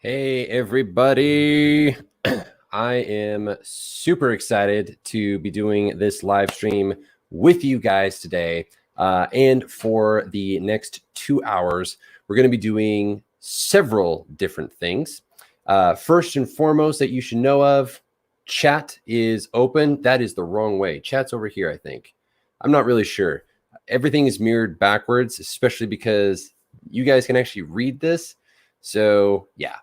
Hey, everybody. I am super excited to be doing this live stream with you guys today. And for the next 2 hours, we're going to be doing several different things. First and foremost, that you should know of, chat is open. That is the wrong way. Chat's over here, I think. I'm not really sure. Everything is mirrored backwards, especially because you guys can actually read this. So, yeah.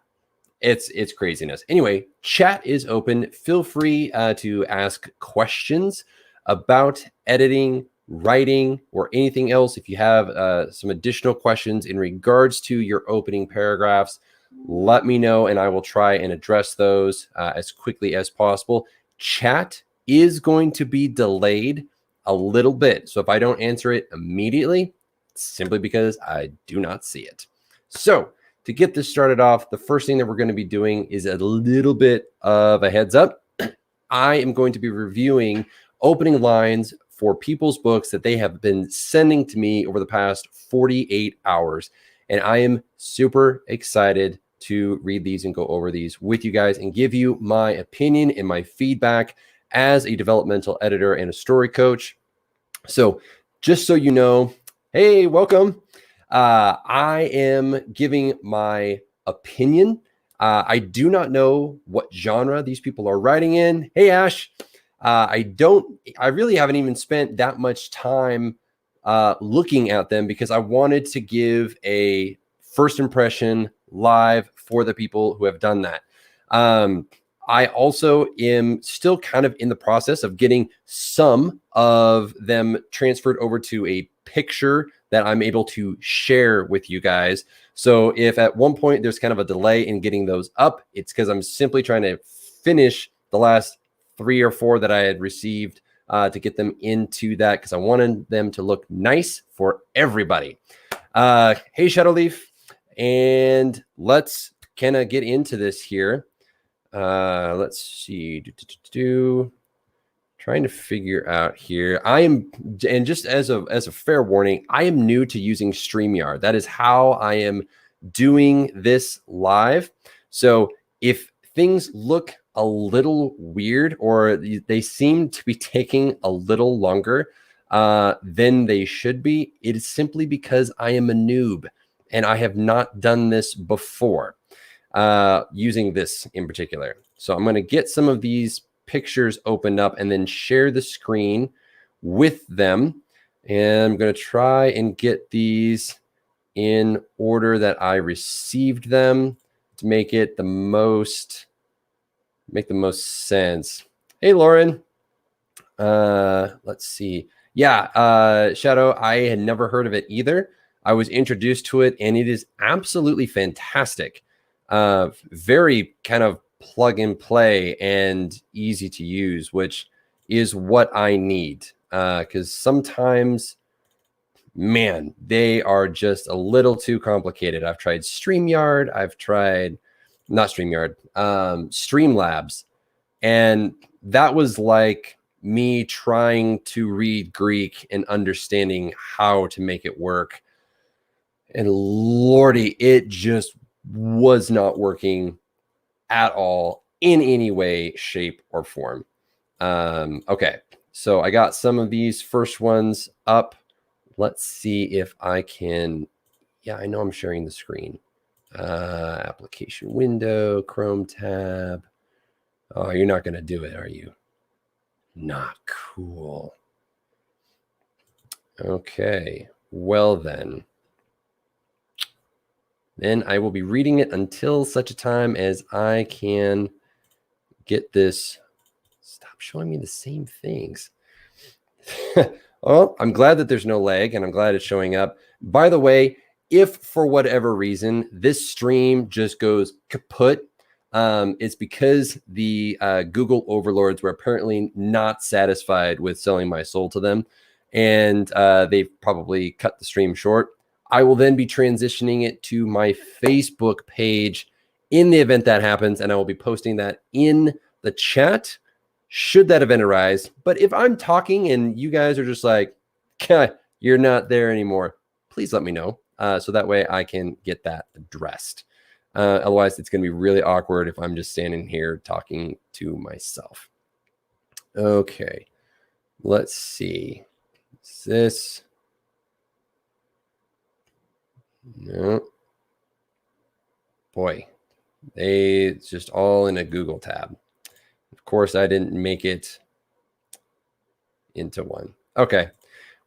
It's craziness. Anyway, chat is open. Feel free to ask questions about editing, writing, or anything else. If you have some additional questions in regards to your opening paragraphs, let me know and I will try and address those as quickly as possible. Chat is going to be delayed a little bit. So if I don't answer it immediately, it's simply because I do not see it. So to get this started off, the first thing that we're going to be doing is a little bit of a heads up. I am going to be reviewing opening lines for people's books that they have been sending to me over the past 48 hours. And I am super excited to read these and go over these with you guys and give you my opinion and my feedback as a developmental editor and a story coach. So just so you know, hey, welcome. I am giving my opinion. I do not know what genre these people are writing in. Hey, Ash. I really haven't even spent that much time looking at them because I wanted to give a first impression live for the people who have done that. I also am still kind of in the process of getting some of them transferred over to a picture that I'm able to share with you guys. So if at one point there's kind of a delay in getting those up, it's because I'm simply trying to finish the last 3 or 4 that I had received to get them into that because I wanted them to look nice for everybody. Hey, Shadowleaf, and let's kind of get into this here. Let's see. Trying to figure out here. And just as a fair warning, I am new to using StreamYard. That is how I am doing this live. So if things look a little weird or they seem to be taking a little longer than they should be, it is simply because I am a noob and I have not done this before using this in particular. So I'm going to get some of these pictures opened up and then share the screen with them. And I'm going to try and get these in order that I received them to make the most sense. Hey, Lauren. Let's see. Yeah, Shadow, I had never heard of it either. I was introduced to it and it is absolutely fantastic. Very kind of plug and play and easy to use, which is what I need. Because sometimes, man, they are just a little too complicated. I've tried StreamYard. I've tried, not StreamYard, Streamlabs. And that was like me trying to read Greek and understanding how to make it work. And Lordy, it just was not working at all in any way, shape, or form. Okay, so I got some of these first ones up. Let's see if I can. Yeah, I know I'm sharing the screen. Application window, Chrome tab. Oh, you're not going to do it, are you? Not cool. Okay, well then. Then I will be reading it until such a time as I can get this. Stop showing me the same things. Well, I'm glad that there's no lag and I'm glad it's showing up. By the way, if for whatever reason this stream just goes kaput, it's because the Google overlords were apparently not satisfied with selling my soul to them. And they've probably cut the stream short. I will then be transitioning it to my Facebook page in the event that happens, and I will be posting that in the chat should that event arise. But if I'm talking and you guys are just like, you're not there anymore, please let me know so that way I can get that addressed. Otherwise, it's going to be really awkward if I'm just standing here talking to myself. Okay, let's see. Is this? No. Boy, it's just all in a Google tab. Of course, I didn't make it into one. Okay,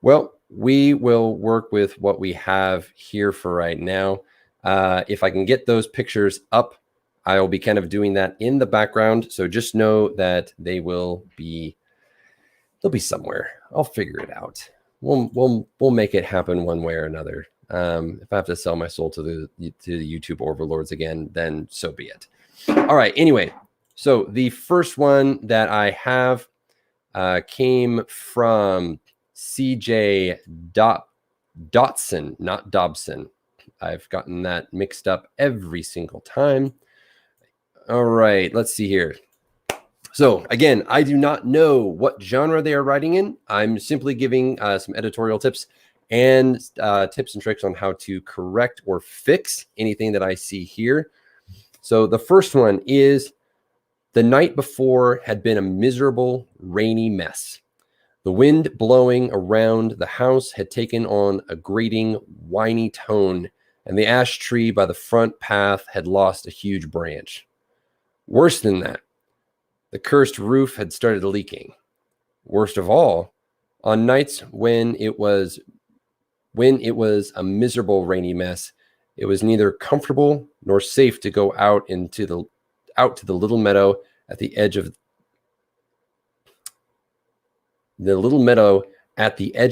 well, we will work with what we have here for right now. If I can get those pictures up, I will be kind of doing that in the background. So just know that they'll be somewhere. I'll figure it out. We'll make it happen one way or another. If I have to sell my soul to the YouTube overlords again, then so be it. All right. Anyway, so the first one that I have came from CJ Dotson, not Dobson. I've gotten that mixed up every single time. All right, let's see here. So again, I do not know what genre they are writing in. I'm simply giving some editorial tips and tips and tricks on how to correct or fix anything that I see here. So the first one is: the night before had been a miserable, rainy mess. The wind blowing around the house had taken on a grating, whiny tone, and the ash tree by the front path had lost a huge branch. Worse than that, the cursed roof had started leaking. Worst of all, on nights when it was a miserable, rainy mess, it was neither comfortable nor safe to go out to the little meadow at the edge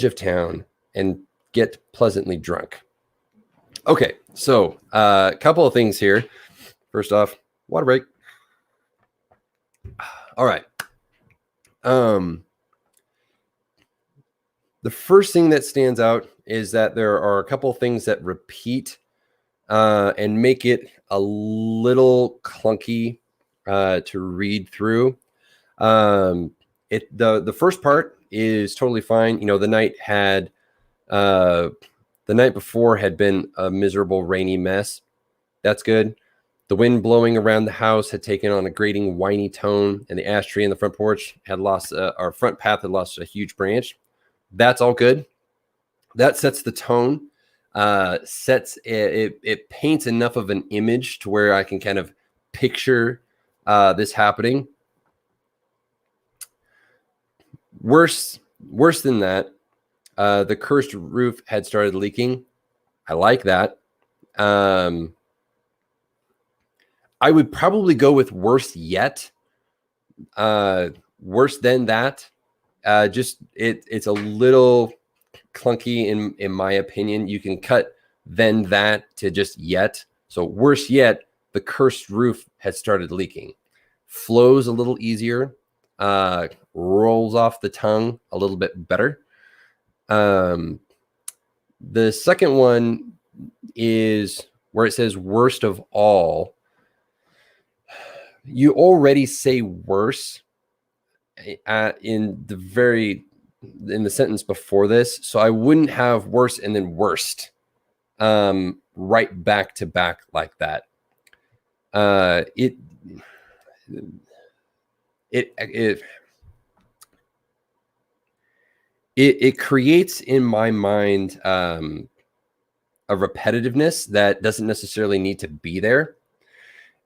of town and get pleasantly drunk. Okay, so a couple of things here. First off, water break. All right. The first thing that stands out is that there are a couple of things that repeat and make it a little clunky to read through. The first part is totally fine. You know, the night before had been a miserable, rainy mess. That's good. The wind blowing around the house had taken on a grating, whiny tone, and the ash tree in the front porch had lost, our front path had lost a huge branch. That's all good. That sets the tone. It paints enough of an image to where I can kind of picture this happening. Worse than that, the cursed roof had started leaking. I like that. I would probably go with worse yet. Worse than that. It's a little clunky in my opinion. You can cut then that to just yet. So worse yet, the cursed roof had started leaking. Flows a little easier. Rolls off the tongue a little bit better. The second one is where it says worst of all. You already say worse in the sentence before this, so I wouldn't have worse and then worst right back to back like that. It creates in my mind a repetitiveness that doesn't necessarily need to be there.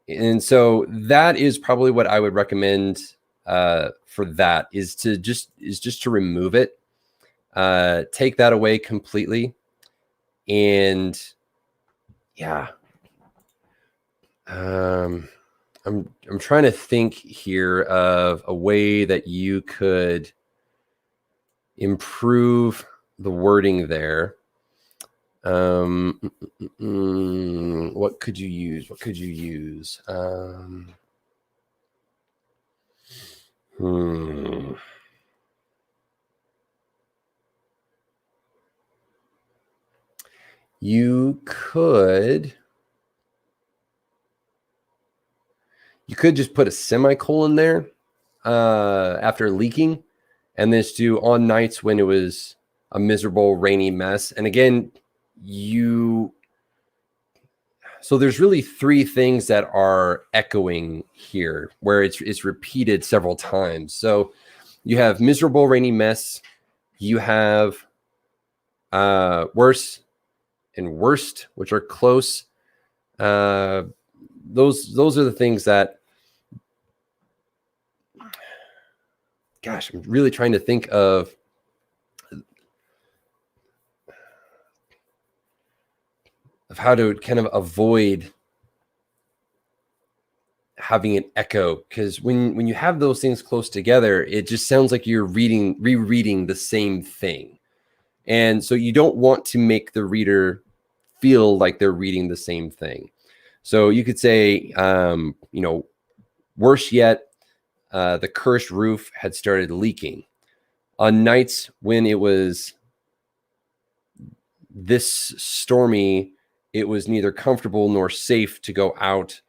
And so that is probably what I would recommend for that is just to remove it, take that away completely. And yeah, I'm trying to think here of a way that you could improve the wording there. What could you use? You could just put a semicolon there after leaking, and then do on nights when it was a miserable, rainy mess. And again, So there's really three things that are echoing here, where it's repeated several times. So you have miserable, rainy mess. You have worse and worst, which are close. Those are the things that, gosh, I'm really trying to think of how to kind of avoid having an echo, because when you have those things close together, it just sounds like you're rereading the same thing. And so you don't want to make the reader feel like they're reading the same thing. So you could say, worse yet, the cursed roof had started leaking. On nights when it was this stormy, it was neither comfortable nor safe to go out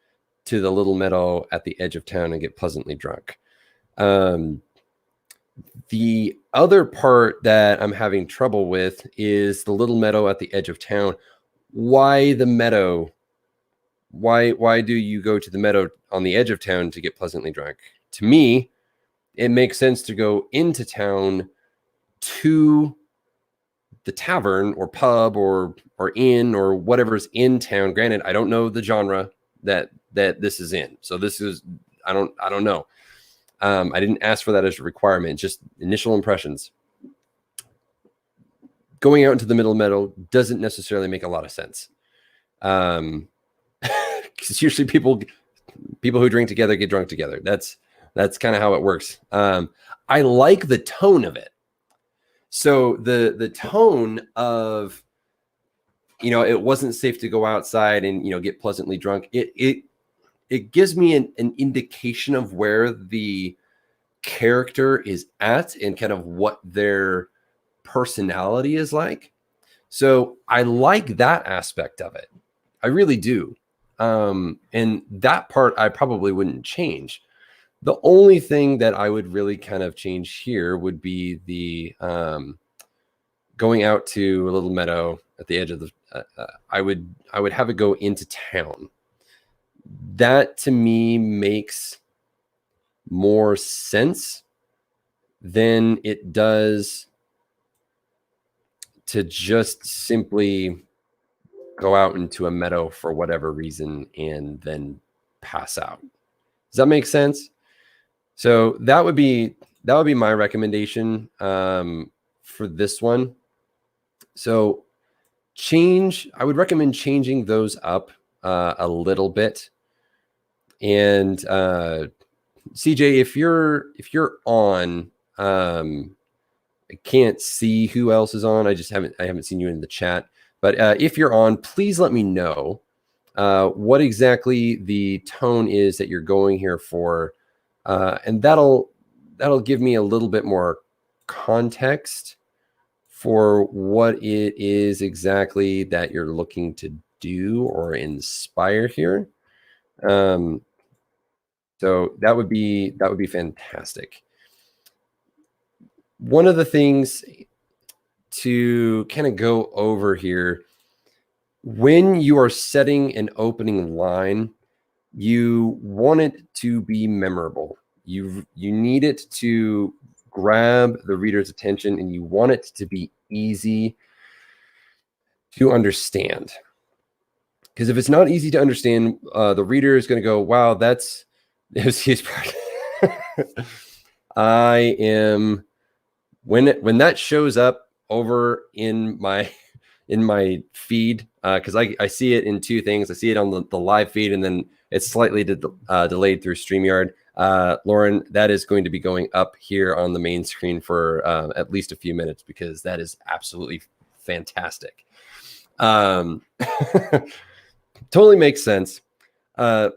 to the little meadow at the edge of town and get pleasantly drunk. The other part that I'm having trouble with is the little meadow at the edge of town. Why the meadow? Why do you go to the meadow on the edge of town to get pleasantly drunk? To me, it makes sense to go into town to the tavern or pub or inn or whatever's in town. Granted, I don't know the genre that this is in, so this is I don't know. I didn't ask for that as a requirement, just initial impressions. Going out into the middle meadow doesn't necessarily make a lot of sense. Because usually people who drink together get drunk together. That's kind of how it works. I like the tone of it. So the tone of, it wasn't safe to go outside and, get pleasantly drunk. It gives me an indication of where the character is at and kind of what their personality is like. So I like that aspect of it. I really do. And that part I probably wouldn't change. The only thing that I would really kind of change here would be the going out to a little meadow at the edge of the. I would have it go into town. That to me makes more sense than it does to just simply go out into a meadow for whatever reason and then pass out. Does that make sense? So that would be my recommendation for this one. So I would recommend changing those up a little bit. And CJ, if you're on, I can't see who else is on. I haven't seen you in the chat. But if you're on, please let me know what exactly the tone is that you're going here for. And that'll give me a little bit more context for what it is exactly that you're looking to do or inspire here. So that would be fantastic. One of the things to kind of go over here, when you are setting an opening line, you want it to be memorable. You need it to grab the reader's attention, and you want it to be easy to understand. Because if it's not easy to understand, the reader is going to go, "Wow, he's I am." When that shows up over in my feed, because I see it in two things. I see it on the live feed, and then it's slightly delayed through StreamYard. Lauren, that is going to be going up here on the main screen for at least a few minutes, because that is absolutely fantastic. Totally makes sense. But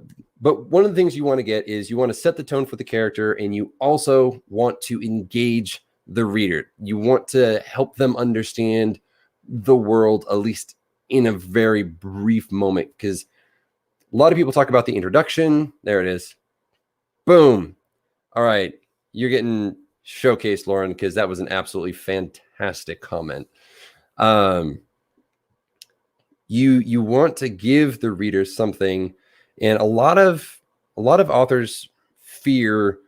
one of the things you want to get is you want to set the tone for the character, and you also want to engage the reader. You want to help them understand the world, at least in a very brief moment, because a lot of people talk about the introduction. There it is. Boom. All right. You're getting showcased, Lauren, because that was an absolutely fantastic comment. You want to give the reader something, and a lot of authors fear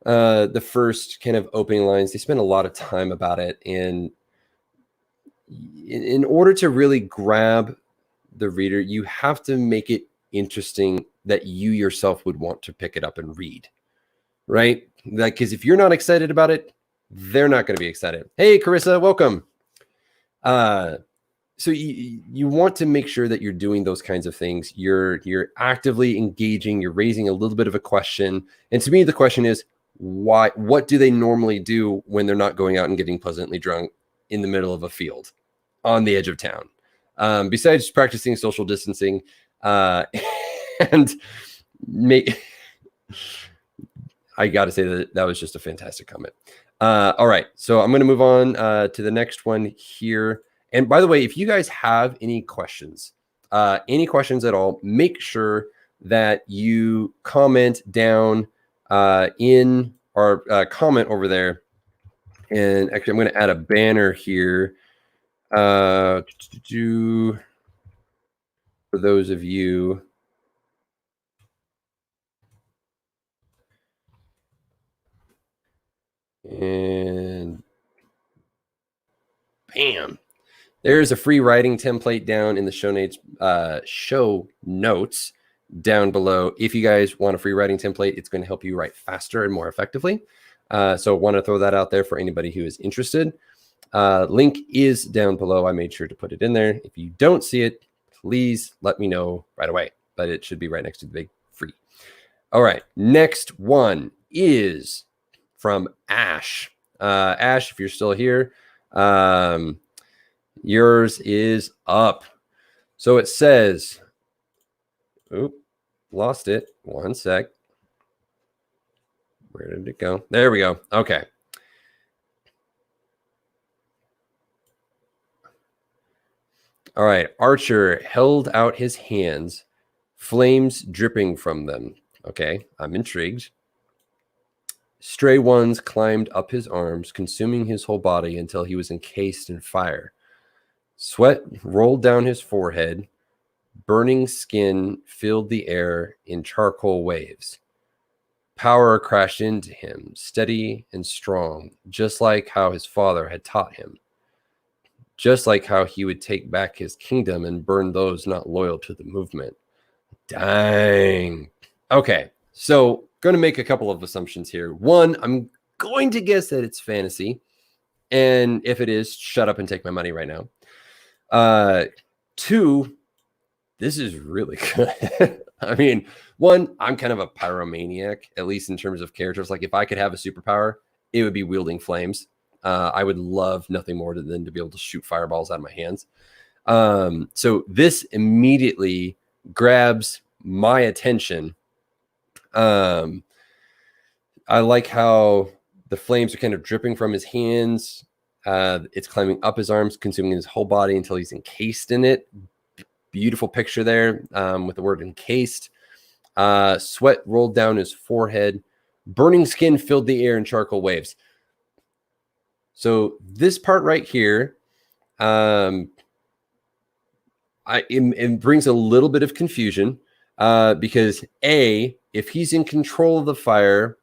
the first kind of opening lines. They spend a lot of time about it, and in order to really grab the reader, you have to make it interesting that you yourself would want to pick it up and read, right? Like, because if you're not excited about it, they're not going to be excited. Hey, Carissa, welcome. So you want to make sure that you're doing those kinds of things. You're actively engaging. You're raising a little bit of a question. And to me, the question is, why? What do they normally do when they're not going out and getting pleasantly drunk in the middle of a field on the edge of town? Besides practicing social distancing, and I got to say that was just a fantastic comment. All right, so I'm going to move on to the next one here. And by the way, if you guys have any questions at all, make sure that you comment down in our comment over there. And actually, I'm going to add a banner here for those of you. And bam. There's a free writing template down in the show notes down below. If you guys want a free writing template, it's going to help you write faster and more effectively. So I want to throw that out there for anybody who is interested. Link is down below. I made sure to put it in there. If you don't see it, please let me know right away. But it should be right next to the big free. All right. Next one is from Ash. Ash, if you're still here, yours is up. So it says, oop, lost it. One sec. Where did it go? There we go. Okay. All right. Archer held out his hands, flames dripping from them. Okay. I'm intrigued. Stray ones climbed up his arms, consuming his whole body until he was encased in fire. Sweat rolled down his forehead. Burning skin filled the air in charcoal waves. Power crashed into him, steady and strong, just like how his father had taught him. Just like how he would take back his kingdom and burn those not loyal to the movement. Dang. Okay, so going to make a couple of assumptions here. One, I'm going to guess that it's fantasy. And if it is, shut up and take my money right now. Two, this is really good. I mean, one, I'm kind of a pyromaniac, at least in terms of characters. Like, if I could have a superpower, it would be wielding flames. I would love nothing more than to be able to shoot fireballs out of my hands. So this immediately grabs my attention. I like how the flames are kind of dripping from his hands. It's climbing up his arms, consuming his whole body until he's encased in it. Beautiful picture there with the word encased. Sweat rolled down his forehead. Burning skin filled the air in charcoal waves. So this part right here, it brings a little bit of confusion because A, if he's in control of the fire,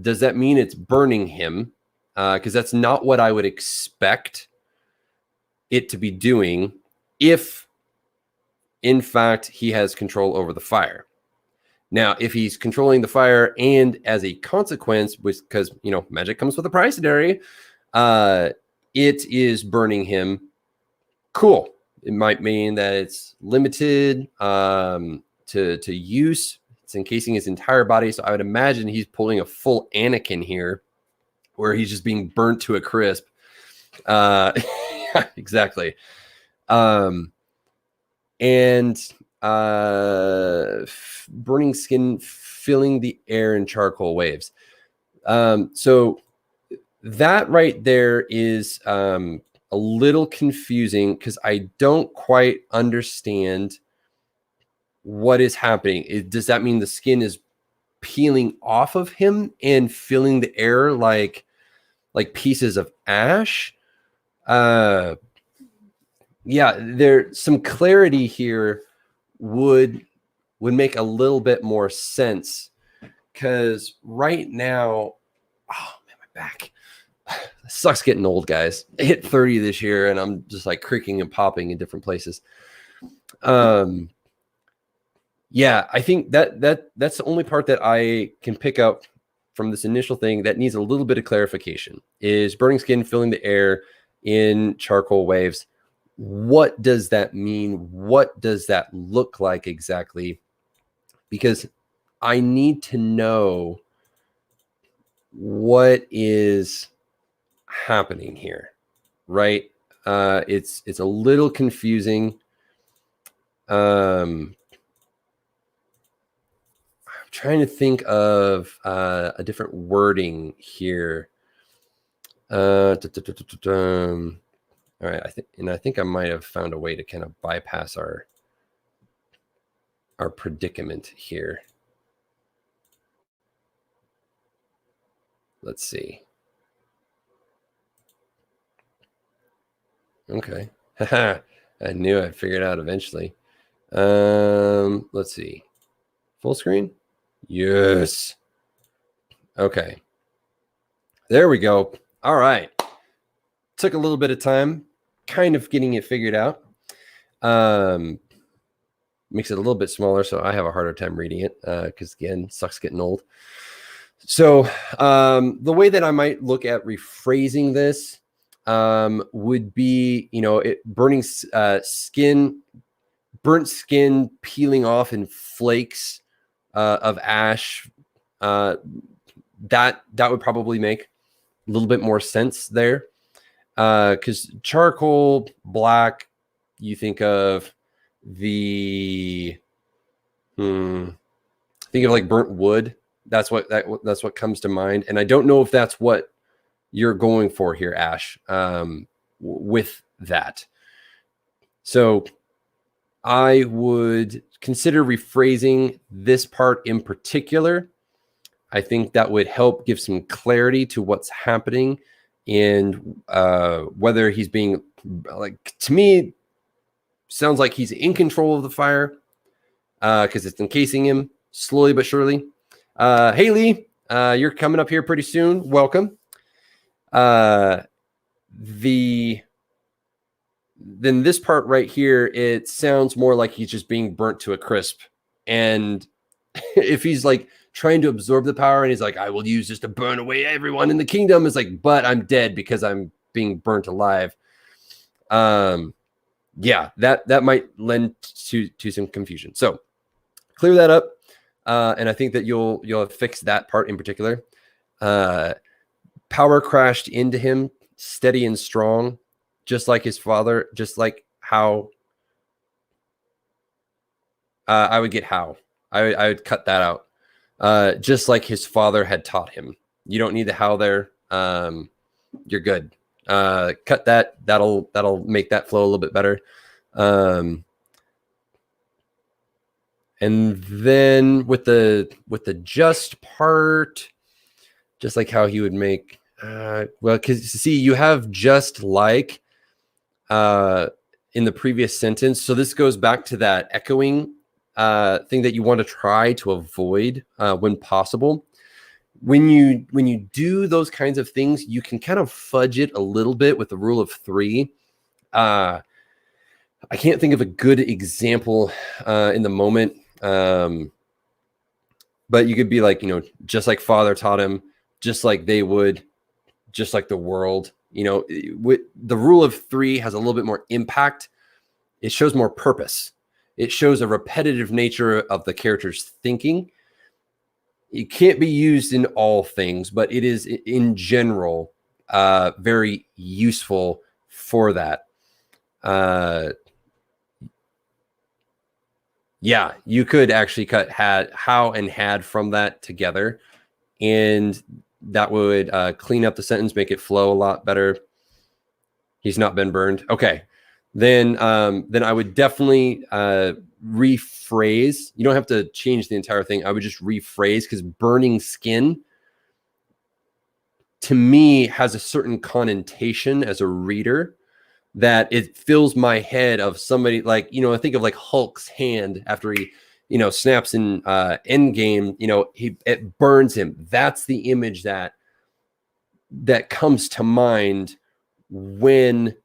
does that mean it's burning him? Because that's not what I would expect it to be doing if, in fact, he has control over the fire. Now, if he's controlling the fire and as a consequence, because, magic comes with a price, Derry, it is burning him. Cool. It might mean that it's limited to use. It's encasing his entire body. So I would imagine he's pulling a full Anakin here, where he's just being burnt to a crisp. Exactly. Burning skin filling the air in charcoal waves. So that right there is a little confusing because I don't quite understand what is happening. Does that mean the skin is peeling off of him and filling the air like pieces of ash? yeah, there some clarity here would make a little bit more sense, because right now, oh man, my back sucks getting old, guys. I hit 30 this year and I'm just like creaking and popping in different places. Yeah, I think that's the only part that I can pick up from this initial thing that needs a little bit of clarification. Is burning skin filling the air in charcoal waves? What does that mean? What does that look like exactly? Because I need to know what is happening here, right? It's a little confusing. I'm trying to think of a different wording here. All right, I think I might have found a way to kind of bypass our predicament here. Let's see. Okay. I knew I'd figure it out eventually. Let's see. Full screen? Yes. Okay. There we go. All right. Took a little bit of time kind of getting it figured out. Makes it a little bit smaller, so I have a harder time reading it because, again, sucks getting old. So the way that I might look at rephrasing this would be, burning skin, burnt skin peeling off in flakes of ash. That would probably make a little bit more sense there, because charcoal, black, you think of think of like burnt wood. That's what comes to mind, and I don't know if that's what you're going for here, Ash, with that. So I would consider rephrasing this part in particular. I think that would help give some clarity to what's happening, and whether he's being, like, to me, sounds like he's in control of the fire, because it's encasing him slowly but surely. Hey, Lee, you're coming up here pretty soon. Welcome. Then this part right here, it sounds more like he's just being burnt to a crisp. And if he's like trying to absorb the power and he's like, I will use this to burn away everyone in the kingdom, it's like, but I'm dead because I'm being burnt alive. Yeah, that might lend to some confusion. So clear that up. And I think that you'll have fixed that part in particular. Power crashed into him, steady and strong, just like his father, just like how I would get how. I would cut that out. Just like his father had taught him. You don't need the how there. You're good. Cut that. That'll make that flow a little bit better. And then with the just part, just like how he would make, well, because see, you have just like in the previous sentence. So this goes back to that echoing thing that you want to try to avoid when possible. When you do those kinds of things, you can kind of fudge it a little bit with the rule of three. I can't think of a good example in the moment. But you could be like, just like father taught him, just like they would, just like the world, with the rule of three has a little bit more impact. It shows more purpose. It shows a repetitive nature of the character's thinking. It can't be used in all things, but it is in general very useful for that. Yeah, you could actually cut how and had from that together, and that would clean up the sentence, make it flow a lot better. He's not been burned. Okay, then I would definitely rephrase. You don't have to change the entire thing. I would just rephrase, because burning skin to me has a certain connotation as a reader. that it fills my head of somebody like, I think of like Hulk's hand after he, snaps in Endgame, it burns him. That's the image that comes to mind when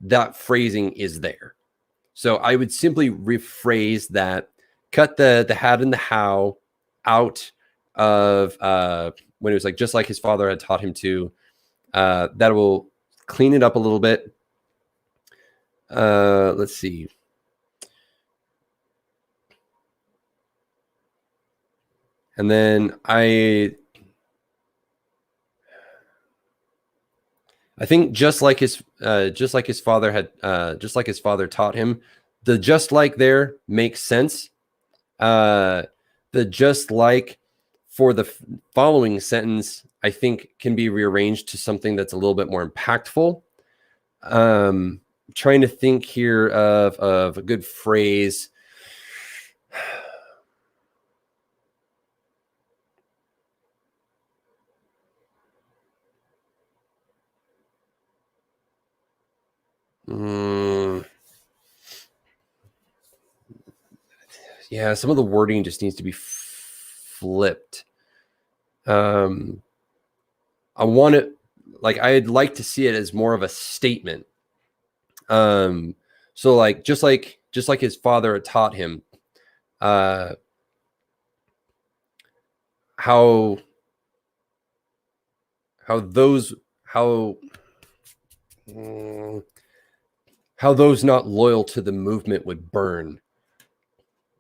that phrasing is there. So I would simply rephrase that, cut the had and the how out of when it was like, just like his father had taught him to. That will clean it up a little bit. Let's see. And then I think just like his father taught him, the just like there makes sense. The just like for the following sentence, I think can be rearranged to something that's a little bit more impactful. Trying to think here of a good phrase. Yeah, some of the wording just needs to be flipped. I want it, like, I'd like to see it as more of a statement. So like, just like his father had taught him, how those not loyal to the movement would burn.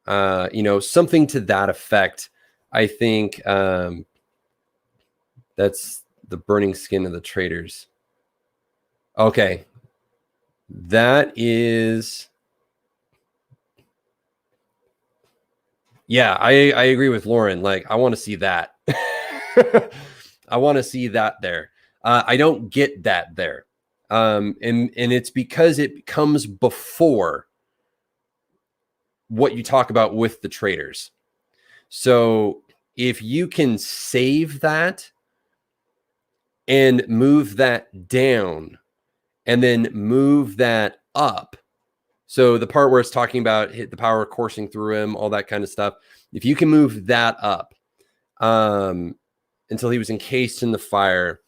Something to that effect. I think that's the burning skin of the traitors. Okay. That is, yeah, I agree with Lauren. Like, I want to see that. I want to see that there. I don't get that there. And it's because it comes before what you talk about with the traitors. So if you can save that and move that down and then move that up. So the part where it's talking about the power coursing through him, all that kind of stuff. If you can move that up until he was encased in the fire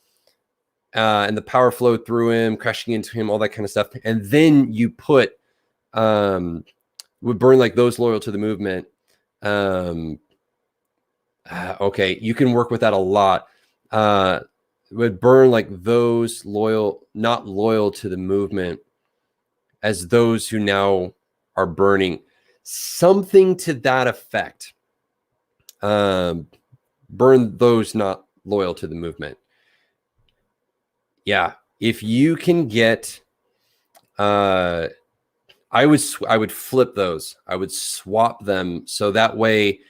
and the power flowed through him, crashing into him, all that kind of stuff. And then you put would burn like those loyal to the movement. Okay, you can work with that a lot. Would burn like those not loyal to the movement as those who now are burning. Something to that effect. Burn those not loyal to the movement. Yeah, if you can get, I would flip those. I would swap them so that way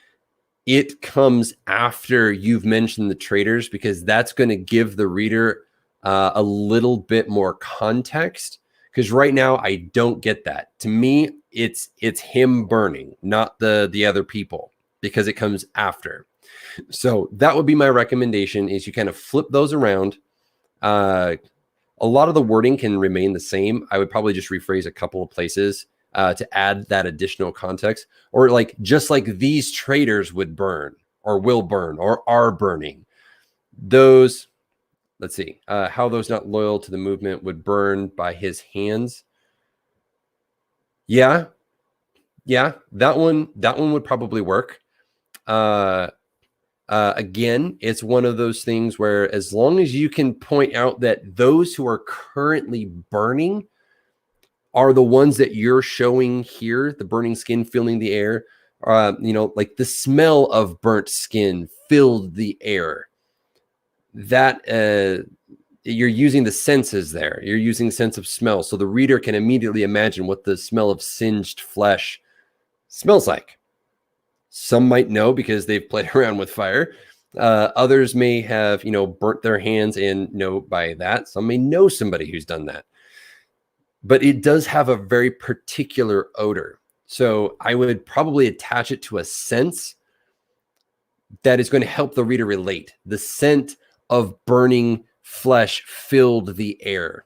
it comes after you've mentioned the traitors, because that's going to give the reader a little bit more context. Because right now I don't get that. To me, it's him burning, not the other people, because it comes after. So that would be my recommendation: is you kind of flip those around. A lot of the wording can remain the same. I would probably just rephrase a couple of places to add that additional context, or like, just like these traitors would burn or will burn or are burning. Those, let's see, how those not loyal to the movement would burn by his hands. Yeah, that one would probably work. Again, it's one of those things where as long as you can point out that those who are currently burning are the ones that you're showing here, the burning skin filling the air, like the smell of burnt skin filled the air. That you're using the senses there. You're using sense of smell. So the reader can immediately imagine what the smell of singed flesh smells like. Some might know because they've played around with fire. Others may have, burnt their hands and know by that. Some may know somebody who's done that. But it does have a very particular odor. So I would probably attach it to a sense that is going to help the reader relate. The scent of burning flesh filled the air.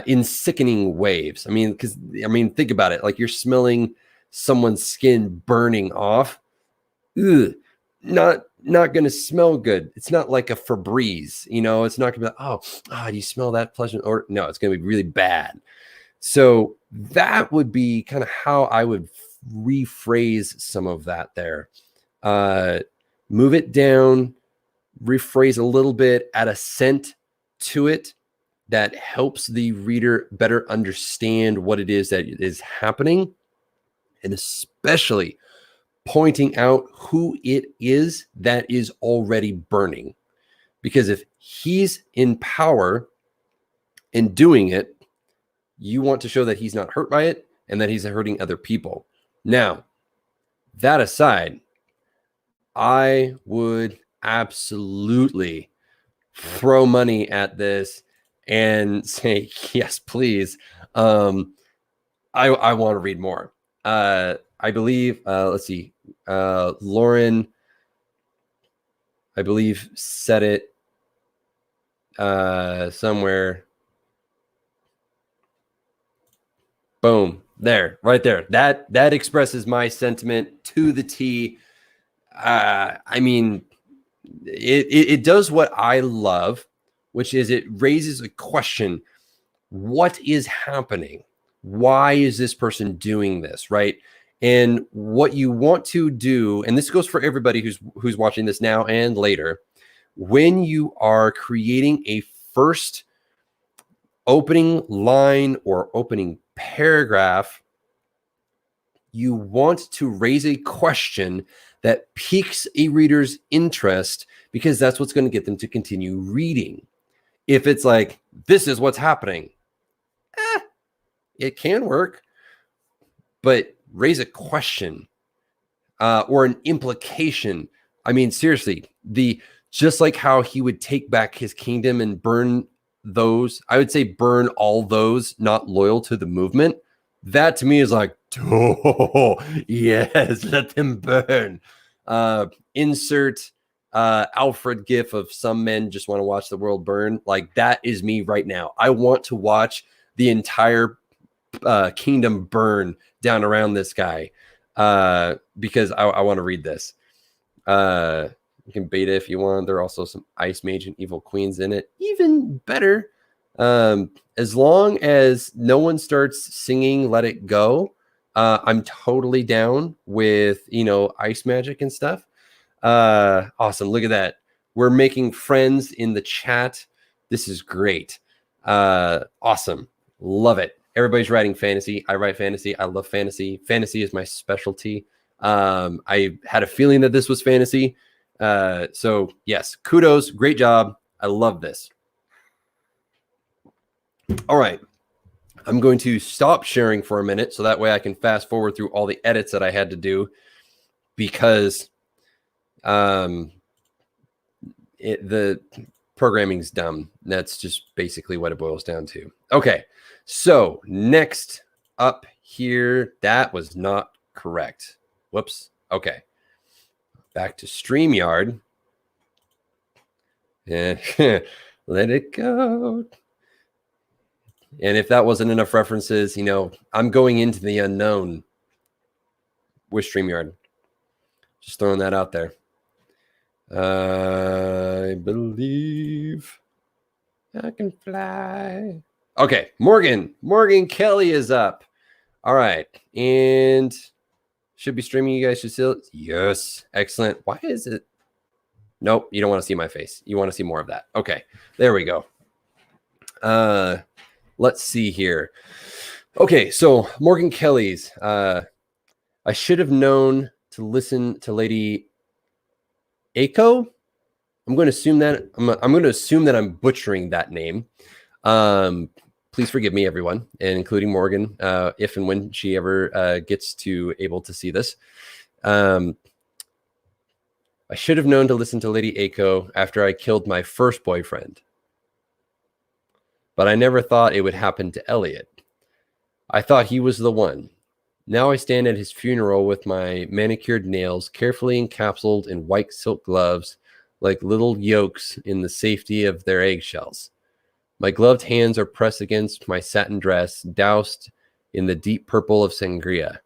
in sickening waves. Think about it. Like you're smelling someone's skin burning off. Ugh, not going to smell good. It's not like a Febreze, it's not going to be like, do you smell that pleasant? Or no, it's going to be really bad. So that would be kind of how I would rephrase some of that there. Move it down, rephrase a little bit, add a scent to it that helps the reader better understand what it is that is happening, and especially pointing out who it is that is already burning. Because if he's in power and doing it, you want to show that he's not hurt by it and that he's hurting other people. Now, that aside, I would absolutely throw money at this and say, yes, please. I want to read more. I believe, let's see, Lauren, I believe, said it somewhere. Boom, there, right there. That expresses my sentiment to the T. It does what I love, which is it raises a question. What is happening? Why is this person doing this, right? And what you want to do, and this goes for everybody who's watching this now and later, when you are creating a first opening line or opening paragraph, you want to raise a question that piques a reader's interest, because that's what's going to get them to continue reading. If it's like, this is what's happening, it can work, but raise a question or an implication. I mean, seriously, just like how he would take back his kingdom and burn those, I would say burn all those not loyal to the movement. That to me is like, oh, yes, let them burn. Insert Alfred gif of some men just want to watch the world burn. Like, that is me right now. I want to watch the entire kingdom burn down around this guy because I want to read this. You can beta if you want. There are also some Ice Mage and Evil Queens in it. Even better. As long as no one starts singing Let It Go, I'm totally down with, ice magic and stuff. Awesome. Look at that. We're making friends in the chat. This is great. Awesome. Love it. Everybody's writing fantasy. I write fantasy. I love fantasy. Fantasy is my specialty. I had a feeling that this was fantasy. So yes, kudos. Great job. I love this. All right. I'm going to stop sharing for a minute so that way I can fast forward through all the edits that I had to do, because the programming's dumb. That's just basically what it boils down to. Okay. So next up here, that was not correct. Whoops. Okay. Back to StreamYard. Yeah. Let it go. And if that wasn't enough references, I'm going into the unknown with StreamYard. Just throwing that out there. I believe I can fly. Okay, Morgan Kelly is up. All right, and should be streaming. You guys should see it. Yes, excellent. Why is it? Nope, you don't want to see my face. You want to see more of that. Okay, there we go. Let's see here. Okay, so Morgan Kelly's. I should have known to listen to Lady Aiko. I'm going to assume that I'm butchering that name. Please forgive me, everyone, and including Morgan, if and when she ever gets to able to see this. I should have known to listen to Lady Aiko after I killed my first boyfriend. But I never thought it would happen to Elliot. I thought he was the one. Now I stand at his funeral with my manicured nails carefully encapsulated in white silk gloves, like little yolks in the safety of their eggshells. My gloved hands are pressed against my satin dress, doused in the deep purple of sangria.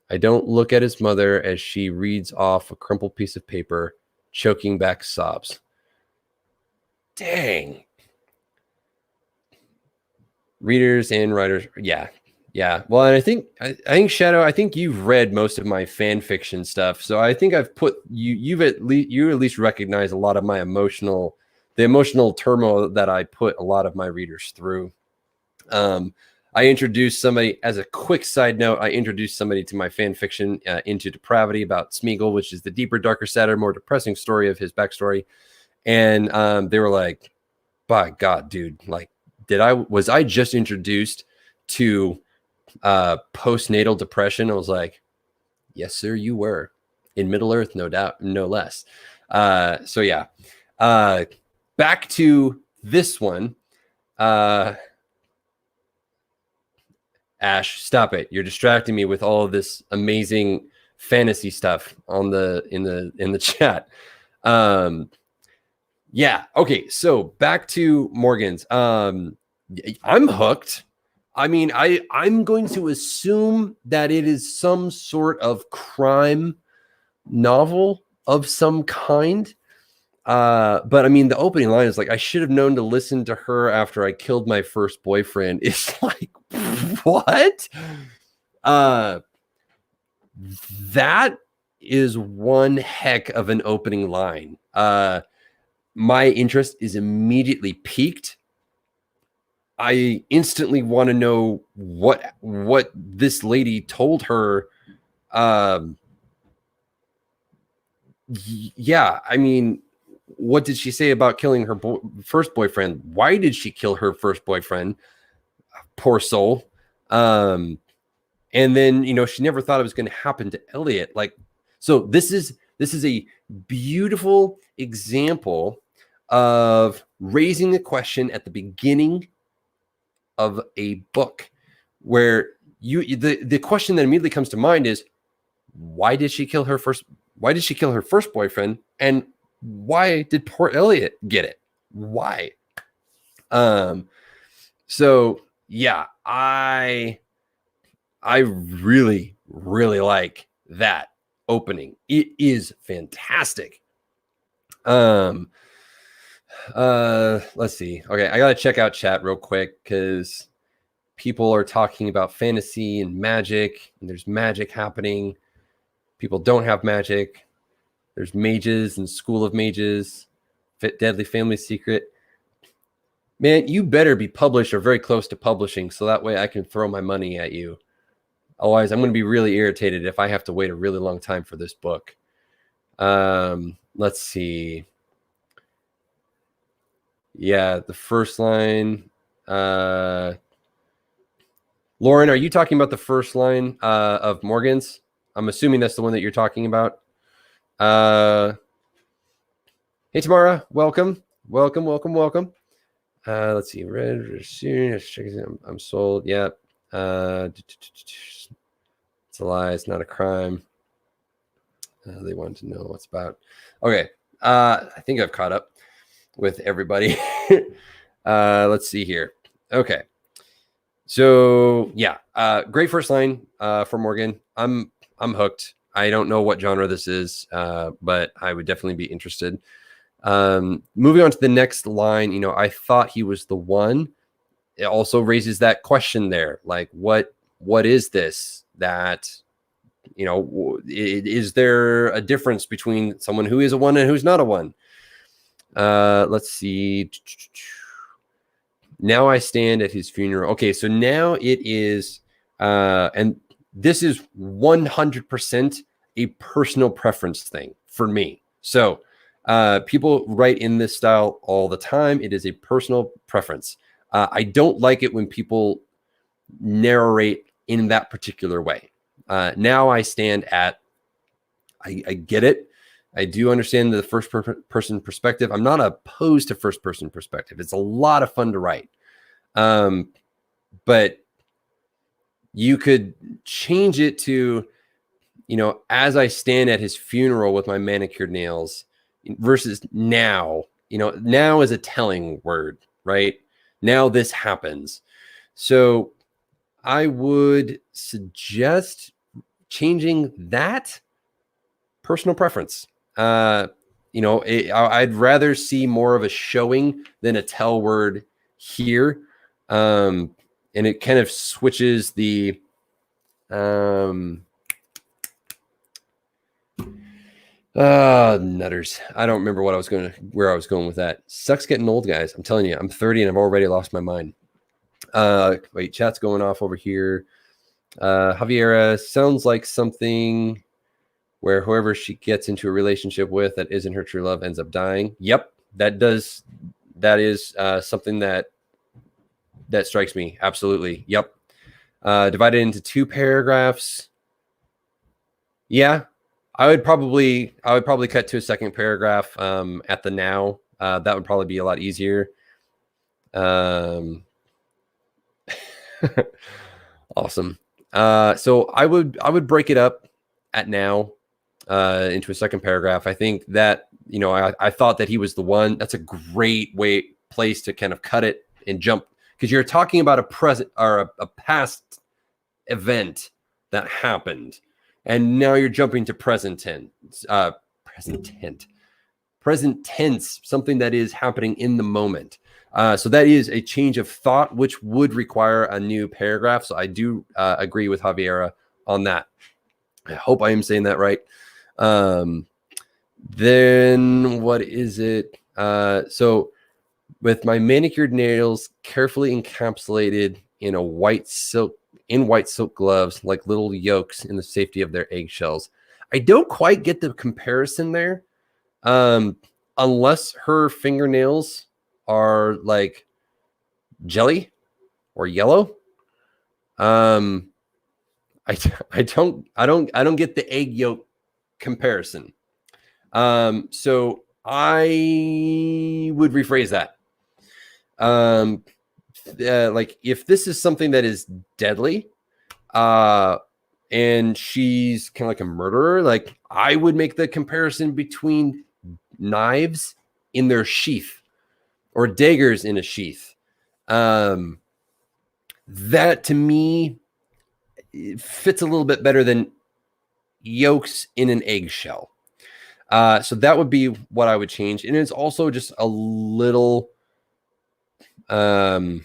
I don't look at his mother as she reads off a crumpled piece of paper, choking back sobs. Dang. Readers and writers. Yeah. Well, and I think Shadow, I think you've read most of my fan fiction stuff. So I think I've put you at least recognize a lot of my emotional turmoil that I put a lot of my readers through. I introduced somebody, as a quick side note, I introduced somebody to my fan fiction, Into Depravity, about Smeagol, which is the deeper, darker, sadder, more depressing story of his backstory. And they were like, by God, dude, like, was I just introduced to postnatal depression? I was like, yes, sir, you were. In Middle Earth, no doubt, no less. So yeah. Back to this one. Ash, stop it. You're distracting me with all of this amazing fantasy stuff in the chat. Yeah. Okay. So back to Morgan's. I'm hooked. I mean, I'm going to assume that it is some sort of crime novel of some kind. But I mean, the opening line is like, I should have known to listen to her after I killed my first boyfriend. It's like, what? That is one heck of an opening line. My interest is immediately piqued. I instantly want to know what this lady told her. Yeah, I mean, what did she say about killing her first boyfriend? Why did she kill her first boyfriend? Poor soul. And then, you know, she never thought it was going to happen to Elliot. Like, so this is a beautiful example of raising the question at the beginning of a book, where the question that immediately comes to mind is, why did she kill her first boyfriend, and why did poor Elliot get it? Why? So yeah, I really, really like that opening. It is fantastic. Let's see. Okay, I gotta check out chat real quick because people are talking about fantasy and magic, and there's magic happening. People don't have magic. There's mages and School of Mages, Deadly Family Secret. Man, you better be published or very close to publishing, so that way I can throw my money at you. Otherwise, I'm going to be really irritated if I have to wait a really long time for this book. Let's see. Yeah, the first line. Lauren, are you talking about the first line of Morgan's? I'm assuming that's the one that you're talking about. Hey, Tamara, welcome. Let's see. I'm sold. Yep. It's a lie. It's not a crime. They wanted to know what's about. Okay. I think I've caught up with everybody. Let's see here. Okay. So yeah, great first line for Morgan. I'm hooked. I don't know what genre this is, but I would definitely be interested. Moving on to the next line, you know, I thought he was the one. It also raises that question there, like what is this? That, you know, is there a difference between someone who is a one and who's not a one? Let's see. Now I stand at his funeral. Okay, so now it is, and this is 100% a personal preference thing for me. So people write in this style all the time. It is a personal preference. I don't like it when people narrate in that particular way. Now I stand at, I get it. I do understand the first person perspective. I'm not opposed to first person perspective. It's a lot of fun to write. But you could change it to, you know, as I stand at his funeral with my manicured nails, versus now. You know, now is a telling word, right? Now this happens. So I would suggest changing that. Personal preference. I'd rather see more of a showing than a tell word here. And it kind of switches the nutters. I don't remember where I was going with that. Sucks getting old, guys. I'm telling you, I'm 30 and I've already lost my mind. Wait, chat's going off over here. Javiera sounds like something where whoever she gets into a relationship with that isn't her true love ends up dying. Yep, that is something that strikes me. Absolutely. Yep. Divided into 2 paragraphs. Yeah, I would probably cut to a second paragraph at the now. That would probably be a lot easier. Awesome. So I would break it up at now into a second paragraph. I think that, I thought that he was the one. That's a great place to kind of cut it and jump, because you're talking about a present or a past event that happened, and now you're jumping to present tense, something that is happening in the moment. So that is a change of thought, which would require a new paragraph. So I do agree with Javiera on that. I hope I am saying that right. Then what is it? So with my manicured nails carefully encapsulated in white silk gloves, like little yolks in the safety of their eggshells. I don't quite get the comparison there. Unless her fingernails are like jelly or yellow. I don't get the egg yolk comparison. So I would rephrase that. Like if this is something that is deadly, and she's kind of like a murderer, like I would make the comparison between knives in their sheath or daggers in a sheath. That to me fits a little bit better than yolks in an eggshell. So that would be what I would change. And it's also just a little, well,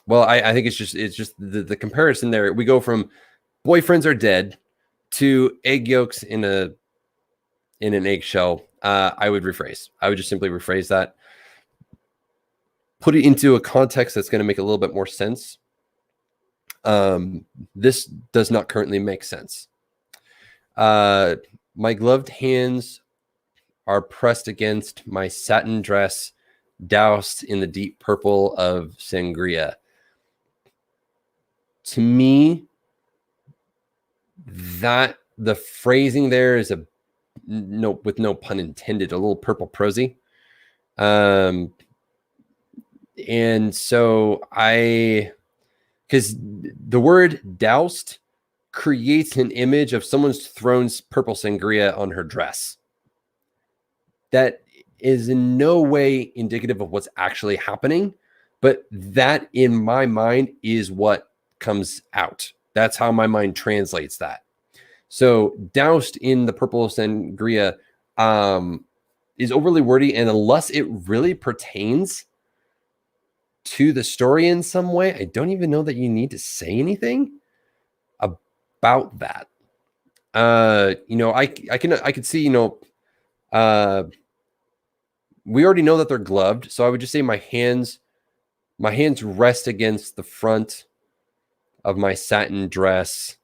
I think it's just the comparison there. We go from boyfriends are dead to egg yolks in an eggshell. I would just simply rephrase that. Put it into a context that's going to make a little bit more sense. This does not currently make sense. My gloved hands are pressed against my satin dress, doused in the deep purple of sangria. To me, that the phrasing there is with no pun intended, a little purple prosy. And so because the word doused creates an image of someone's thrown purple sangria on her dress. That is in no way indicative of what's actually happening, but that in my mind is what comes out. That's how my mind translates that. So doused in the purple sangria is overly wordy, and unless it really pertains to the story in some way, I don't even know that you need to say anything about that. I could see, we already know that they're gloved, so I would just say my hands rest against the front of my satin dress.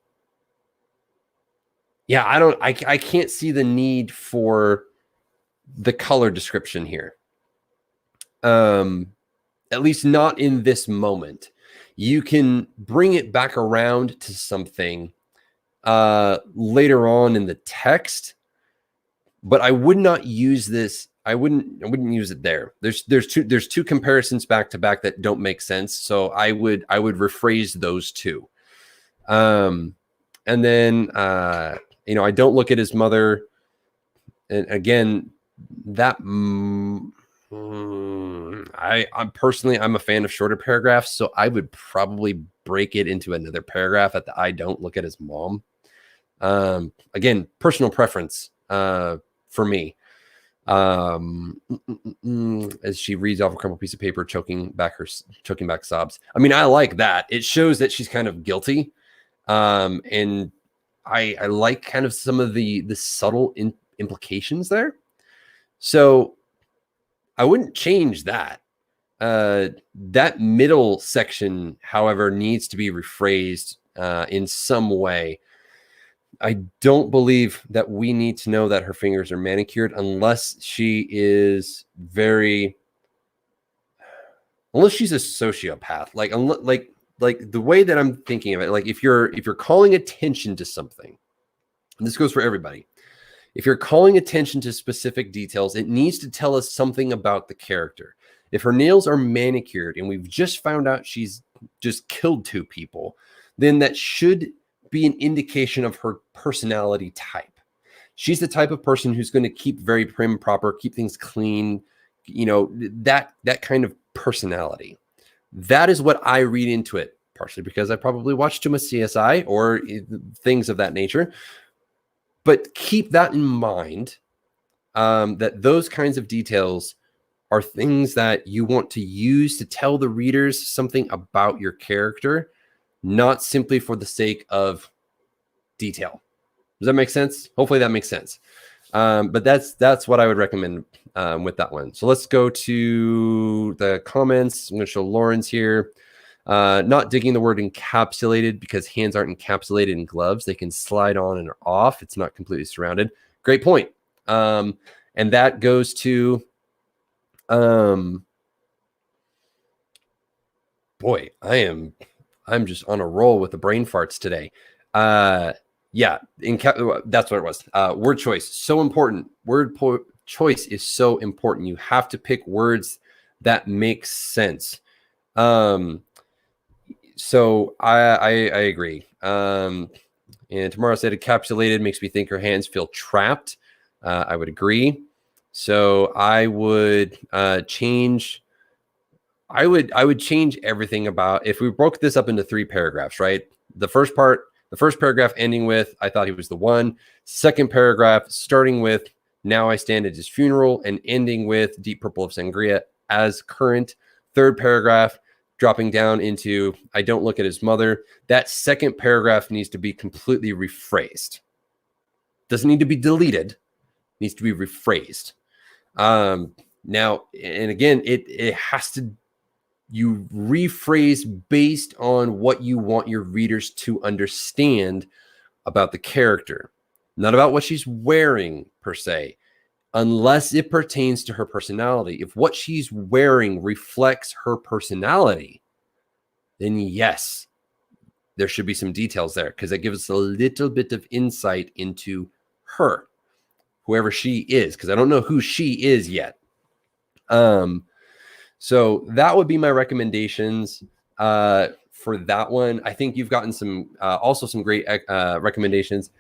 Yeah, I can't see the need for the color description here. At least not in this moment. You can bring it back around to something later on in the text, but I would not use this. I wouldn't use it there. There's two comparisons back to back that don't make sense. So I would rephrase those two. And then I don't look at his mother. And again, that I'm personally, I'm a fan of shorter paragraphs, so I would probably break it into another paragraph that the I don't look at as mom. Again, personal preference for me. As she reads off a crumpled piece of paper, choking back sobs. I mean, I like that. It shows that she's kind of guilty. And I like kind of some of the subtle implications there. So I wouldn't change that. That middle section, however, needs to be rephrased in some way. I don't believe that we need to know that her fingers are manicured unless she is unless she's a sociopath. Like the way that I'm thinking of it, like if you're calling attention to something, and this goes for everybody. If you're calling attention to specific details, it needs to tell us something about the character. If her nails are manicured and we've just found out she's just killed 2 people, then that should be an indication of her personality type. She's the type of person who's going to keep very prim, proper, keep things clean, that kind of personality. That is what I read into it, partially because I probably watched too much CSI or things of that nature. But keep that in mind, that those kinds of details are things that you want to use to tell the readers something about your character, not simply for the sake of detail. Does that make sense? Hopefully that makes sense. But that's what I would recommend with that one. So let's go to the comments. I'm going to show Lauren's here. Not digging the word encapsulated because hands aren't encapsulated in gloves. They can slide on and off. It's not completely surrounded. Great point. And that goes to, boy, I'm just on a roll with the brain farts today. Yeah, that's what it was. Word choice, so important. Choice is so important. You have to pick words that make sense. So I agree. And tomorrow said encapsulated makes me think her hands feel trapped. I would agree. So I would change. I would change everything about, if we broke this up into 3 paragraphs, right? The first paragraph ending with, I thought he was the one. Second paragraph starting with, now I stand at his funeral, and ending with deep purple of sangria as current. Third paragraph dropping down into, I don't look at his mother. That second paragraph needs to be completely rephrased. Doesn't need to be deleted. Needs to be rephrased. Now, and again, it has to, you rephrase based on what you want your readers to understand about the character, not about what she's wearing per se, unless it pertains to her personality. If what she's wearing reflects her personality, then yes, there should be some details there, because it gives us a little bit of insight into her, whoever she is, because I don't know who she is yet. So that would be my recommendations for that one. I think you've gotten some also some great recommendations.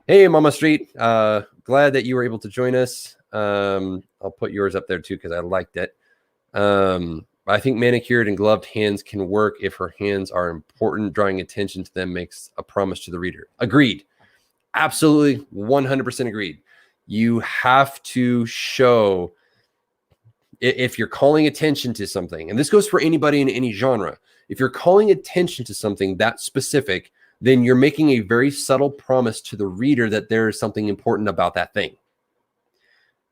Hey, Mama Street, glad that you were able to join us. I'll put yours up there too because I liked it. I think manicured and gloved hands can work if her hands are important. Drawing attention to them makes a promise to the reader. Agreed. Absolutely, 100% agreed. You have to show, if you're calling attention to something, and this goes for anybody in any genre, if you're calling attention to something that specific, then you're making a very subtle promise to the reader that there is something important about that thing.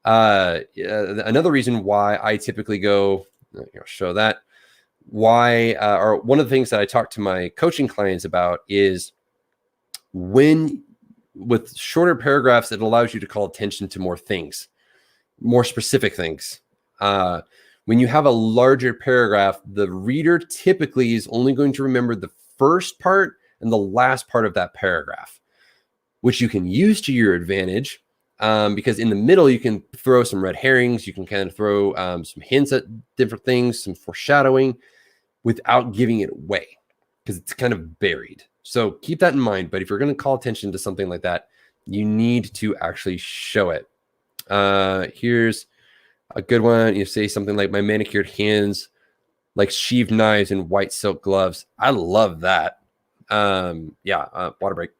Another reason why I typically go, I'll show that, why, or one of the things that I talk to my coaching clients about is, when with shorter paragraphs, it allows you to call attention to more things, more specific things. When you have a larger paragraph, the reader typically is only going to remember the first part and the last part of that paragraph, which you can use to your advantage, because in the middle, you can throw some red herrings. You can kind of throw some hints at different things, some foreshadowing, without giving it away, because it's kind of buried. So keep that in mind. But if you're going to call attention to something like that, you need to actually show it. Here's A good one, you say something like my manicured hands, like sheathed knives and white silk gloves. I love that. Yeah, water break.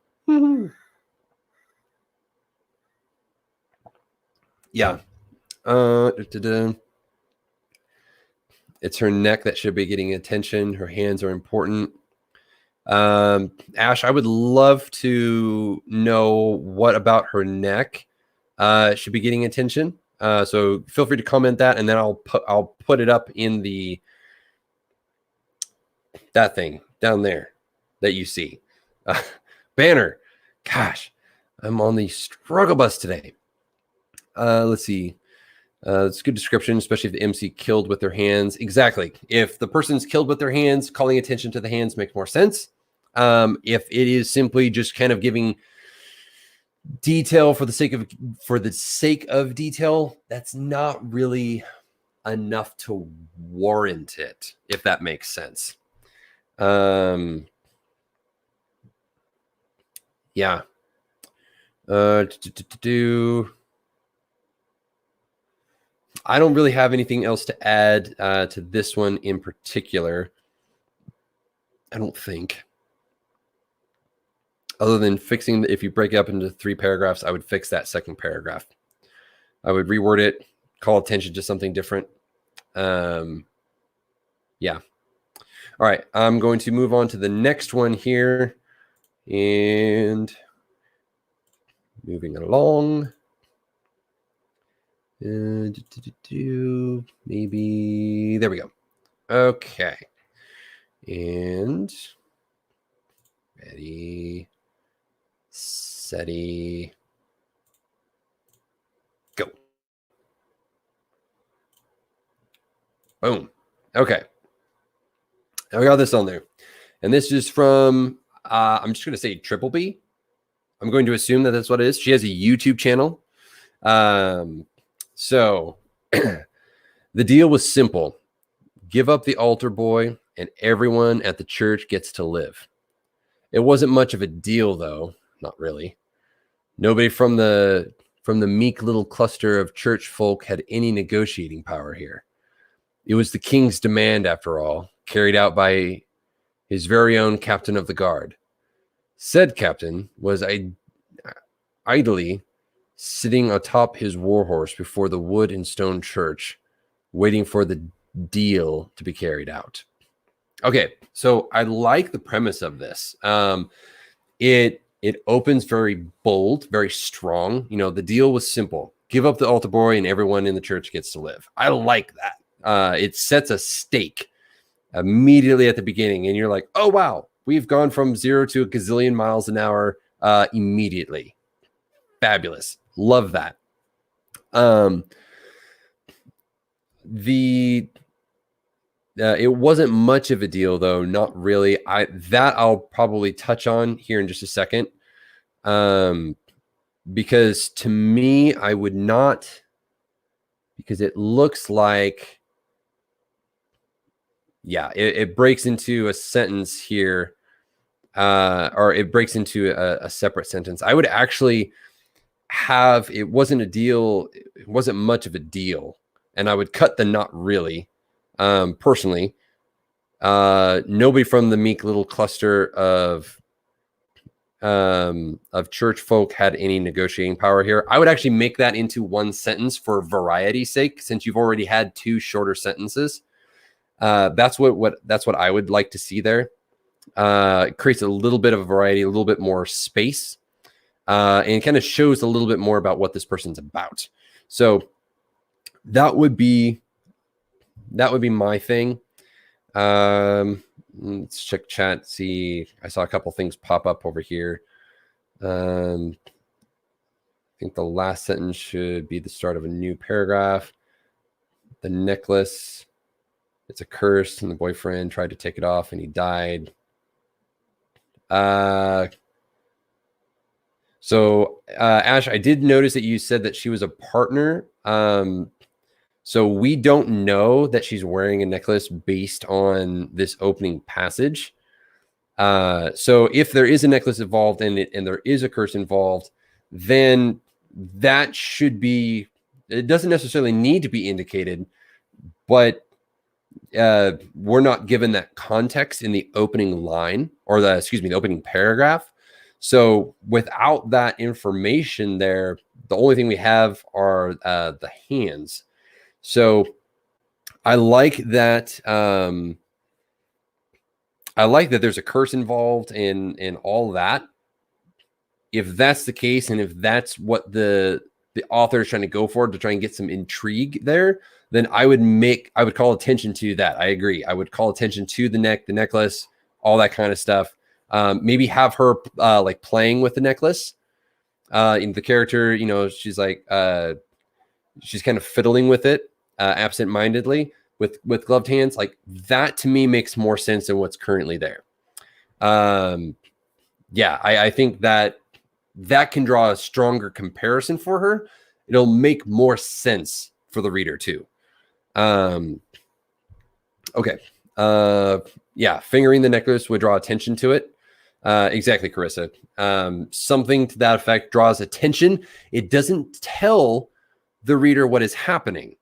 Yeah. It's her neck that should be getting attention. Her hands are important. Ash, I would love to know what about her neck should be getting attention. So feel free to comment that, and then I'll put it up in that thing down there that you see. Banner. Gosh, I'm on the struggle bus today. Let's see. It's a good description, especially if the MC killed with their hands. Exactly. If the person's killed with their hands, calling attention to the hands makes more sense. If it is simply just kind of giving detail for the sake of detail, that's not really enough to warrant it, if that makes sense. Yeah. I don't really have anything else to add to this one in particular. I don't think. Other than fixing, if you break it up into 3 paragraphs, I would fix that second paragraph. I would reword it, call attention to something different. Yeah. All right. I'm going to move on to the next one here. And moving along. Maybe there we go. Okay. And ready, steady, go. Boom. Okay. Now we got this on there. And this is from, I'm just going to say Triple B. I'm going to assume that that's what it is. She has a YouTube channel. So the deal was simple. Give up the altar boy and everyone at the church gets to live. It wasn't much of a deal, though. Not really. Nobody from the meek little cluster of church folk had any negotiating power here. It was the king's demand, after all, carried out by his very own captain of the guard. Said captain was idly sitting atop his warhorse before the wood and stone church, waiting for the deal to be carried out. Okay, so I like the premise of this. It opens very bold, very strong. You know, the deal was simple. Give up the altar boy and everyone in the church gets to live. I like that. It sets a stake immediately at the beginning. And you're like, oh, wow, we've gone from 0 to a gazillion miles an hour immediately. Fabulous. Love that. It wasn't much of a deal, though. Not really. I'll probably touch on here in just a second. Because to me, I would not, because it looks like, yeah, it breaks into a sentence here, or it breaks into a separate sentence. I would actually have, it wasn't a deal. It wasn't much of a deal. And I would cut the not really. Personally, nobody from the meek little cluster of church folk had any negotiating power here. I would actually make that into one sentence for variety's sake, since you've already had 2 shorter sentences. That's what I would like to see there. It creates a little bit of a variety, a little bit more space, and kind of shows a little bit more about what this person's about. So that would be my thing. Let's check chat. See, I saw a couple things pop up over here. I think the last sentence should be the start of a new paragraph. The necklace, it's a curse, and the boyfriend tried to take it off and he died. So Ash, I did notice that you said that she was a partner. So we don't know that she's wearing a necklace based on this opening passage. So if there is a necklace involved in it and there is a curse involved, then that should be it doesn't necessarily need to be indicated, but we're not given that context in the opening line, or the opening paragraph. So without that information there, the only thing we have are the hands. So I like that. I like that there's a curse involved in all that. If that's the case, and if that's what the author is trying to go for, to try and get some intrigue there, then I would call attention to that. I agree. I would call attention to the necklace, all that kind of stuff. Maybe have her like playing with the necklace. In the character, she's like she's kind of fiddling with it absent-mindedly with gloved hands. Like that to me makes more sense than what's currently there. Yeah, I think that can draw a stronger comparison for her. It'll make more sense for the reader too. Okay. Yeah, fingering the necklace would draw attention to it. Exactly, Carissa. Something to that effect draws attention. It doesn't tell the reader what is happening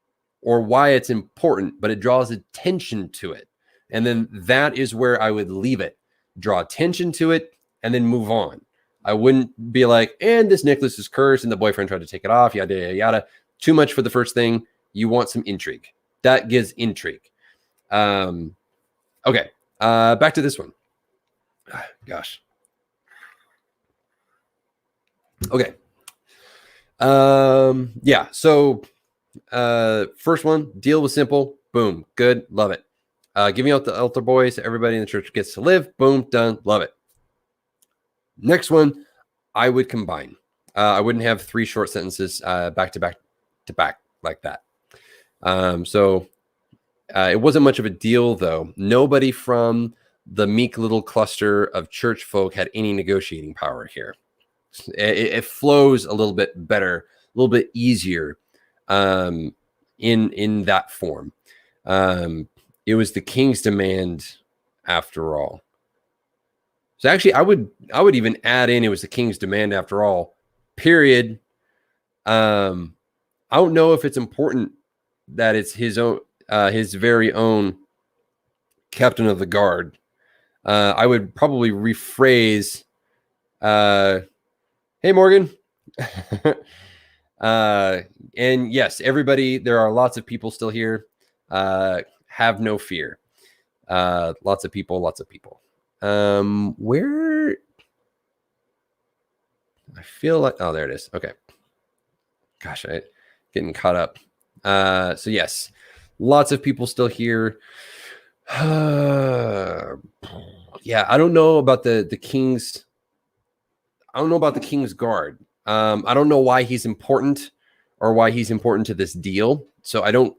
or why it's important, but it draws attention to it. And then that is where I would leave it. Draw attention to it and then move on. I wouldn't be like, and this necklace is cursed and the boyfriend tried to take it off, yada, yada, yada. Too much for the first thing. You want some intrigue. That gives intrigue. Okay. Back to this one. Gosh. Okay. Yeah. So, first one, deal was simple. Boom. Good. Love it. Giving out the altar boys, everybody in the church gets to live. Boom. Done. Love it. Next one, I would combine. I wouldn't have 3 short sentences back to back to back like that. So it wasn't much of a deal, though. Nobody from the meek little cluster of church folk had any negotiating power here. It flows a little bit better, a little bit easier in that form. It was the king's demand after all. So actually, I would even add in, it was the king's demand after all, period. I don't know if it's important that it's his own, his very own captain of the guard. I would probably rephrase, hey, Morgan. And yes, everybody, there are lots of people still here. Have no fear. Lots of people, lots of people. Where I feel like, oh, there it is. Okay. Gosh, I getting caught up. So yes, lots of people still here. Yeah, I don't know about the king's. I don't know about the king's guard. I don't know why he's important or why he's important to this deal. So I don't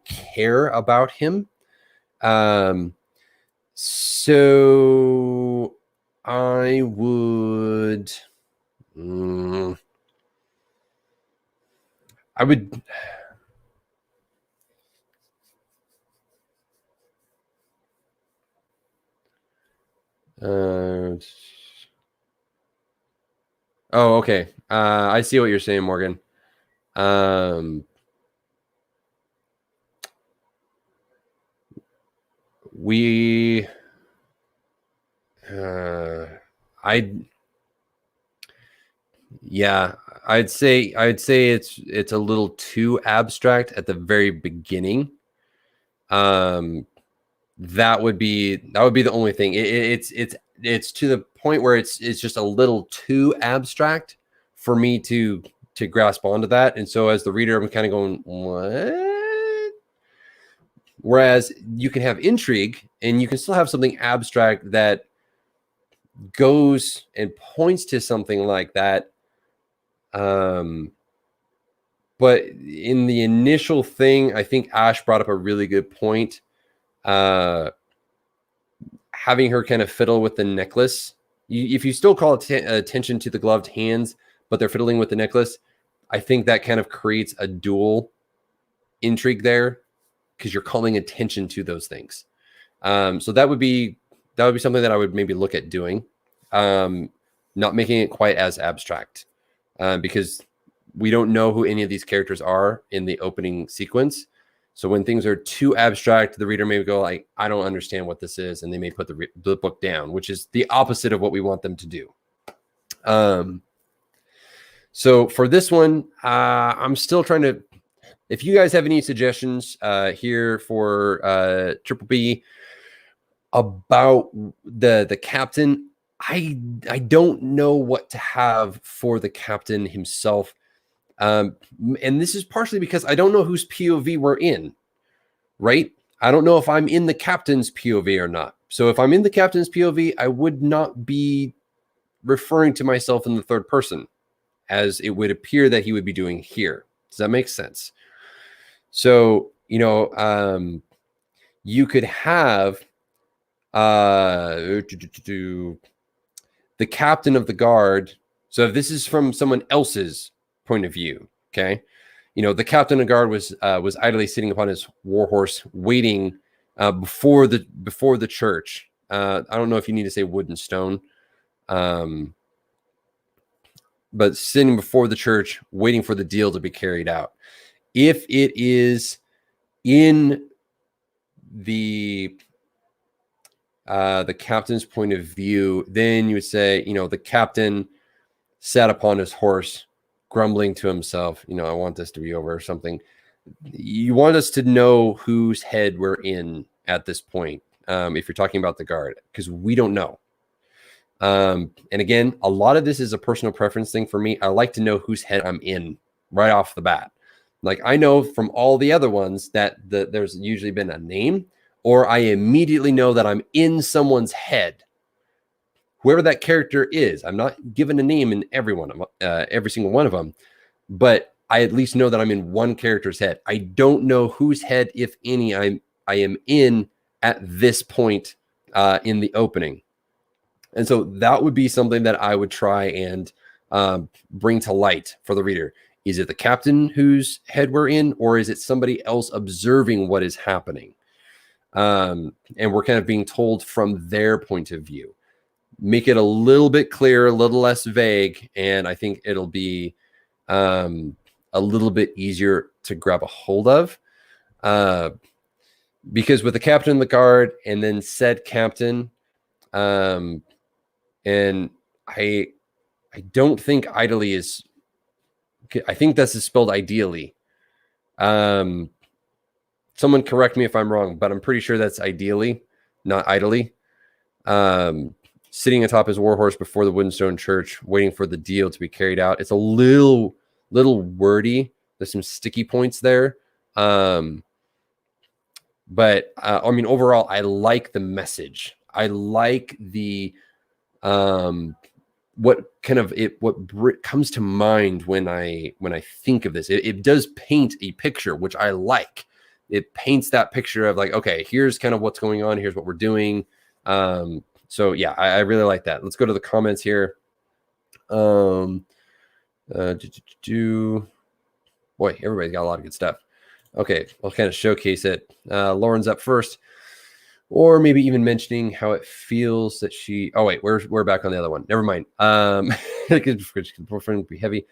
care about him. So I would, oh, okay. I see what you're saying, Morgan. I'd say it's a little too abstract at the very beginning. That would be the only thing. It's to the point where it's just a little too abstract for me to grasp onto that. And so as the reader, I'm kind of going, what? Whereas you can have intrigue and you can still have something abstract that goes and points to something like that. But in the initial thing, I think Ash brought up a really good point. Having her kind of fiddle with the necklace. If you still call attention to the gloved hands, but they're fiddling with the necklace, I think that kind of creates a dual intrigue there because you're calling attention to those things. So that would be something that I would maybe look at doing. Not making it quite as abstract because we don't know who any of these characters are in the opening sequence. So when things are too abstract, the reader may go like, I don't understand what this is. And they may put the book down, which is the opposite of what we want them to do. So for this one, I'm still trying to, if you guys have any suggestions here for Triple B about the captain, I don't know what to have for the captain himself. And this is partially because I don't know whose POV we're in, right? I don't know if I'm in the captain's POV or not. So if I'm in the captain's POV, I would not be referring to myself in the third person, as it would appear that he would be doing here. Does that make sense? So, you know, you could have the captain of the guard. So if this is from someone else's point of view, okay, you know, the captain of the guard was idly sitting upon his war horse, waiting before the church. I don't know if you need to say wood and stone, but sitting before the church, waiting for the deal to be carried out. If it is in the captain's point of view, then you would say, you know, the captain sat upon his horse, grumbling to himself, you know, I want this to be over or something. You want us to know whose head we're in at this point, if you're talking about the guard, because we don't know. And again, a lot of this is a personal preference thing for me. I like to know whose head I'm in right off the bat. Like, I know from all the other ones that there's usually been a name, or I immediately know that I'm in someone's head, whoever that character is. I'm not given a name in every single one of them, but I at least know that I'm in one character's head. I don't know whose head, if any, I am in at this point in the opening. And so that would be something that I would try and bring to light for the reader. Is it the captain whose head we're in, or is it somebody else observing what is happening? And we're kind of being told from their point of view. Make it a little bit clearer, a little less vague, and I think it'll be a little bit easier to grab a hold of. Because with the captain of the guard and then said captain, and I don't think idly is, I think this is spelled ideally. Someone correct me if I'm wrong, but I'm pretty sure that's ideally, not idly. Sitting atop his warhorse before the Woodstone Church, waiting for the deal to be carried out. It's a little wordy. There's some sticky points there. But I mean, overall, I like the message. I like the what comes to mind when I think of this. It does paint a picture, which I like. It paints that picture of like, okay, here's kind of what's going on. Here's what we're doing. So yeah, I really like that. Let's go to the comments here. Boy, everybody's got a lot of good stuff. Okay, I'll kind of showcase it. Lauren's up first, or maybe even mentioning how it feels that she. Oh wait, we're back on the other one. Never mind. Boyfriend be heavy,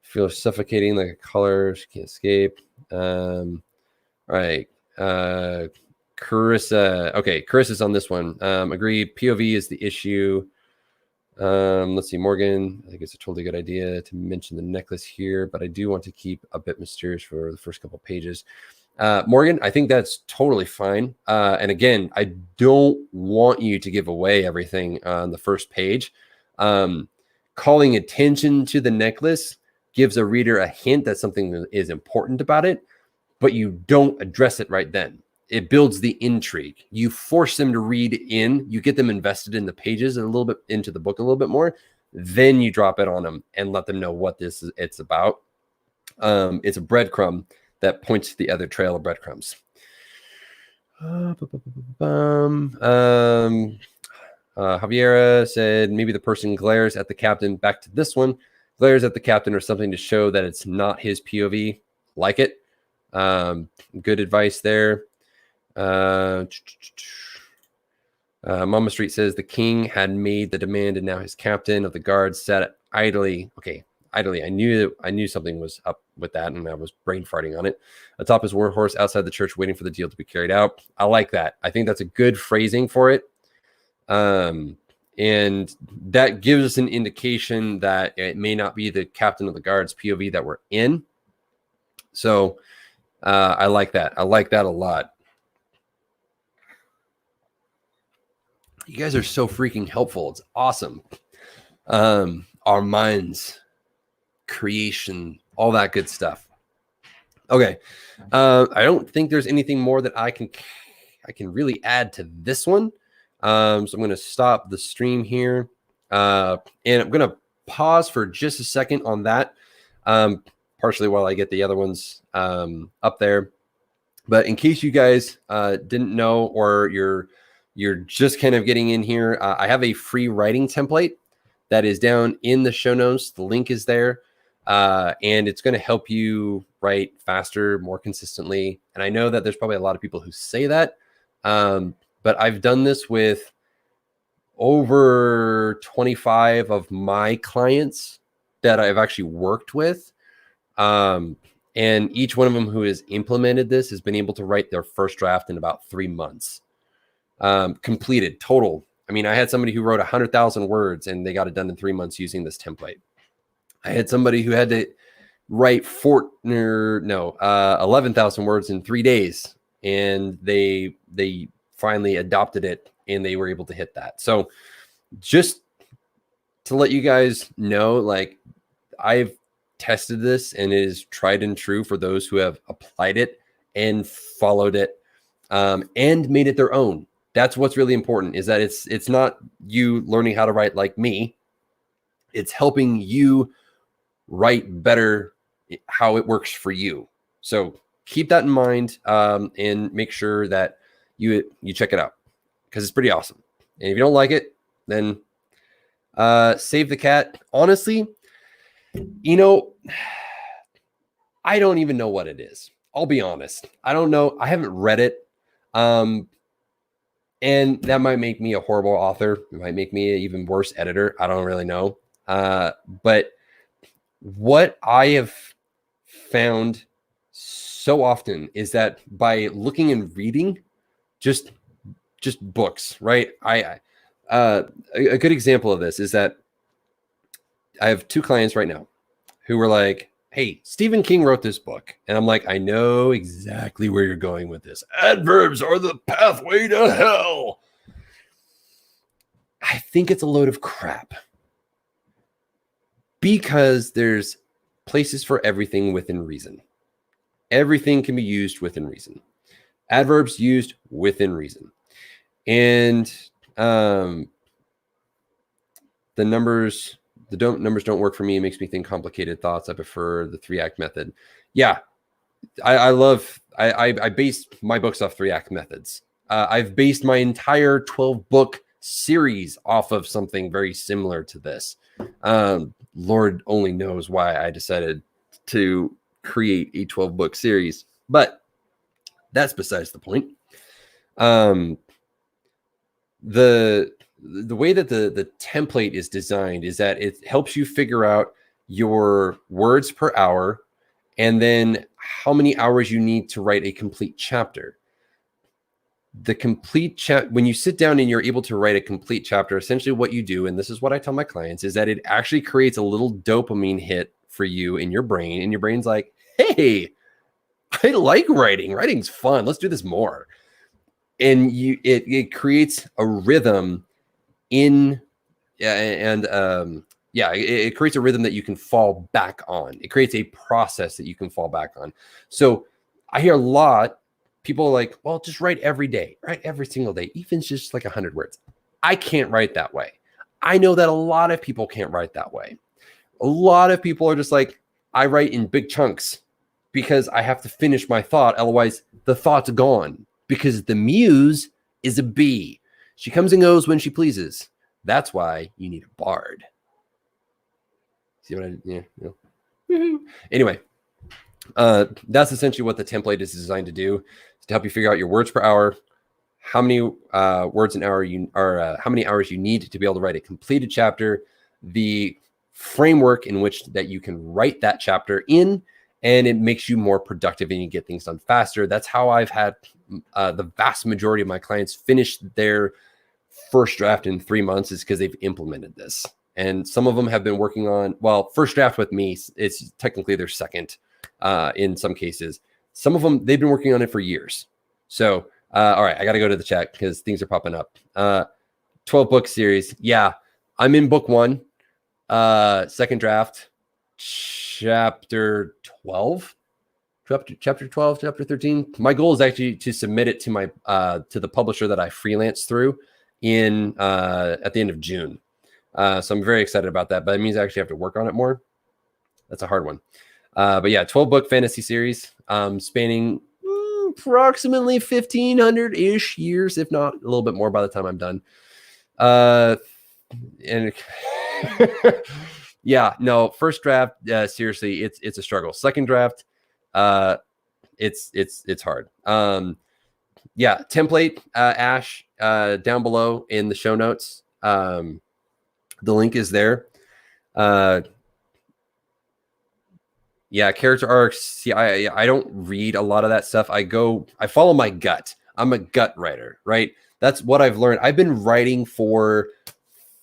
feels suffocating like a color. She can't escape. All right. Carissa. Okay, Carissa's on this one. Agreed. POV is the issue. Let's see, Morgan. I think it's a totally good idea to mention the necklace here, but I do want to keep a bit mysterious for the first couple pages. Morgan, I think that's totally fine. And again, I don't want you to give away everything on the first page. Calling attention to the necklace gives a reader a hint that something is important about it, but you don't address it right then. It builds the intrigue. You force them to read in. You get them invested in the pages a little bit, into the book a little bit more. Then you drop it on them and let them know what it's about. It's a breadcrumb that points to the other trail of breadcrumbs. Javiera said maybe the person glares at the captain. Back to this one. Glares at the captain or something to show that it's not his POV. Like it. Good advice there. Mama Street says the king had made the demand and now his captain of the guard sat idly. Okay, idly. I knew something was up with that, and I was brain farting on it. Atop his warhorse outside the church, waiting for the deal to be carried out. I like that. I think that's a good phrasing for it. And that gives us an indication that it may not be the captain of the guard's POV that we're in. So I like that. I like that a lot. You guys are so freaking helpful. It's awesome. Our minds, creation, all that good stuff. Okay. I don't think there's anything more that I can really add to this one. So I'm going to stop the stream here. And I'm going to pause for just a second on that. Partially while I get the other ones up there. But in case you guys didn't know, or you're just kind of getting in here, I have a free writing template that is down in the show notes. The link is there. And it's going to help you write faster, more consistently. And I know that there's probably a lot of people who say that. But I've done this with over 25 of my clients that I've actually worked with. And each one of them who has implemented this has been able to write their first draft in about 3 months. Completed total. I mean, I had somebody who wrote 100,000 words and they got it done in 3 months using this template. I had somebody who had to write 11,000 words in 3 days, and they finally adopted it and they were able to hit that. So just to let you guys know, like, I've tested this and it is tried and true for those who have applied it and followed it, and made it their own. That's what's really important, is that it's not you learning how to write like me. It's helping you write better how it works for you. So keep that in mind, and make sure that you check it out, because it's pretty awesome. And if you don't like it, then save the cat. Honestly, I don't even know what it is. I'll be honest. I don't know. I haven't read it. And that might make me a horrible author. It might make me an even worse editor. I don't really know. But what I have found so often is that by looking and reading just books, right? A good example of this is that I have 2 clients right now who were like, hey, Stephen King wrote this book. And I'm like, I know exactly where you're going with this. Adverbs are the pathway to hell. I think it's a load of crap, because there's places for everything within reason. Everything can be used within reason. Adverbs used within reason. And the numbers don't work for me. It makes me think complicated thoughts. I prefer the 3-act method. Yeah, I base my books off 3-act methods. I've based my entire 12-book series off of something very similar to this. Lord only knows why I decided to create a 12-book series, but that's besides the point. The way that the template is designed is that it helps you figure out your words per hour, and then how many hours you need to write a complete chapter. The complete when you sit down and you're able to write a complete chapter, essentially what you do, and this is what I tell my clients, is that it actually creates a little dopamine hit for you in your brain, and your brain's like, hey, I like writing. Writing's fun. Let's do this more. And it creates a rhythm it creates a rhythm that you can fall back on. It creates a process that you can fall back on. So I hear a lot people are like, well, just write every day, write every single day, even just like 100 words. I can't write that way. I know that a lot of people can't write that way. A lot of people are just like, I write in big chunks because I have to finish my thought. Otherwise, the thought's gone, because the muse is a bee. She comes and goes when she pleases. That's why you need a bard. See what Anyway, that's essentially what the template is designed to do, is to help you figure out your words per hour, how many words an hour how many hours you need to be able to write a completed chapter, the framework in which that you can write that chapter in, and it makes you more productive and you get things done faster. That's how I've had the vast majority of my clients finish their first draft in 3 months, is because they've implemented this. And some of them have been working on, well, first draft with me, it's technically their second in some cases. Some of them, they've been working on it for years. So, all right, I got to go to the chat because things are popping up. 12 book series. Yeah, I'm in book 1, second draft, chapter 12. Chapter 12, chapter 13. My goal is actually to submit it to my to the publisher that I freelance through in at the end of June. So I'm very excited about that, but it means I actually have to work on it more. That's a hard one. But yeah, 12 book fantasy series, spanning approximately 1,500-ish years, if not a little bit more by the time I'm done. And yeah, no, first draft, seriously, it's a struggle. Second draft, it's hard. Yeah, template, Ash, down below in the show notes. The link is there. Yeah, character arcs. See, I don't read a lot of that stuff. I follow my gut. I'm a gut writer, right? That's what I've learned. I've been writing for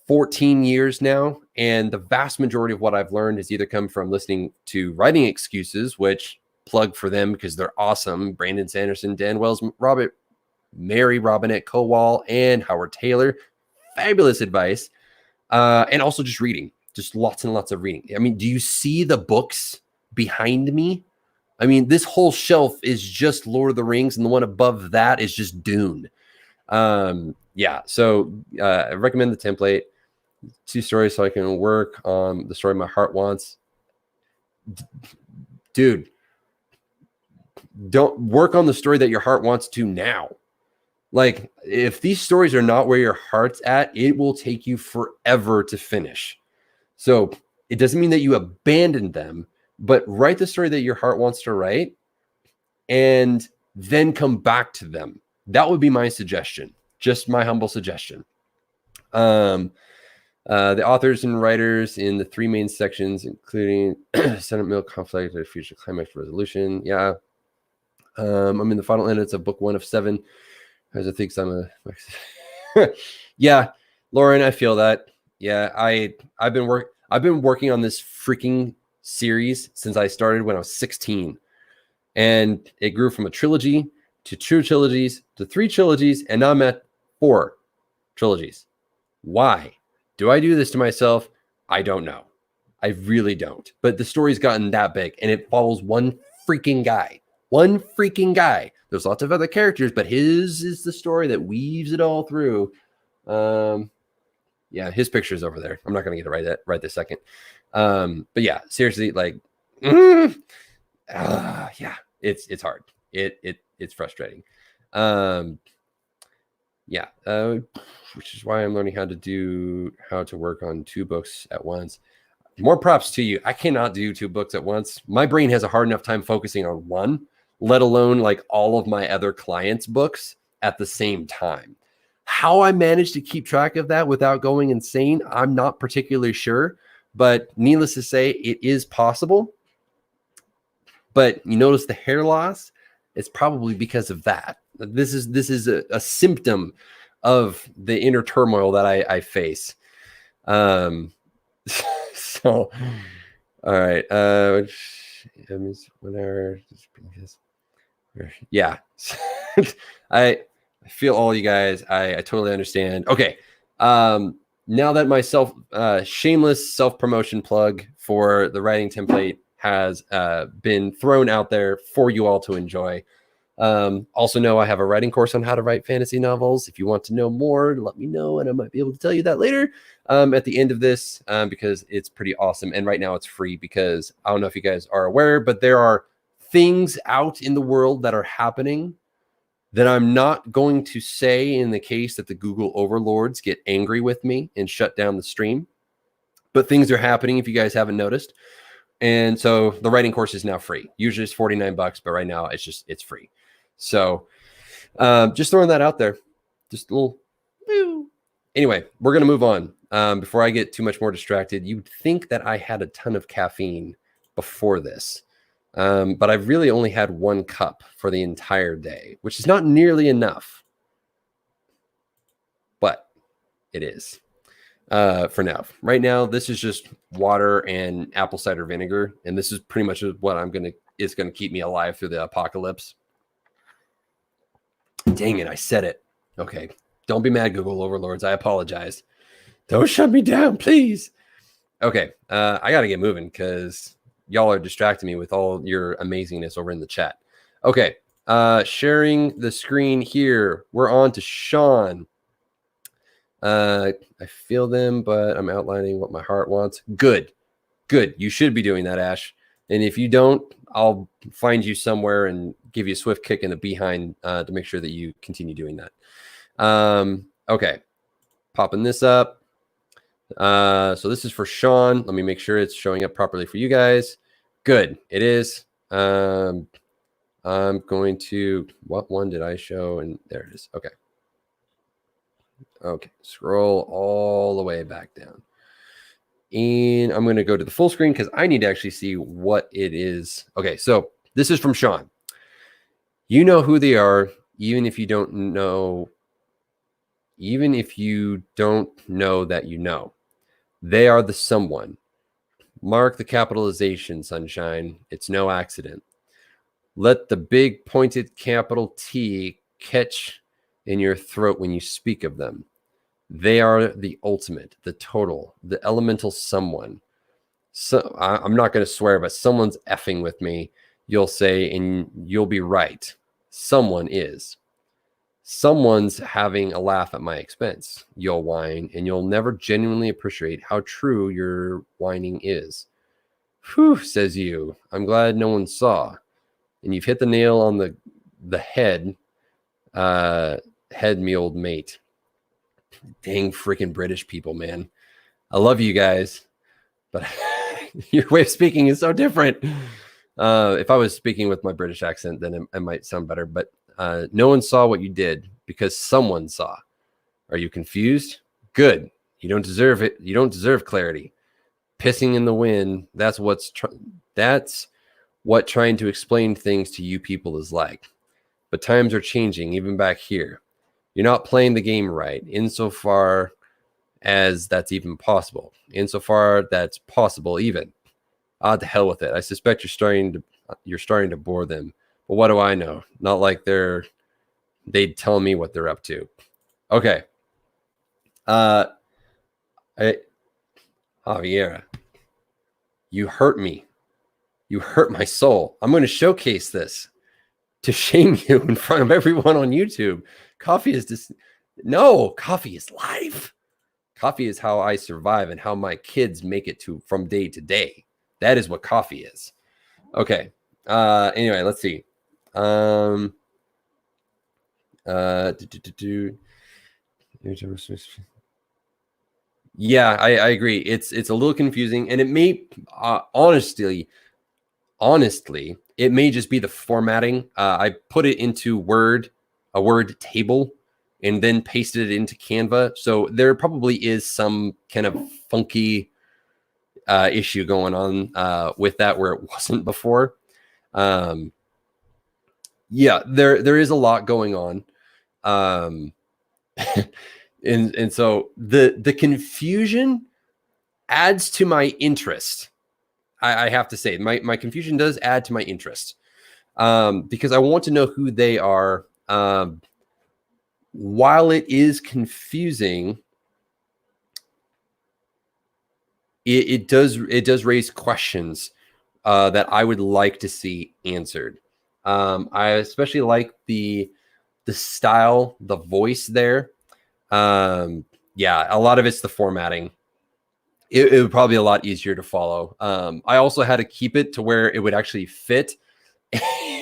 14 years now, and the vast majority of what I've learned has either come from listening to Writing Excuses, which plug for them because they're awesome. Brandon Sanderson, Dan Wells, Mary Robinette Kowal, and Howard Taylor. Fabulous advice. And also just reading, just lots and lots of reading. I mean, do you see the books behind me? I mean, this whole shelf is just Lord of the Rings, and the one above that is just Dune. Yeah, so I recommend the template. 2 stories so I can work on the story my heart wants. Dude, don't work on the story that your heart wants to now. Like, if these stories are not where your heart's at, it will take you forever to finish. So it doesn't mean that you abandon them, but write the story that your heart wants to write and then come back to them. That would be my suggestion. Just my humble suggestion. The authors and writers in the 3 main sections, including Senate middle conflict or future climax resolution. Yeah. I'm in the final edits of book 1 of 7. As I think I'm a yeah, Lauren, I feel that. Yeah, I've been working on this freaking series since I started when I was 16. And it grew from a trilogy to 2 trilogies to 3 trilogies, and now I'm at 4 trilogies. Why do I do this to myself? I don't know. I really don't. But the story's gotten that big, and it follows one freaking guy. One freaking guy. There's lots of other characters, but his is the story that weaves it all through. Yeah, his picture is over there. I'm not going to get it right this second. But yeah, seriously, like, yeah, it's hard. It's frustrating. Yeah, which is why I'm learning how to work on 2 books at once. More props to you. I cannot do 2 books at once. My brain has a hard enough time focusing on one, let alone like all of my other clients' books at the same time. How I managed to keep track of that without going insane, I'm not particularly sure, but needless to say, it is possible. But you notice the hair loss? It's probably because of that. This is a symptom of the inner turmoil that I face. So, all right. Whenever, yeah. I feel all you guys. I totally understand. Okay. Now that my shameless self-promotion plug for the writing template has been thrown out there for you all to enjoy. Also know I have a writing course on how to write fantasy novels. If you want to know more, let me know, and I might be able to tell you that later at the end of this because it's pretty awesome. And right now it's free because I don't know if you guys are aware, but there are things out in the world that are happening that I'm not going to say in the case that the Google overlords get angry with me and shut down the stream. But things are happening if you guys haven't noticed. And so the writing course is now free. Usually it's $49, but right now it's free. So just throwing that out there. Just a little. Anyway, we're going to move on. before I get too much more distracted, you'd think that I had a ton of caffeine before this. But I've really only had 1 cup for the entire day, which is not nearly enough. But it is for now. Right now, this is just water and apple cider vinegar. And this is pretty much what is going to keep me alive through the apocalypse. Dang it, I said it. Okay. Don't be mad, Google overlords. I apologize. Don't shut me down, please. Okay. I got to get moving because y'all are distracting me with all your amazingness over in the chat. Okay. Sharing the screen here. We're on to Sean. I feel them, but I'm outlining what my heart wants. Good. You should be doing that, Ash. And if you don't, I'll find you somewhere and give you a swift kick in the behind to make sure that you continue doing that. Okay. Popping this up. So this is for Sean. Let me make sure it's showing up properly for you guys. Good. It is. I'm going to, what one did I show? And there it is. Okay. Okay. Scroll all the way back down. And I'm going to go to the full screen because I need to actually see what it is. Okay. So this is from Sean. You know who they are, even if you don't know that you know. They are the someone. Mark the capitalization, sunshine. It's no accident. Let the big pointed capital T catch in your throat when you speak of them. They are the ultimate, the total, the elemental someone. So I'm not going to swear, but someone's effing with me. You'll say, and you'll be right. Someone is. Someone's having a laugh at my expense. You'll whine, and you'll never genuinely appreciate how true your whining is. Whew, says you. I'm glad no one saw. And you've hit the nail on the head. Head, me old mate. Dang freaking British people, man. I love you guys, but your way of speaking is so different. If I was speaking with my British accent, then it might sound better. But no one saw what you did because someone saw. Are you confused? Good. You don't deserve it. You don't deserve clarity. Pissing in the wind. That's what trying to explain things to you people is like. But times are changing, even back here. You're not playing the game right, insofar as that's even possible. Insofar that's possible, even. To hell with it. I suspect you're starting to bore them. But what do I know? Not like they'd tell me what they're up to. Okay. Javiera, you hurt me. You hurt my soul. I'm going to showcase this to shame you in front of everyone on YouTube. Coffee is coffee is life. Coffee is how I survive and how my kids make it from day to day. That is what coffee is. Okay. Anyway, let's see. Yeah, I agree. It's a little confusing, and it may honestly, it may just be the formatting. I put it into a word table, and then pasted it into Canva. So there probably is some kind of funky issue going on with that where it wasn't before. Yeah, there is a lot going on. And so the confusion adds to my interest. I have to say, my confusion does add to my interest because I want to know who they are. While it is confusing, it does raise questions that I would like to see answered. I especially like the style, the voice there. Yeah, a lot of it's the formatting. It would probably be a lot easier to follow. I also had to keep it to where it would actually fit.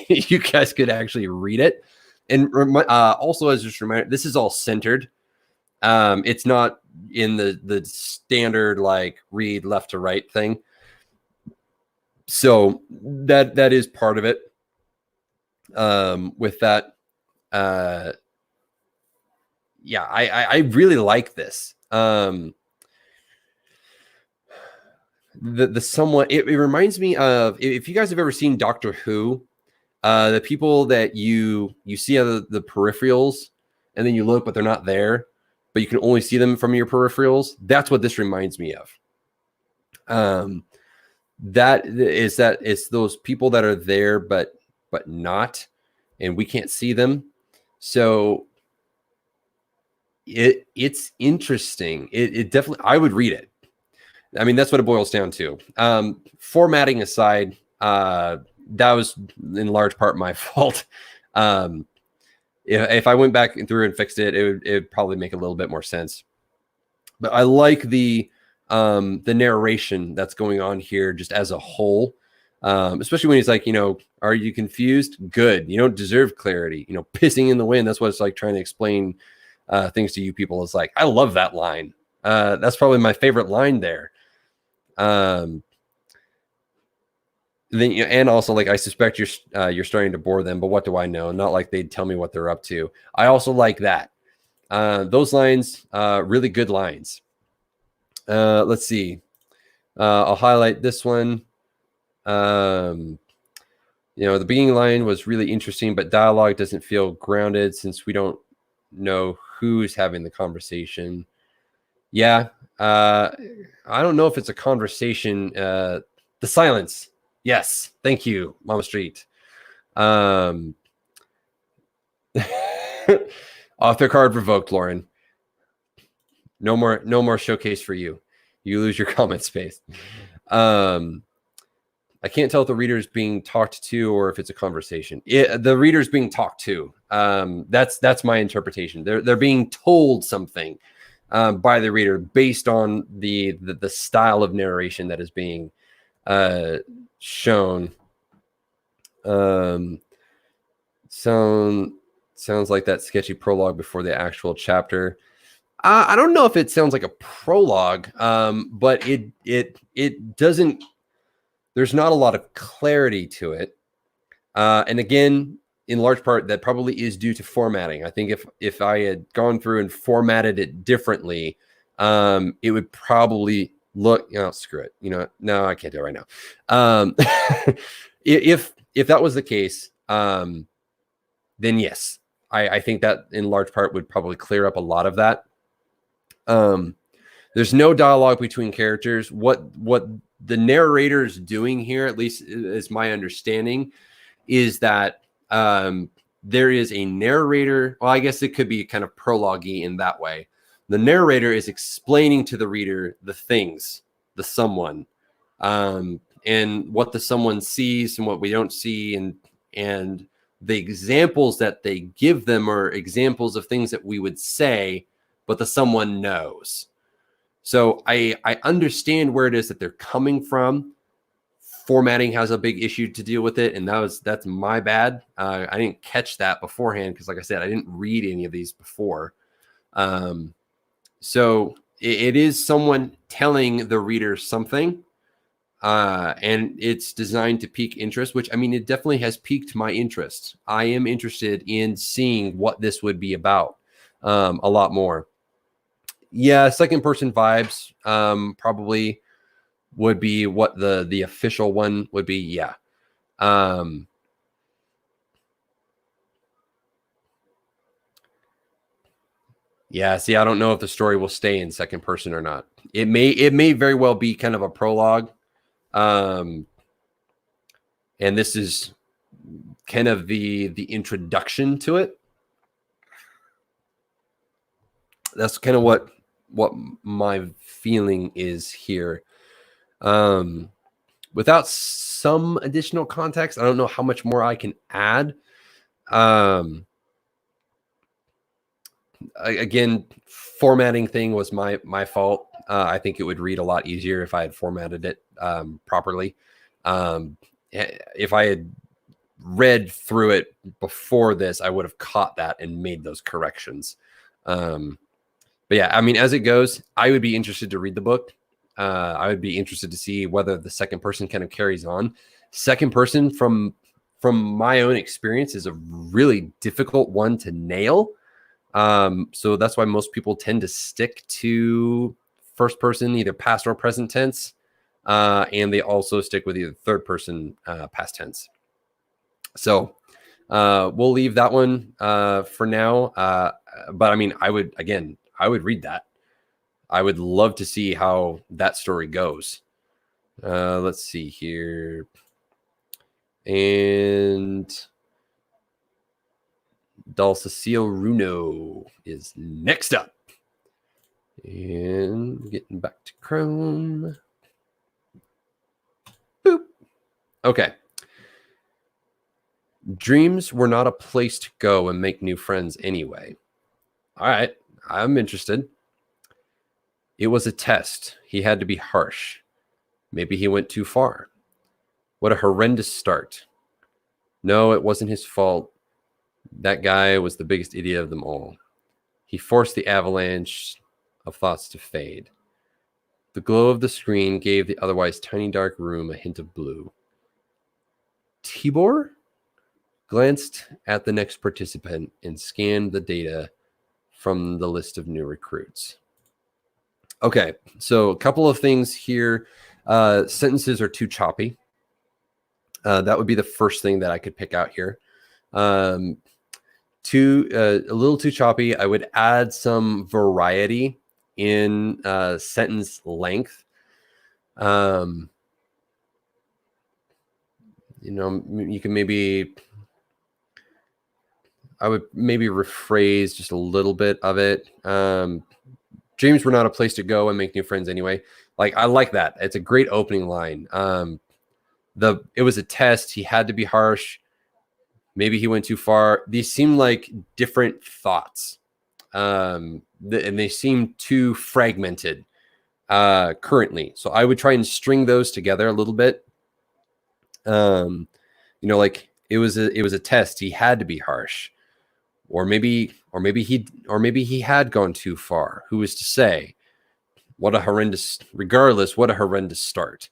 You guys could actually read it. And also, as just a reminder, this is all centered. It's not in the standard like read left to right thing. So that is part of it. With that, yeah, I really like this. the somewhat, it reminds me of, if you guys have ever seen Doctor Who, the people that you see on the peripherals, and then you look, but they're not there, but you can only see them from your peripherals. That's what this reminds me of. That it's those people that are there, but not, and we can't see them. So it's interesting. It definitely, I would read it. I mean, that's what it boils down to. Formatting aside, that was in large part my fault. If I went back through and fixed it, it would probably make a little bit more sense. But I like the narration that's going on here just as a whole, especially when he's like, are you confused? Good. You don't deserve clarity. Pissing in the wind. That's what it's like trying to explain things to you people. Is like, I love that line. That's probably my favorite line there. Then and also, like, I suspect you're starting to bore them, but what do I know? Not like they'd tell me what they're up to. I also like that. Those lines, really good lines. Let's see. I'll highlight this one. The beginning line was really interesting, but dialogue doesn't feel grounded since we don't know who's having the conversation. Yeah. I don't know if it's a conversation. The silence. Yes. Thank you, Mama Street. Author card revoked, Lauren. No more showcase for you. You lose your comment space. I can't tell if the reader's being talked to or if it's a conversation. The reader's being talked to. That's my interpretation. They're being told something by the reader based on the style of narration that is being shown. Sounds like that sketchy prologue before the actual chapter. I don't know if it sounds like a prologue, but it doesn't. There's not a lot of clarity to it, and again, in large part, that probably is due to formatting. I think if I had gone through and formatted it differently, it would probably look. Screw it. No, I can't do it right now. If that was the case, then yes, I think that in large part would probably clear up a lot of that. There's no dialogue between characters. What the narrator is doing here, at least is my understanding, is that there is a narrator. Well, I guess it could be kind of prologue-y in that way. The narrator is explaining to the reader the things, the someone, and what the someone sees and what we don't see, and the examples that they give them are examples of things that we would say, but the someone knows. So I understand where it is that they're coming from. Formatting has a big issue to deal with it, and that's my bad. I didn't catch that beforehand because, like I said, I didn't read any of these before. So it is someone telling the reader something, and it's designed to pique interest, which, I mean, it definitely has piqued my interest. I am interested in seeing what this would be about a lot more. Yeah, second person vibes probably would be what the official one would be. Yeah. Yeah, see, I don't know if the story will stay in second person or not. It may very well be kind of a prologue. And this is kind of the introduction to it. That's kind of what my feeling is here. Without some additional context, I don't know how much more I can add. Again, formatting thing was my fault. I think it would read a lot easier if I had formatted it properly. If I had read through it before this, I would have caught that and made those corrections. But yeah, I mean, as it goes, I would be interested to read the book. I would be interested to see whether the second person kind of carries on. Second person, from my own experience, is a really difficult one to nail. So that's why most people tend to stick to first person, either past or present tense. and they also stick with either third person past tense. So we'll leave that one for now. But I mean, I would read that. I would love to see how that story goes. Let's see here. And Dulcecile Runo is next up. And getting back to Chrome. Boop. Okay. Dreams were not a place to go and make new friends anyway. All right. I'm interested. It was a test. He had to be harsh. Maybe he went too far. What a horrendous start. No, it wasn't his fault. That guy was the biggest idiot of them all. He forced the avalanche of thoughts to fade. The glow of the screen gave the otherwise tiny dark room a hint of blue. Tibor glanced at the next participant and scanned the data from the list of new recruits. Okay, so a couple of things here. Sentences are too choppy. That would be the first thing that I could pick out here. A little too choppy. I would add some variety in sentence length. You can maybe, I would maybe rephrase just a little bit of it. Dreams were not a place to go and make new friends anyway. I like that. It's a great opening line. It was a test. He had to be harsh. Maybe he went too far. These seem like different thoughts. And they seem too fragmented currently. So I would try and string those together a little bit. It was a test. He had to be harsh. Or maybe he had gone too far. Who is to say? What a horrendous start.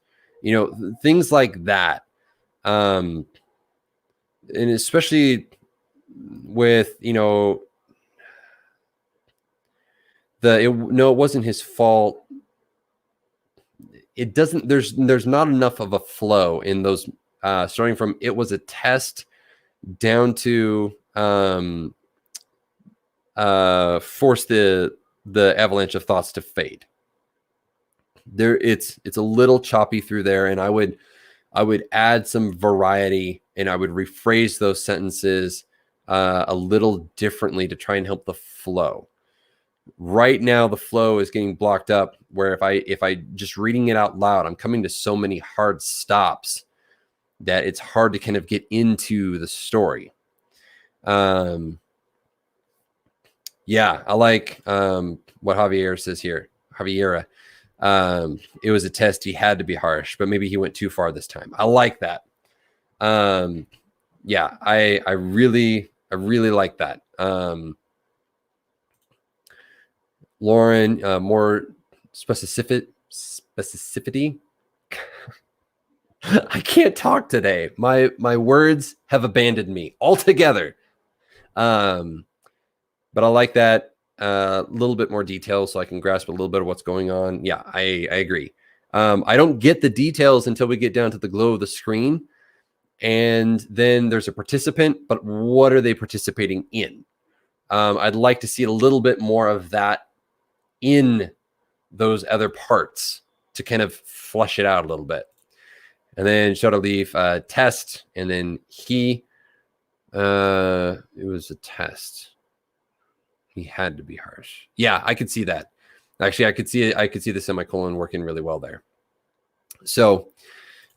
Things like that. And especially with, it wasn't his fault. It doesn't, there's not enough of a flow in those, starting from it was a test down to, force the avalanche of thoughts to fade. It's a little choppy through there, and I would add some variety, and I would rephrase those sentences a little differently to try and help the flow. Right now, the flow is getting blocked up, where if I just reading it out loud, I'm coming to so many hard stops that it's hard to kind of get into the story. Yeah, I like what Javier says here. Javiera. It was a test. He had to be harsh, but maybe he went too far this time. I like that. Yeah, I really like that. Lauren, more specificity. I can't talk today. My words have abandoned me altogether. But I like that. A little bit more detail so I can grasp a little bit of what's going on. Yeah, I agree. I don't get the details until we get down to the glow of the screen. And then there's a participant, but what are they participating in? I'd like to see a little bit more of that in those other parts to kind of flush it out a little bit. And then Shadow Leaf, test, and then it was a test. He had to be harsh. Yeah, I could see that. Actually, I could see the semicolon working really well there. So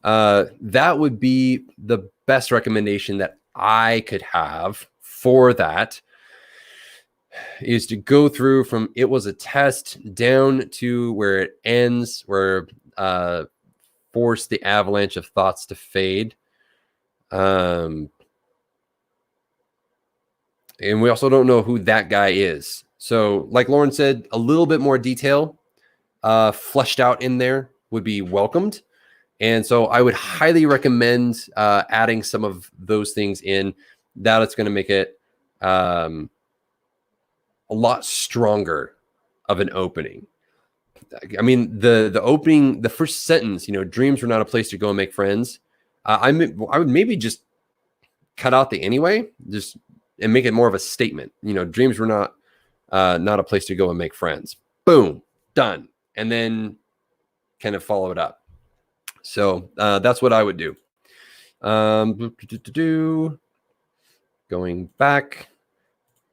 that would be the best recommendation that I could have for that, is to go through from it was a test down to where it ends, where force the avalanche of thoughts to fade. And we also don't know who that guy is. So like Lauren said, a little bit more detail fleshed out in there would be welcomed. And so I would highly recommend adding some of those things in. That it's going to make it a lot stronger of an opening. I mean, the opening, the first sentence, dreams were not a place to go and make friends. I would maybe just cut out the anyway, just and make it more of a statement. Dreams were not a place to go and make friends. Boom, done, and then kind of follow it up. So that's what I would do. Going back,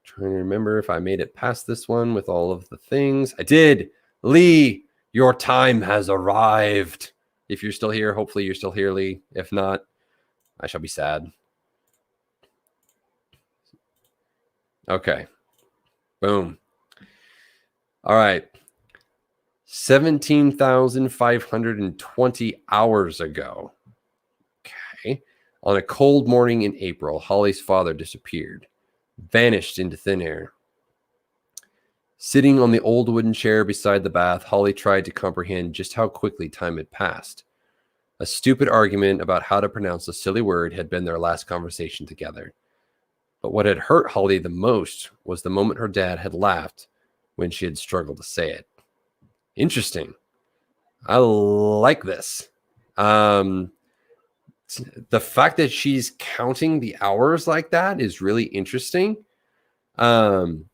trying to remember if I made it past this one with all of the things. I did. Lee, your time has arrived. If you're still here, hopefully you're still here, Lee. If not, I shall be sad. Okay. Boom. All right. 17,520 hours ago. Okay. On a cold morning in April, Holly's father disappeared, vanished into thin air. Sitting on the old wooden chair beside the bath, Holly tried to comprehend just how quickly time had passed. A stupid argument about how to pronounce a silly word had been their last conversation together. But what had hurt Holly the most was the moment her dad had laughed when she had struggled to say it. Interesting. I like this. The fact that she's counting the hours like that is really interesting. And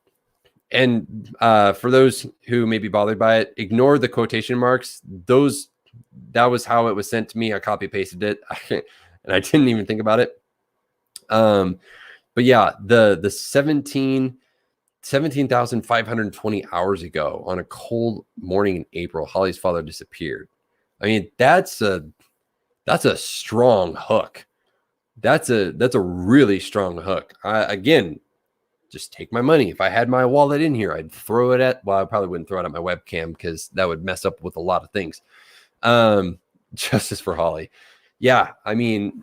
for those who may be bothered by it, ignore the quotation marks. That was how it was sent to me. I copy pasted it and I didn't even think about it. But yeah, the 17,520 hours ago on a cold morning in April, Holly's father disappeared. I mean, that's a strong hook. That's a really strong hook. Again, just take my money. If I had my wallet in here, I'd throw it at, well, I probably wouldn't throw it at my webcam because that would mess up with a lot of things. Justice for Holly. Yeah. I mean,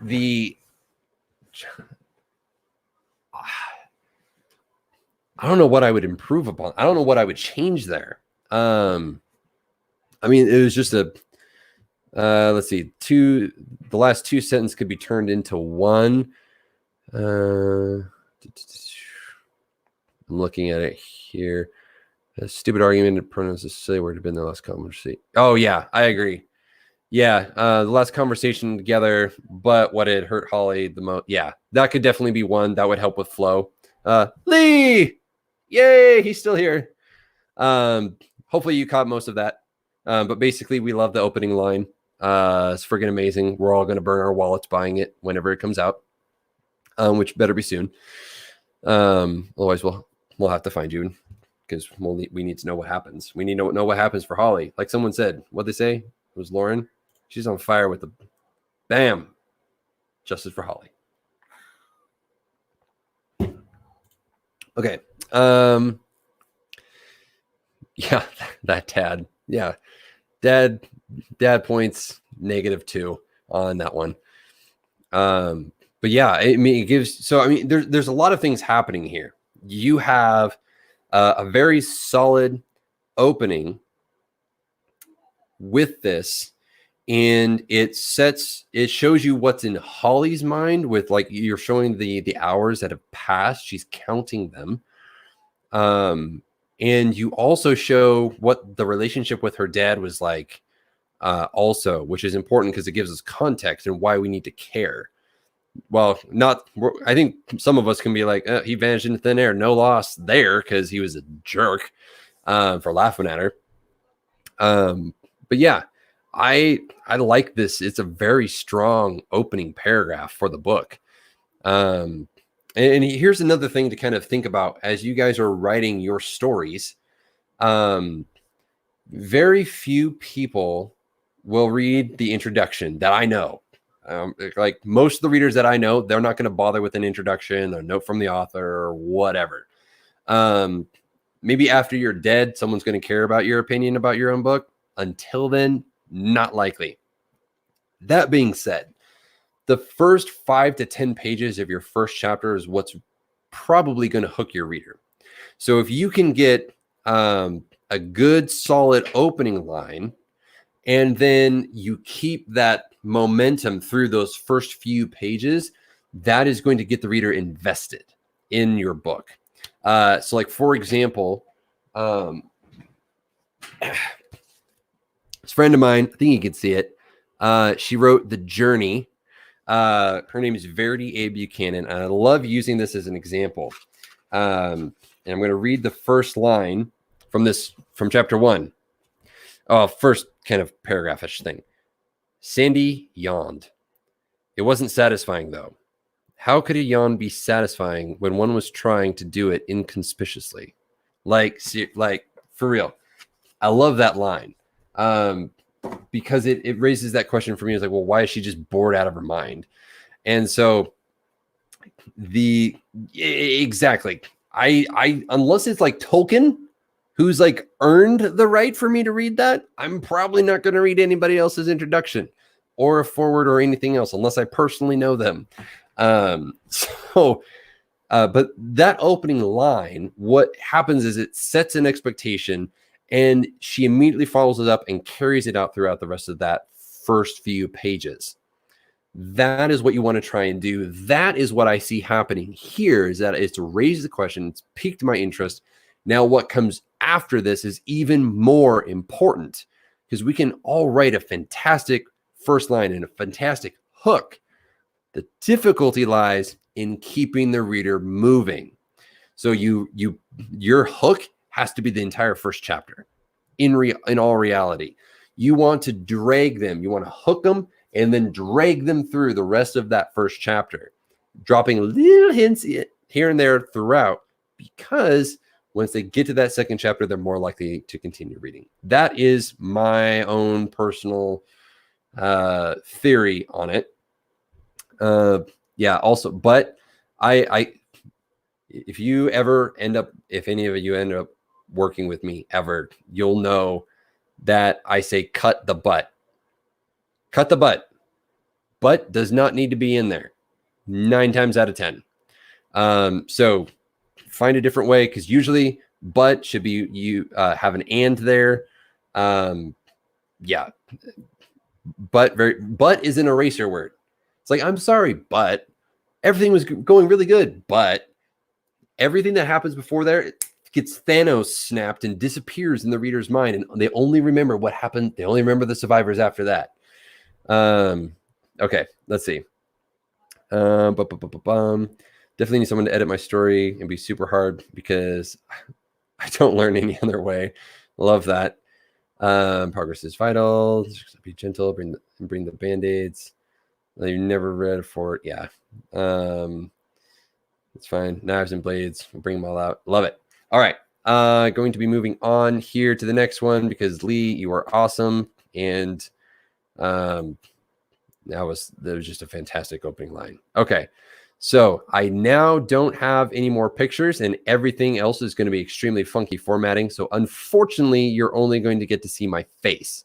I don't know what I would improve upon. I don't know what I would change there. I mean, it was just let's see, the last two sentences could be turned into one. I'm looking at it here. A stupid argument to pronounce a silly word had been the last conversation. Oh yeah, I agree. Yeah, the last conversation together, but what had hurt Holly the most. Yeah, that could definitely be one that would help with flow. Lee, yay, he's still here. Hopefully you caught most of that. But basically, we love the opening line. It's freaking amazing. We're all going to burn our wallets buying it whenever it comes out, which better be soon. Otherwise, we'll have to find you because we need to know what happens. We need to know what happens for Holly. Like someone said, what'd they say? It was Lauren. She's on fire with the bam. Justice for Holly. Okay. Yeah, that Tad. Yeah. Dad points -2 on that one. But yeah, I mean, it gives, so I mean, there's a lot of things happening here. You have a very solid opening with this, and it shows you what's in Holly's mind with, like, you're showing the hours that have passed. She's counting them. And you also show what the relationship with her dad was like, also, which is important because it gives us context and why we need to care. Well, I think some of us can be like, he vanished into thin air, no loss there because he was a jerk, for laughing at her. But yeah, I like this. It's a very strong opening paragraph for the book. And here's another thing to kind of think about as you guys are writing your stories. Very few people will read the introduction that I know. Like most of the readers that I know, they're not going to bother with an introduction, a note from the author, or whatever. Maybe after you're dead, someone's going to care about your opinion about your own book. Until then, not likely. That being said, the first 5 to 10 pages of your first chapter is what's probably going to hook your reader. So if you can get a good, solid opening line, and then you keep that momentum through those first few pages, that is going to get the reader invested in your book. So like, for example, friend of mine, I think you can see it. She wrote The Journey. Her name is Verity A. Buchanan, and I love using this as an example. And I'm going to read the first line from chapter 1. First kind of paragraphish thing. Sandy yawned. It wasn't satisfying, though. How could a yawn be satisfying when one was trying to do it inconspicuously? Like for real. I love that line. Because it raises that question for me. It's like, well, why is she just bored out of her mind? And so exactly. I unless it's like Tolkien, who's like earned the right for me to read that, I'm probably not going to read anybody else's introduction or a forward or anything else unless I personally know them. But that opening line, what happens is it sets an expectation, and she immediately follows it up and carries it out throughout the rest of that first few pages. That is what you want to try and do. That is what I see happening here, is that it's raised the question, it's piqued my interest. Now what comes after this is even more important, because we can all write a fantastic first line and a fantastic hook. The difficulty lies in keeping the reader moving. So your hook has to be the entire first chapter. In all reality, you want to drag them. You want to hook them and then drag them through the rest of that first chapter, dropping little hints here and there throughout, because once they get to that second chapter, they're more likely to continue reading. That is my own personal theory on it. Also, but if any of you end up working with me ever, you'll know that I say cut the butt. Cut the butt. But does not need to be in there 9 times out of 10. So find a different way, because usually but should be, you have an and there. But is an eraser word. It's like, I'm sorry, but everything was going really good, but everything that happens before there, it gets Thanos snapped and disappears in the reader's mind, and they only remember what happened. They only remember the survivors after that. Okay, let's see. Definitely need someone to edit my story. It'd be super hard because I don't learn any other way. Love that. Progress is vital. Just be gentle. Bring the band-aids. You never read for it. Yeah. It's fine. Knives and blades. We'll bring them all out. Love it. All right. Going to be moving on here to the next one, because Lee, you are awesome. And that was just a fantastic opening line. Okay. So I now don't have any more pictures, and everything else is going to be extremely funky formatting. So unfortunately, you're only going to get to see my face.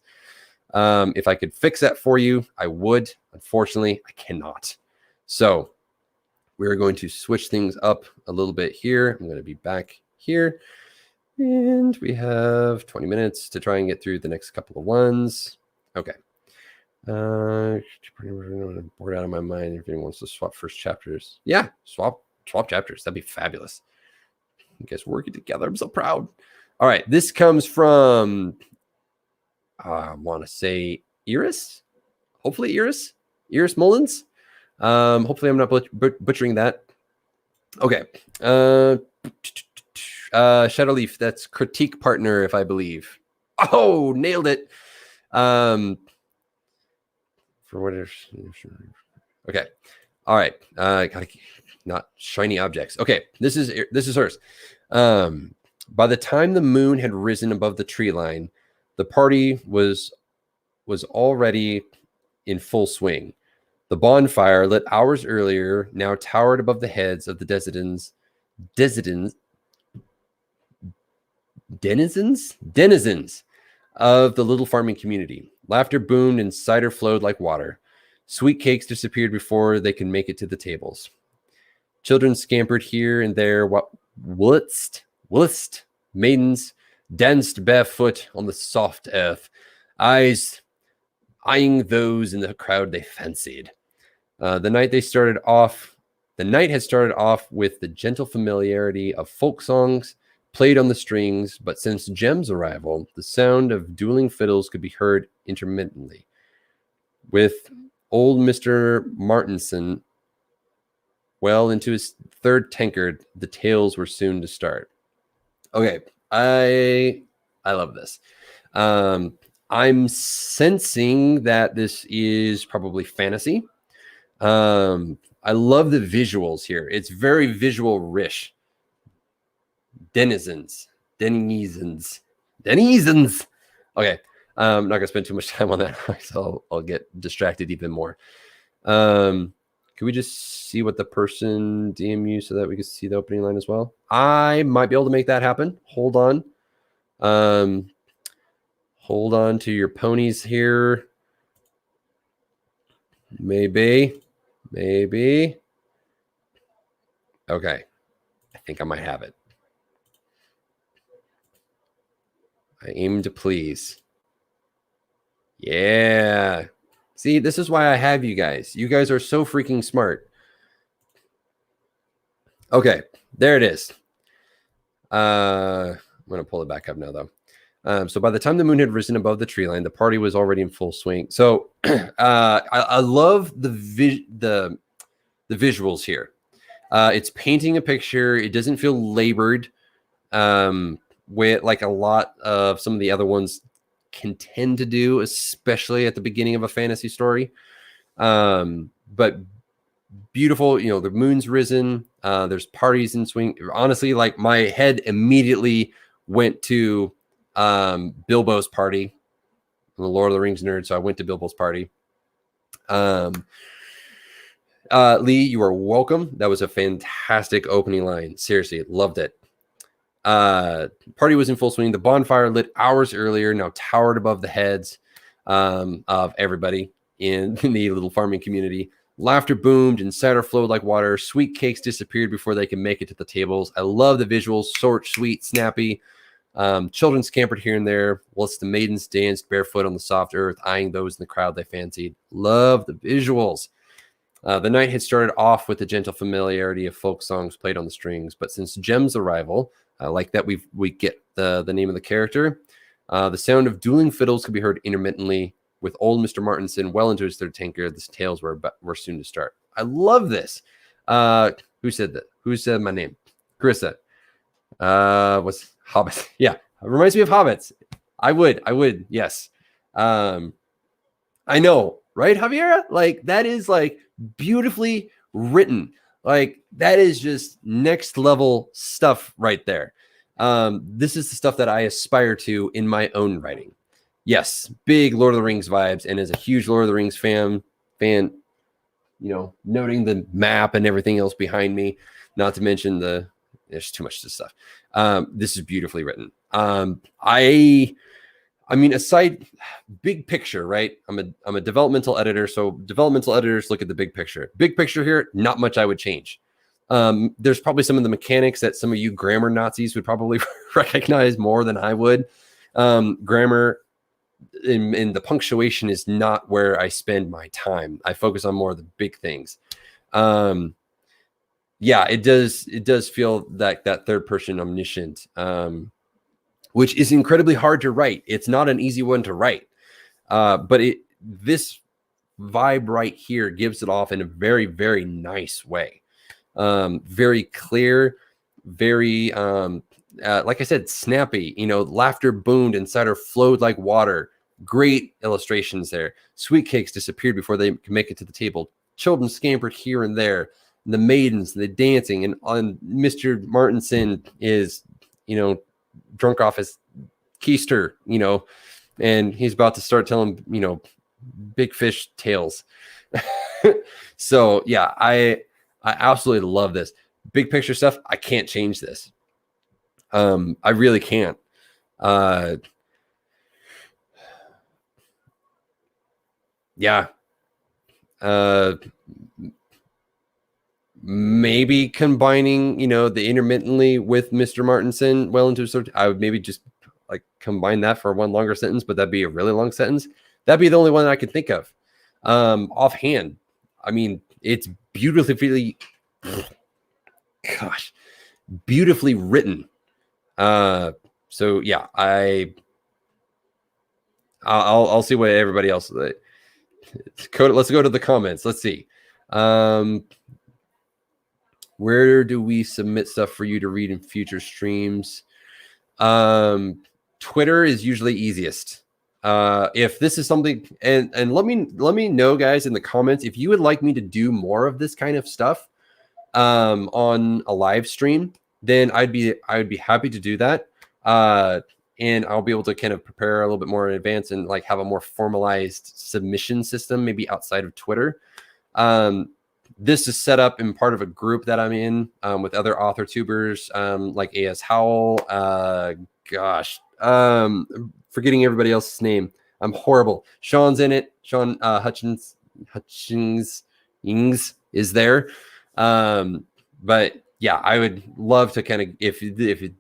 If I could fix that for you, I would. Unfortunately, I cannot. So we're going to switch things up a little bit here. I'm going to be back here, and we have 20 minutes to try and get through the next couple of ones. Okay. Bored out of my mind. If anyone wants to swap first chapters, yeah, swap chapters. That'd be fabulous. You guys working together. I'm so proud. All right, this comes from I want to say Iris. Hopefully Iris Mullins. Hopefully I'm not butchering that. Okay. Shadowleaf, that's critique partner, if I believe. Oh, nailed it. For what is okay. All right. Not shiny objects. Okay. This is hers. By the time the moon had risen above the tree line, the party was already in full swing. The bonfire, lit hours earlier, now towered above the heads of the denizens of the little farming community. Laughter boomed and cider flowed like water. Sweet cakes disappeared before they could make it to the tables. Children scampered here and there, whilst maidens danced barefoot on the soft earth, eyes eyeing those in the crowd they fancied. The night had started off with the gentle familiarity of folk songs, played on the strings, but since Jem's arrival, the sound of dueling fiddles could be heard intermittently. With old Mr. Martinson well into his third tankard, the tales were soon to start. Okay, I love this. I'm sensing that this is probably fantasy. I love the visuals here. It's very visual rich. Denizens. Okay. I'm not gonna spend too much time on that, so I'll get distracted even more. Can we just see what the person DMU so that we can see the opening line as well? I might be able to make that happen. Hold on. Hold on to your ponies here. Maybe. Okay. I think I might have it. I aim to please. Yeah. See, this is why I have you guys. You guys are so freaking smart. Okay, there it is. I'm going to pull it back up now, though. So by the time the moon had risen above the tree line, the party was already in full swing. So I love the visuals here. It's painting a picture. It doesn't feel labored, with like a lot of some of the other ones can tend to do, especially at the beginning of a fantasy story. But beautiful, the moon's risen. There's parties in swing. Honestly, like my head immediately went to Bilbo's party. I'm a Lord of the Rings nerd, so I went to Bilbo's party. Lee, you are welcome. That was a fantastic opening line. Seriously, loved it. Party was in full swing. The bonfire lit hours earlier, now towered above the heads of everybody in the little farming community. Laughter boomed and cider flowed like water. Sweet cakes disappeared before they could make it to the tables. I love the visuals, short, sweet, snappy. Children scampered here and there, whilst the maidens danced barefoot on the soft earth, eyeing those in the crowd they fancied. Love the visuals. The night had started off with the gentle familiarity of folk songs played on the strings, but since Jem's arrival, like that we get the name of the character, the sound of dueling fiddles could be heard intermittently. With old Mr. Martinson well into his third tankard, the tales were soon to start. I love this. Who said that? Who said my name? Carissa. What's Hobbits? Yeah, it reminds me of Hobbits. I would. Yes. I know, right, Javiera? Like that is like beautifully written. Like that is just next level stuff right there. This is the stuff that I aspire to in my own writing. Yes, big Lord of the Rings vibes, and as a huge Lord of the Rings fan, noting the map and everything else behind me, not to mention there's too much stuff. This is beautifully written. I mean, aside big picture, right? I'm a developmental editor, so developmental editors look at the big picture. Big picture here, not much I would change. There's probably some of the mechanics that some of you grammar Nazis would probably recognize more than I would. Grammar and the punctuation is not where I spend my time. I focus on more of the big things. Yeah, it does feel like that third person omniscient, which is incredibly hard to write. It's not an easy one to write. But this vibe right here gives it off in a very, very nice way. Very clear, very, like I said, snappy, laughter boomed and cider flowed like water. Great illustrations there. Sweet cakes disappeared before they could make it to the table. Children scampered here and there. The maidens, the dancing, and Mr. Martinson is, drunk off his keister, and he's about to start telling, big fish tales. So yeah, I absolutely love this. Big picture stuff. I can't change this. I really can't. Yeah. Maybe combining, the intermittently with Mr. Martinson well into a sort. I would maybe just like combine that for one longer sentence, but that'd be a really long sentence. That'd be the only one that I could think of. Offhand. I mean, it's beautifully written. So yeah, I'll see what everybody else. Let's go to the comments. Let's see. Where do we submit stuff for you to read in future streams? Twitter is usually easiest. If this is something, and let me know, guys, in the comments if you would like me to do more of this kind of stuff on a live stream, then I would be happy to do that. And I'll be able to kind of prepare a little bit more in advance and like have a more formalized submission system, maybe outside of Twitter. This is set up in part of a group that I'm in with other author tubers like A.S. Howell. Forgetting everybody else's name. I'm horrible. Sean's in it. Sean Hutchins is there. But yeah, I would love to kind of, if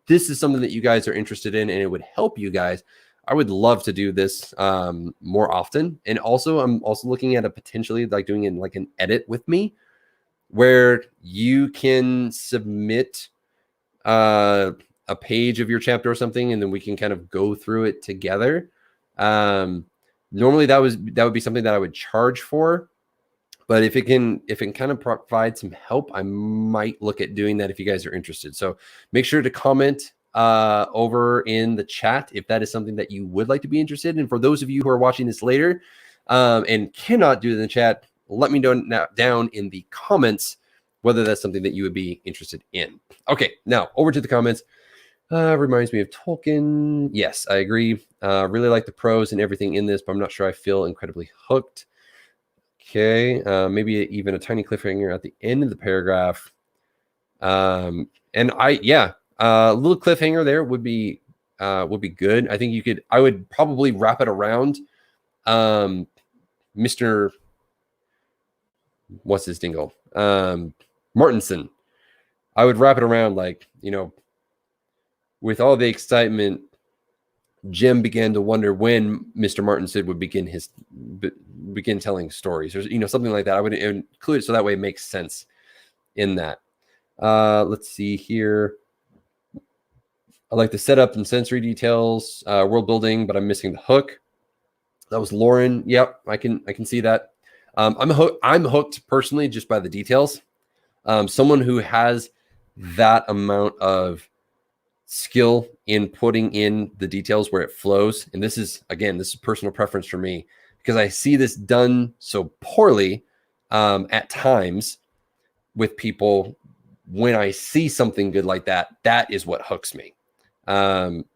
this is something that you guys are interested in and it would help you guys, I would love to do this more often. And also, I'm also looking at a potentially like doing in like an edit with me where you can submit a page of your chapter or something, and then we can kind of go through it together. Normally that would be something that I would charge for. But if it can kind of provide some help, I might look at doing that if you guys are interested. So make sure to comment over in the chat if that is something that you would like to be interested in. And for those of you who are watching this later and cannot do it in the chat, let me know down in the comments whether that's something that you would be interested in. Okay, now over to the comments. Reminds me of Tolkien. Yes, I agree. Really like the prose and everything in this, but I'm not sure I feel incredibly hooked. Okay, maybe even a tiny cliffhanger at the end of the paragraph. A little cliffhanger there would be good. I think I would probably wrap it around Mr. What's his dingle? Martinson. I would wrap it around like, with all the excitement, Jim began to wonder when Mr. Martinson would begin telling stories, or something like that. I would include it so that way it makes sense in that. Let's see here. I like the setup and sensory details, world building, but I'm missing the hook. That was Lauren. Yep, I can see that. I'm hooked personally just by the details. Someone who has that amount of skill in putting in the details where it flows. And this is personal preference for me because I see this done so poorly at times with people. When I see something good like that, that is what hooks me. But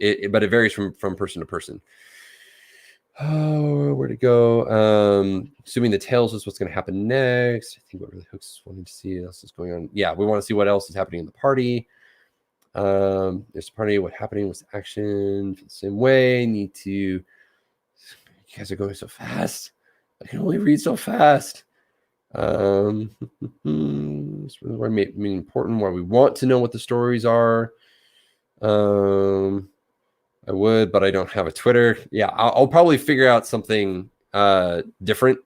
it varies from person to person. Oh, where to go? Assuming the tails is what's going to happen next. I think what really hooks is wanting to see what else is going on. Yeah, we want to see what else is happening in the party. There's a party. What happening was action the same way. You guys are going so fast. I can only read so fast. It's really important why we want to know what the stories are. I would, but I don't have a Twitter. Yeah, I'll probably figure out something different.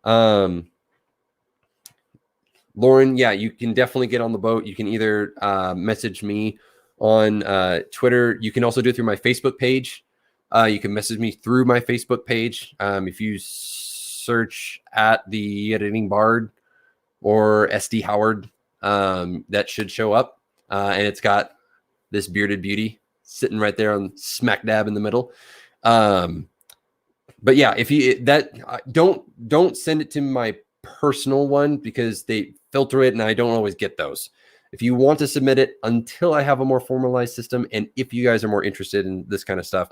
Lauren, yeah, you can definitely get on the boat. You can either message me on Twitter. You can also do it through my Facebook page. You can message me through my Facebook page. If you search at the Editing Bard or SD Howard, that should show up. And it's got this bearded beauty sitting right there on smack dab in the middle. But yeah, if you don't send it to my personal one because they filter it and I don't always get those. If you want to submit it until I have a more formalized system, and if you guys are more interested in this kind of stuff,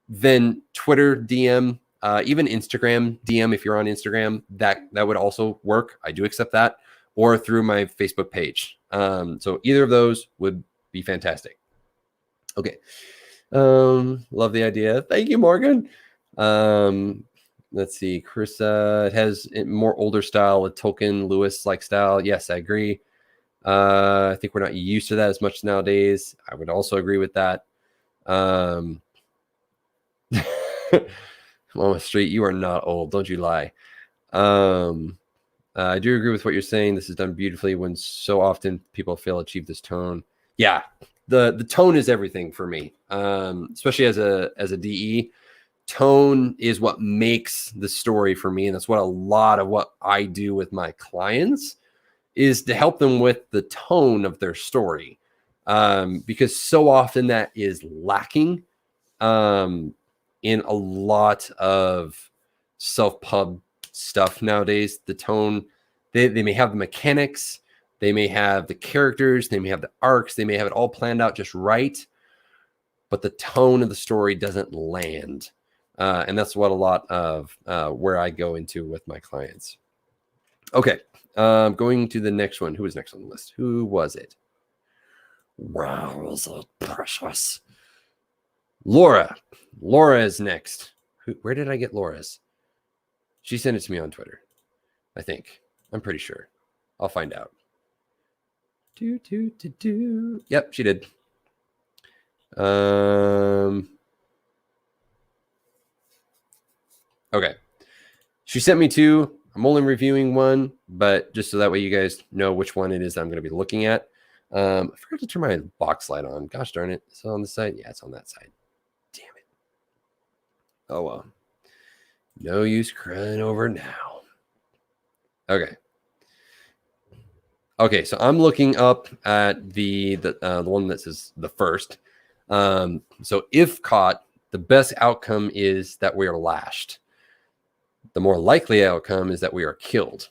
then Twitter DM, even Instagram DM, if you're on Instagram, that would also work. I do accept that, or through my Facebook page. So either of those would be fantastic. Okay. Love the idea. Thank you, Morgan. Let's see. Chris, it has more older style with Tolkien, Lewis-like style. Yes, I agree. I think we're not used to that as much nowadays. I would also agree with that. Mama Street, you are not old. Don't you lie. I do agree with what you're saying. This is done beautifully when so often people fail to achieve this tone. Yeah, the tone is everything for me, especially as a DE. Tone is what makes the story for me, and that's what a lot of what I do with my clients is to help them with the tone of their story, because so often that is lacking in a lot of self-pub stuff nowadays. The tone, they may have the mechanics, they may have the characters, they may have the arcs, they may have it all planned out just right, but the tone of the story doesn't land. And that's what a lot of where I go into with my clients. Okay, going to the next one. Who was next on the list? Who was it? Wow, was it precious? Laura. Laura is next. Where did I get Laura's? She sent it to me on Twitter, I think. I'm pretty sure. I'll find out. Yep, she did. Okay. She sent me two. I'm only reviewing one, but just so that way you guys know which one it is that I'm going to be looking at. I forgot to turn my box light on. Gosh darn it. Is it on the side? Yeah, it's on that side. Damn it. Oh, well. No use crying over now. Okay. Okay, so I'm looking up at the one that says the first. So if caught, the best outcome is that we are lashed. The more likely outcome is that we are killed.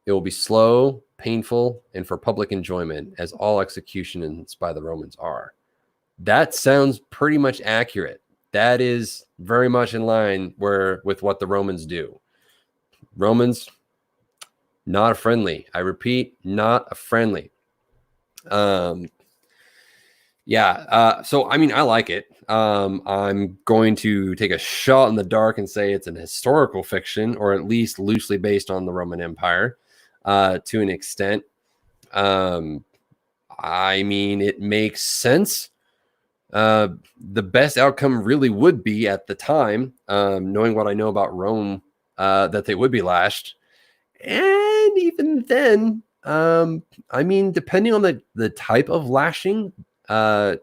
It will be slow, painful, and for public enjoyment, as all executions by the Romans are. That sounds pretty much accurate. That is very much in line with what the Romans do. Romans, not a friendly. I repeat, not a friendly. Yeah. So, I mean, I like it. I'm going to take a shot in the dark and say it's an historical fiction, or at least loosely based on the Roman Empire, to an extent. I mean, it makes sense. The best outcome really would be at the time, knowing what I know about Rome, that they would be lashed. And even then, I mean, depending on the type of lashing, the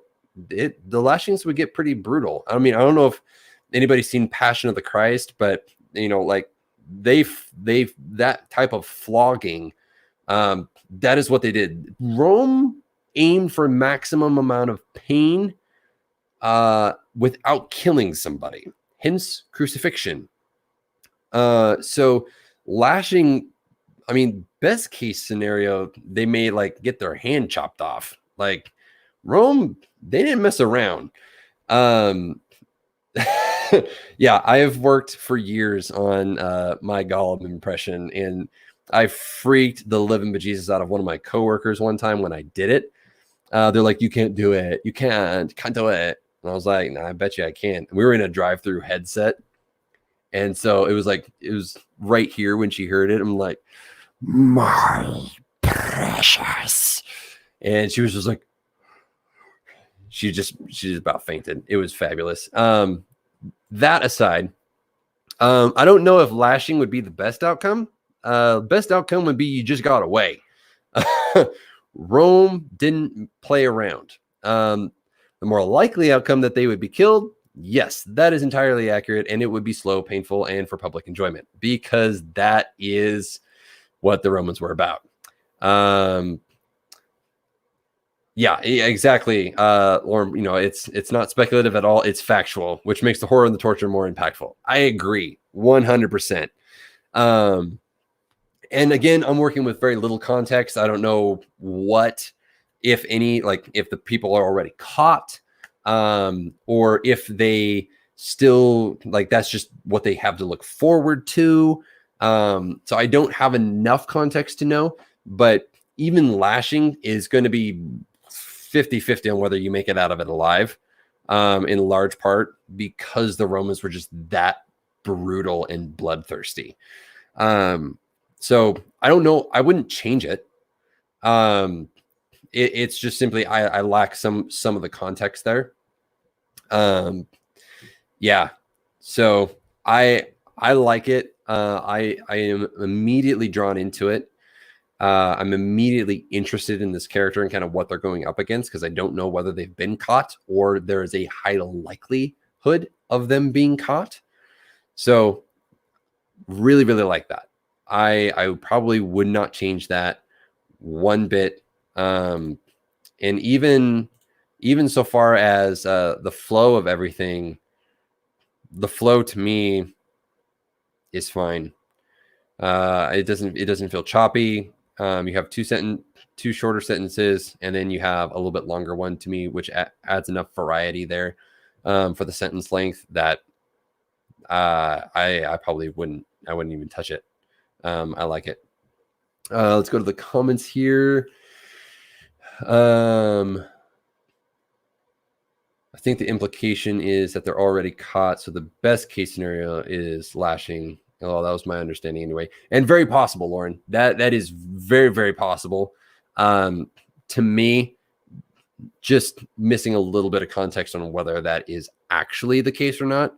lashings would get pretty brutal. I mean, I don't know if anybody's seen Passion of the Christ, but you know, like they've that type of flogging, that is what they did. Rome aimed for maximum amount of pain without killing somebody, hence crucifixion. So lashing, I mean, best case scenario, they may like get their hand chopped off. Like Rome, they didn't mess around. Yeah, I have worked for years on my Gollum impression, and I freaked the living bejesus out of one of my coworkers one time when I did it. They're like, "You can't do it. You can't do it." And I was like, "Nah, I bet you I can." We were in a drive-through headset, and so it was right here when she heard it. I'm like, "My precious," and she was just like, she just about fainted. It was fabulous. That aside, I don't know if lashing would be the best outcome. Best outcome would be you just got away. Rome didn't play around. The more likely outcome that they would be killed, yes, that is entirely accurate, and it would be slow, painful, and for public enjoyment, because that is what the Romans were about. Yeah, exactly. Or, you know, it's not speculative at all. It's factual, which makes the horror and the torture more impactful. I agree 100%. And again, I'm working with very little context. I don't know what, if any, like if the people are already caught, or if they still like that's just what they have to look forward to. So I don't have enough context to know, but even lashing is going to be 50-50 on whether you make it out of it alive, in large part because the Romans were just that brutal and bloodthirsty. So I don't know. I wouldn't change it. It's just simply I lack some of the context there. Yeah. So I like it. I am immediately drawn into it. I'm immediately interested in this character and kind of what they're going up against, because I don't know whether they've been caught or there is a high likelihood of them being caught. So really, really like that. I probably would not change that one bit. And even so far as the flow of everything, the flow to me is fine. It doesn't feel choppy. You have two shorter sentences, and then you have a little bit longer one to me, which adds enough variety there for the sentence length that I probably wouldn't even touch it. I like it. Let's go to the comments here. I think the implication is that they're already caught, so the best case scenario is lashing. Well, that was my understanding anyway, and very possible, Lauren. That is very, very possible. To me, just missing a little bit of context on whether that is actually the case or not.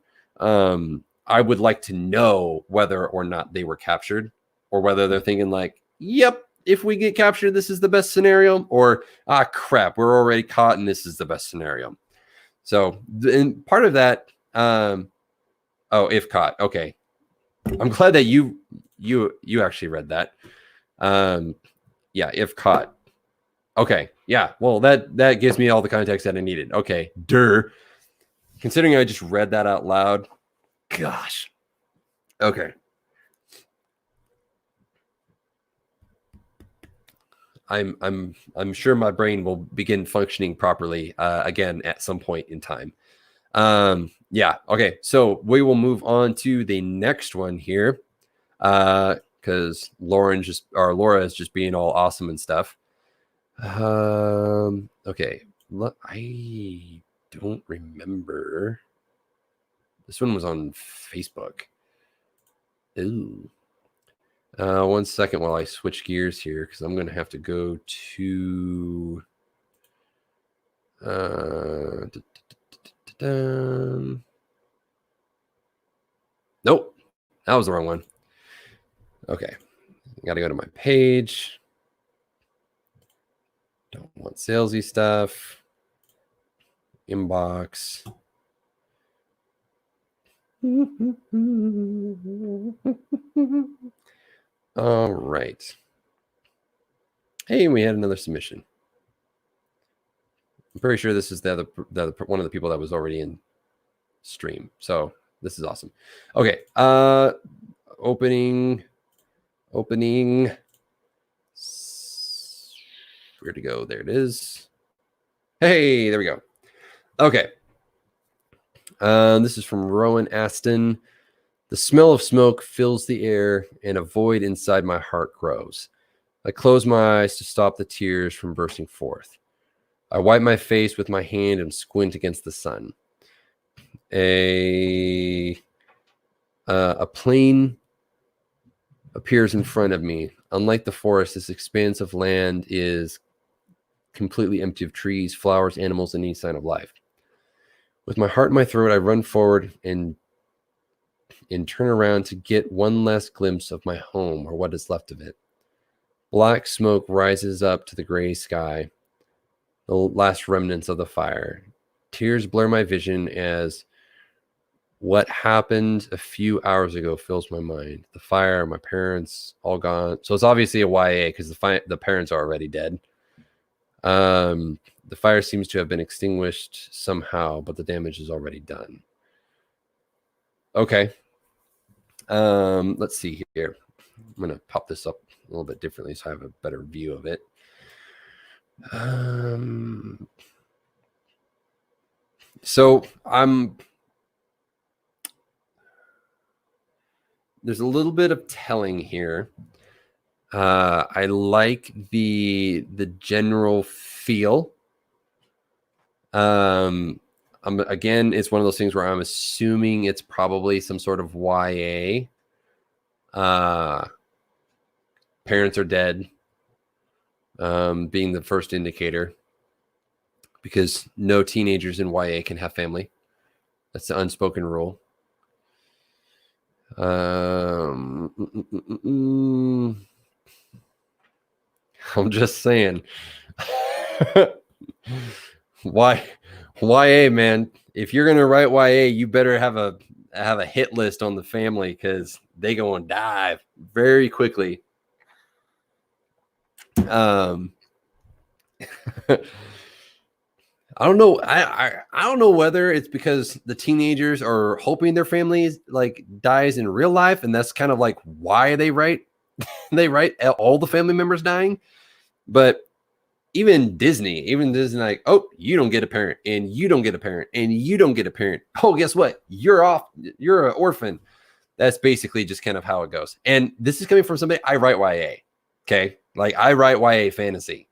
I would like to know whether or not they were captured, or whether they're thinking like, yep, if we get captured, this is the best scenario, or crap, we're already caught and this is the best scenario. So, and part of that, if caught, okay. I'm glad that you actually read that. Yeah, if caught. Okay, yeah. Well, that gives me all the context that I needed. Okay, considering I just read that out loud, gosh. Okay. I'm sure my brain will begin functioning properly again at some point in time. Yeah. Okay. So we will move on to the next one here. Because Laura is just being all awesome and stuff. Okay. I don't remember. This one was on Facebook. Ooh. 1 second while I switch gears here, because I'm going to have to go to. Nope, that was the wrong one. Okay, got to go to my page. Don't want salesy stuff. Inbox. All right. Hey, we had another submission. I'm pretty sure this is the other one of the people that was already in stream. So this is awesome. Okay. Opening. Where to go? There it is. Hey, there we go. Okay. This is from Rowan Aston. The smell of smoke fills the air, and a void inside my heart grows. I close my eyes to stop the tears from bursting forth. I wipe my face with my hand and squint against the sun. A plane appears in front of me. Unlike the forest, this expanse of land is completely empty of trees, flowers, animals, and any sign of life. With my heart in my throat, I run forward and turn around to get one last glimpse of my home, or what is left of it. Black smoke rises up to the gray sky, the last remnants of the fire. Tears blur my vision as what happened a few hours ago fills my mind. The fire, my parents, all gone. So it's obviously a YA because the parents are already dead. The fire seems to have been extinguished somehow, but the damage is already done. Okay. Let's see here. I'm going to pop this up a little bit differently so I have a better view of it. So there's a little bit of telling here. I like the general feel. Again, it's one of those things where I'm assuming it's probably some sort of YA. Parents are dead, being the first indicator, because no teenagers in YA can have family. That's the unspoken rule. I'm just saying. Why YA, man? If you're gonna write YA, you better have a hit list on the family, because they go and dive very quickly. I don't know. I don't know whether it's because the teenagers are hoping their family like dies in real life, and that's kind of like why they write all the family members dying. But even Disney, like, oh, you don't get a parent, and you don't get a parent, and you don't get a parent. Oh, guess what? You're off. You're an orphan. That's basically just kind of how it goes. And this is coming from somebody. I write YA. Okay, like I write YA fantasy.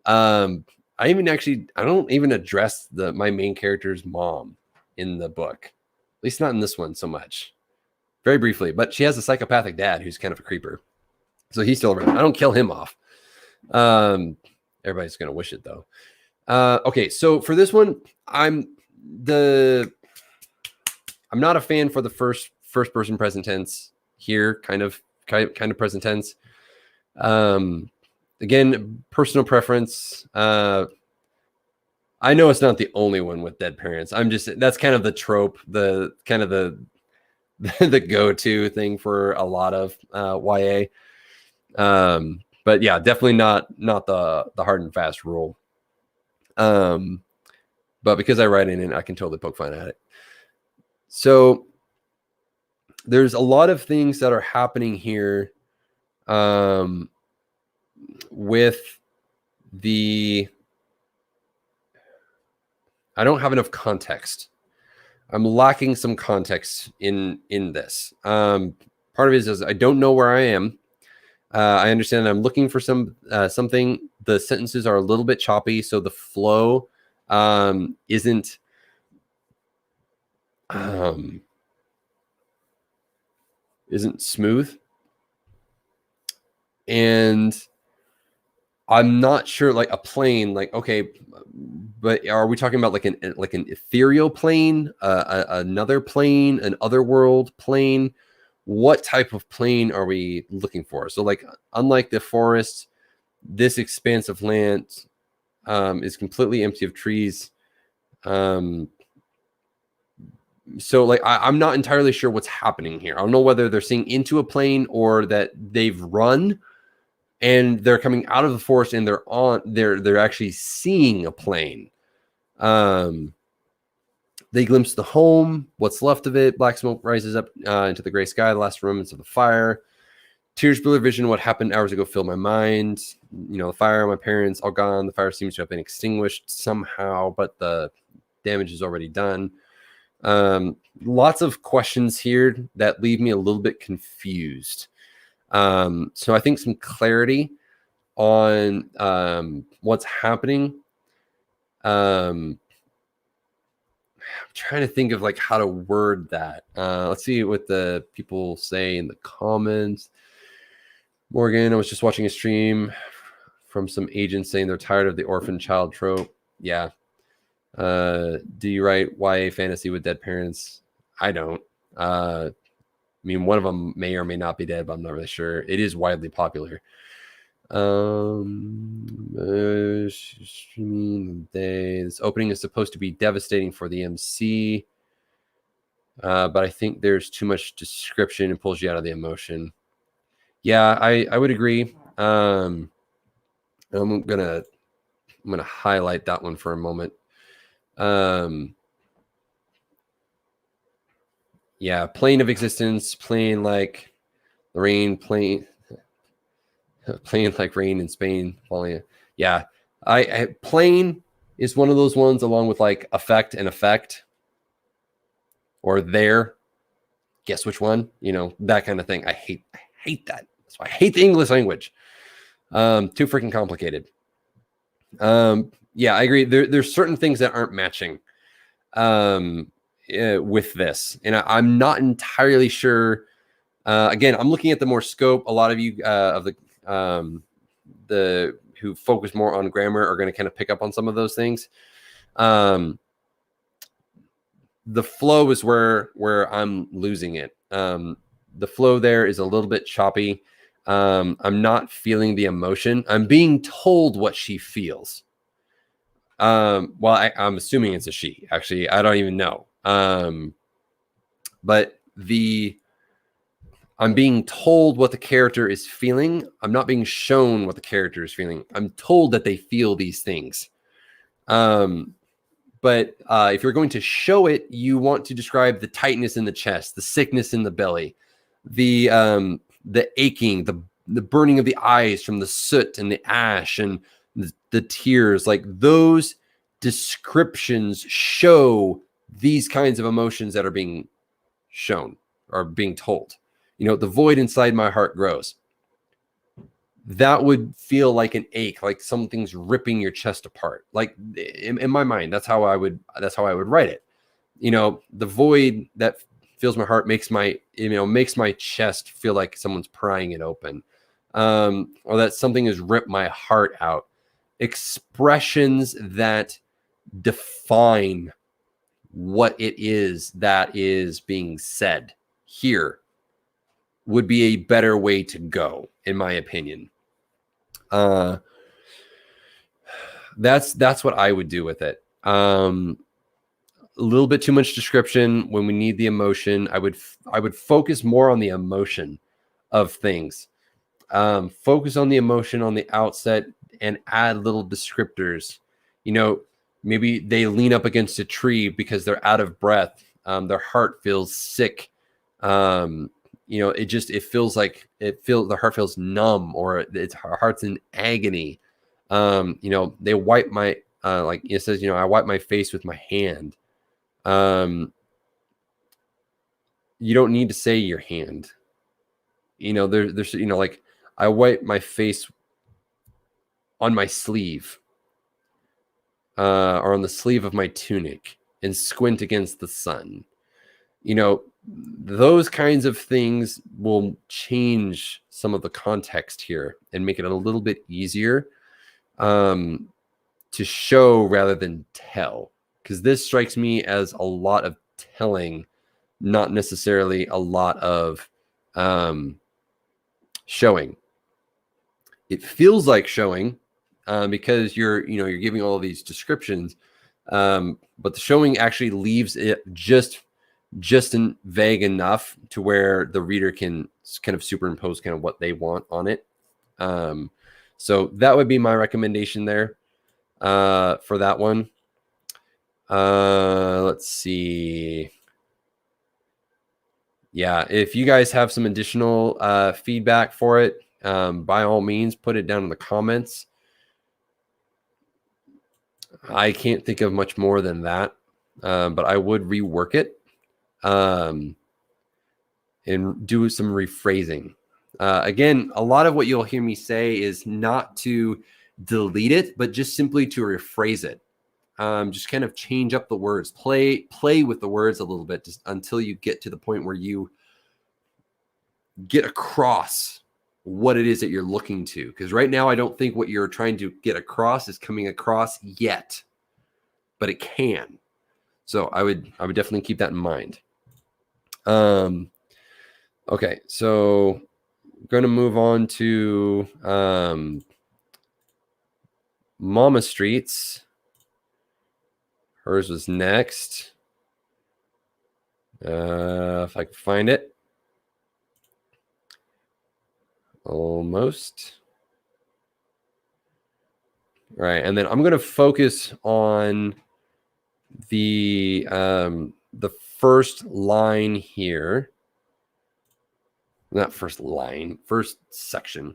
I don't even address my main character's mom in the book, at least not in this one so much. Very briefly, but she has a psychopathic dad who's kind of a creeper, so he's still around. I don't kill him off. Everybody's gonna wish it though. Okay, so for this one, I'm not a fan for the first person present tense here, kind of present tense. Again, personal preference. I know it's not the only one with dead parents. That's kind of the trope, the go-to thing for a lot of YA. But yeah, definitely not the hard and fast rule. But because I write in it, I can totally poke fun at it. So there's a lot of things that are happening here with I don't have enough context. I'm lacking some context in this. Part of it is I don't know where I am. I understand I'm looking for something. The sentences are a little bit choppy, so the flow isn't smooth. And I'm not sure, like a plane, like, okay, but are we talking about like an ethereal plane, another plane, an otherworld plane? What type of plane are we looking for? So like, unlike the forest, this expanse of land is completely empty of trees. So like, I'm not entirely sure what's happening here. I don't know whether they're seeing into a plane or that they've run and they're coming out of the forest and they're actually seeing a plane. They glimpse the home, what's left of it. Black smoke rises up into the gray sky, the last remnants of the fire. Tears, blurred vision, what happened hours ago fill my mind. The fire, my parents, all gone. The fire seems to have been extinguished somehow, but the damage is already done. Lots of questions here that leave me a little bit confused. So I think some clarity on what's happening. I'm trying to think of like how to word that. Let's see what the people say in the comments. Morgan, I was just watching a stream from some agents saying they're tired of the orphan child trope. Yeah. Do you write YA fantasy with dead parents? I don't. I mean, one of them may or may not be dead, but I'm not really sure. It is widely popular. Streaming day. This opening is supposed to be devastating for the MC, but I think there's too much description and pulls you out of the emotion. Yeah, I would agree. I'm gonna highlight that one for a moment. Yeah, plane of existence, plane like the rain, plane like rain in Spain falling. Yeah, I plane is one of those ones along with like effect and effect, or there. Guess which one? That kind of thing. I hate that. That's why I hate the English language. Too freaking complicated. Yeah, I agree. There's certain things that aren't matching with this, and I'm not entirely sure. Again, I'm looking at the more scope. A lot of you of the who focus more on grammar are going to kind of pick up on some of those things. The flow is where I'm losing it. The flow there is a little bit choppy. I'm not feeling the emotion. I'm being told what she feels. Well, I'm assuming it's a she. Actually, I don't even know. But I'm being told what the character is feeling. I'm not being shown what the character is feeling. I'm told that they feel these things. But if you're going to show it, you want to describe the tightness in the chest, the sickness in the belly, the aching, the burning of the eyes from the soot and the ash and the tears. Like those descriptions show these kinds of emotions that are being shown or being told. The void inside my heart grows. That would feel like an ache, like something's ripping your chest apart. Like in my mind, that's how I would write it. The void that fills my heart makes my chest feel like someone's prying it open, or that something has ripped my heart out. Expressions that define what it is that is being said here would be a better way to go, in my opinion. That's what I would do with it. A little bit too much description when we need the emotion. I would focus more on the emotion of things. Focus on the emotion on the outset and add little descriptors. Maybe they lean up against a tree because they're out of breath. Their heart feels sick. It feels like the heart feels numb, or our heart's in agony. They wipe my, like it says, I wipe my face with my hand. You don't need to say your hand. There's like I wipe my face on my sleeve, or on the sleeve of my tunic and squint against the sun. Those kinds of things will change some of the context here and make it a little bit easier to show rather than tell. Because this strikes me as a lot of telling, not necessarily a lot of showing. It feels like showing because you're giving all of these descriptions, but the showing actually leaves it just vague enough to where the reader can kind of superimpose kind of what they want on it. So that would be my recommendation there for that one. Let's see. Yeah, if you guys have some additional feedback for it, by all means, put it down in the comments. I can't think of much more than that, but I would rework it and do some rephrasing. Again, a lot of what you'll hear me say is not to delete it, but just simply to rephrase it. Just kind of change up the words, play with the words a little bit, just until you get to the point where you get across what it is that you're looking to. Because right now, I don't think what you're trying to get across is coming across yet, but it can. So I would definitely keep that in mind. Okay, so I'm going to move on to Mama Streets. Hers was next. If I can find it. Almost. All right, and then I'm going to focus on the first line here. Not first line, first section.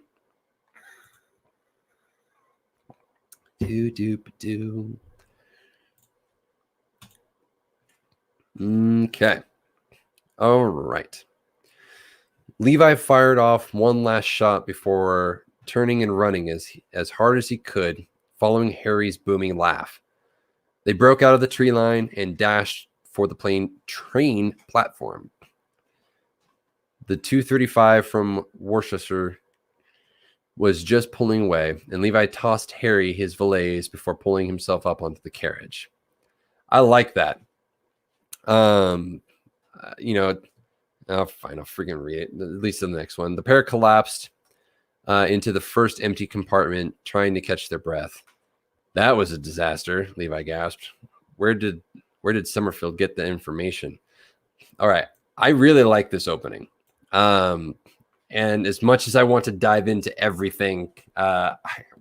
Do. Okay. All right. Levi fired off one last shot before turning and running as hard as he could, following Harry's booming laugh. They broke out of the tree line and dashed for the train platform. The 235 from Worcester was just pulling away, and Levi tossed Harry his valise before pulling himself up onto the carriage. I like that. Fine, I'll freaking read it. At least the next one. The pair collapsed into the first empty compartment, trying to catch their breath. That was a disaster, Levi gasped. Where did Summerfield get the information? All right. I really like this opening. And as much as I want to dive into everything,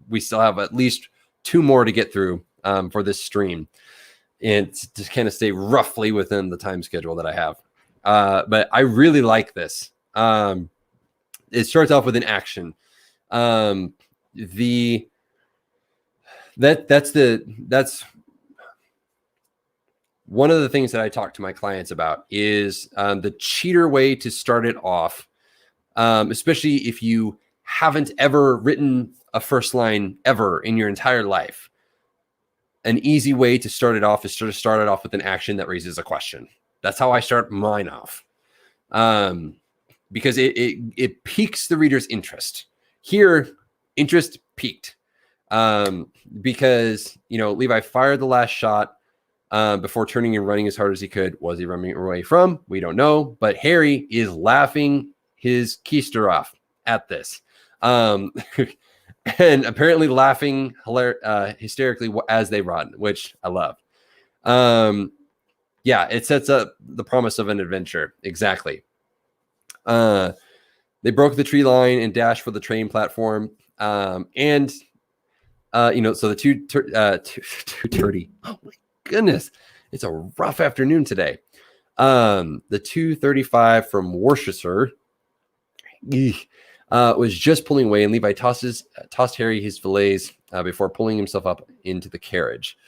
we still have at least 2 more to get through for this stream, and to kind of stay roughly within the time schedule that I have. But I really like this. It starts off with an action. That's one of the things that I talk to my clients about is the cheater way to start it off, especially if you haven't ever written a first line ever in your entire life. An easy way to start it off is to start it off with an action that raises a question. That's how I start mine off, because it piques the reader's interest. Here, interest peaked because Levi fired the last shot before turning and running as hard as he could. Was he running away from? We don't know. But Harry is laughing his keister off at this. And apparently laughing hysterically as they run, which I love. Yeah, it sets up the promise of an adventure. Exactly. They broke the tree line and dashed for the train platform. So the 2:30. Oh my goodness, it's a rough afternoon today. The 2:35 from Worcestershire was just pulling away, and Levi tossed Harry his fillets before pulling himself up into the carriage.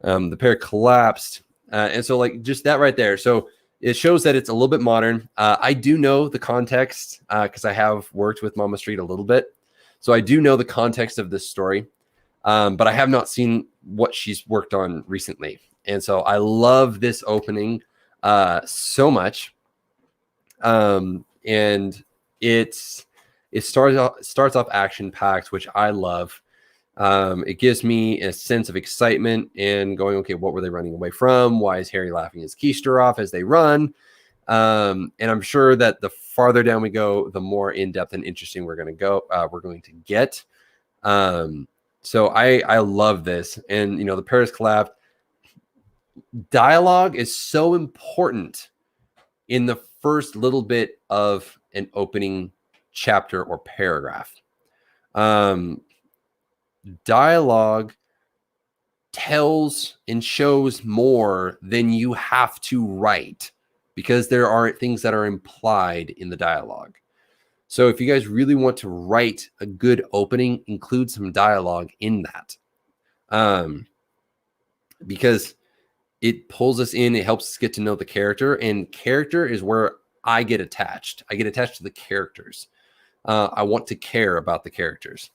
The pair collapsed, and so just that right there. So it shows that it's a little bit modern. I do know the context because I have worked with Mama Street a little bit, so I do know the context of this story, but I have not seen what she's worked on recently, and so I love this opening so much, and it starts off action packed, which I love. It gives me a sense of excitement and going, okay, what were they running away from? Why is Harry laughing his keister off as they run? And I'm sure that the farther down we go, the more in-depth and interesting we're going to get. So I love this. And, the Paris collapsed. Dialogue is so important in the first little bit of an opening chapter or paragraph. Dialogue tells and shows more than you have to write because there are things that are implied in the dialogue. So if you guys really want to write a good opening, include some dialogue in that. Because it pulls us in, it helps us get to know the character, and character is where I get attached. I get attached to the characters. I want to care about the characters.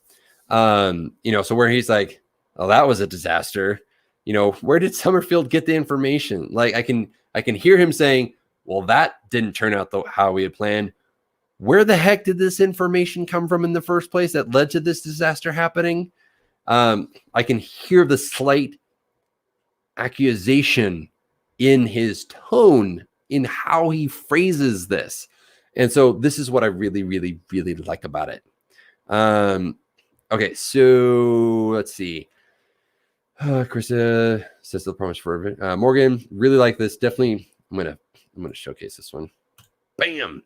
So where he's like, oh, that was a disaster. Where did Summerfield get the information? Like I can hear him saying, well, that didn't turn out how we had planned. Where the heck did this information come from in the first place that led to this disaster happening? I can hear the slight accusation in his tone, in how he phrases this. And so this is what I really, really, really like about it. Okay, so let's see. Krista says the promise for Morgan. Really like this. Definitely, I'm gonna showcase this one. Bam.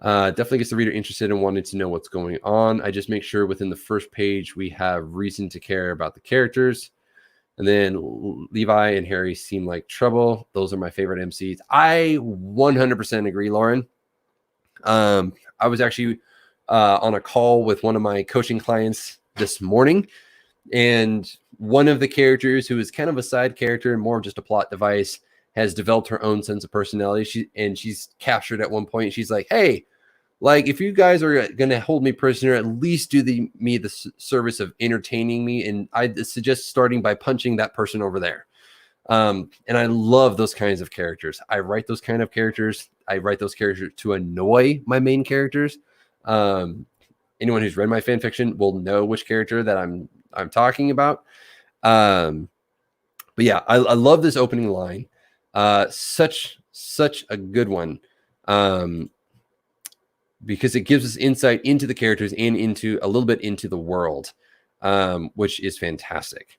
Definitely gets the reader interested in wanting to know what's going on. I just make sure within the first page we have reason to care about the characters. And then Levi and Harry seem like trouble. Those are my favorite MCs. I 100% agree, Lauren. I was actually on a call with one of my coaching clients this morning, and one of the characters, who is kind of a side character and more of just a plot device, has developed her own sense of personality. She's captured at one point. She's like, hey, if you guys are going to hold me prisoner, at least do me the service of entertaining me. And I suggest starting by punching that person over there. And I love those kinds of characters. I write those kind of characters. I write those characters to annoy my main characters. Anyone who's read my fan fiction will know which character that I'm talking about. But yeah, I love this opening line. Such a good one. because it gives us insight into the characters and into a little bit into the world, which is fantastic.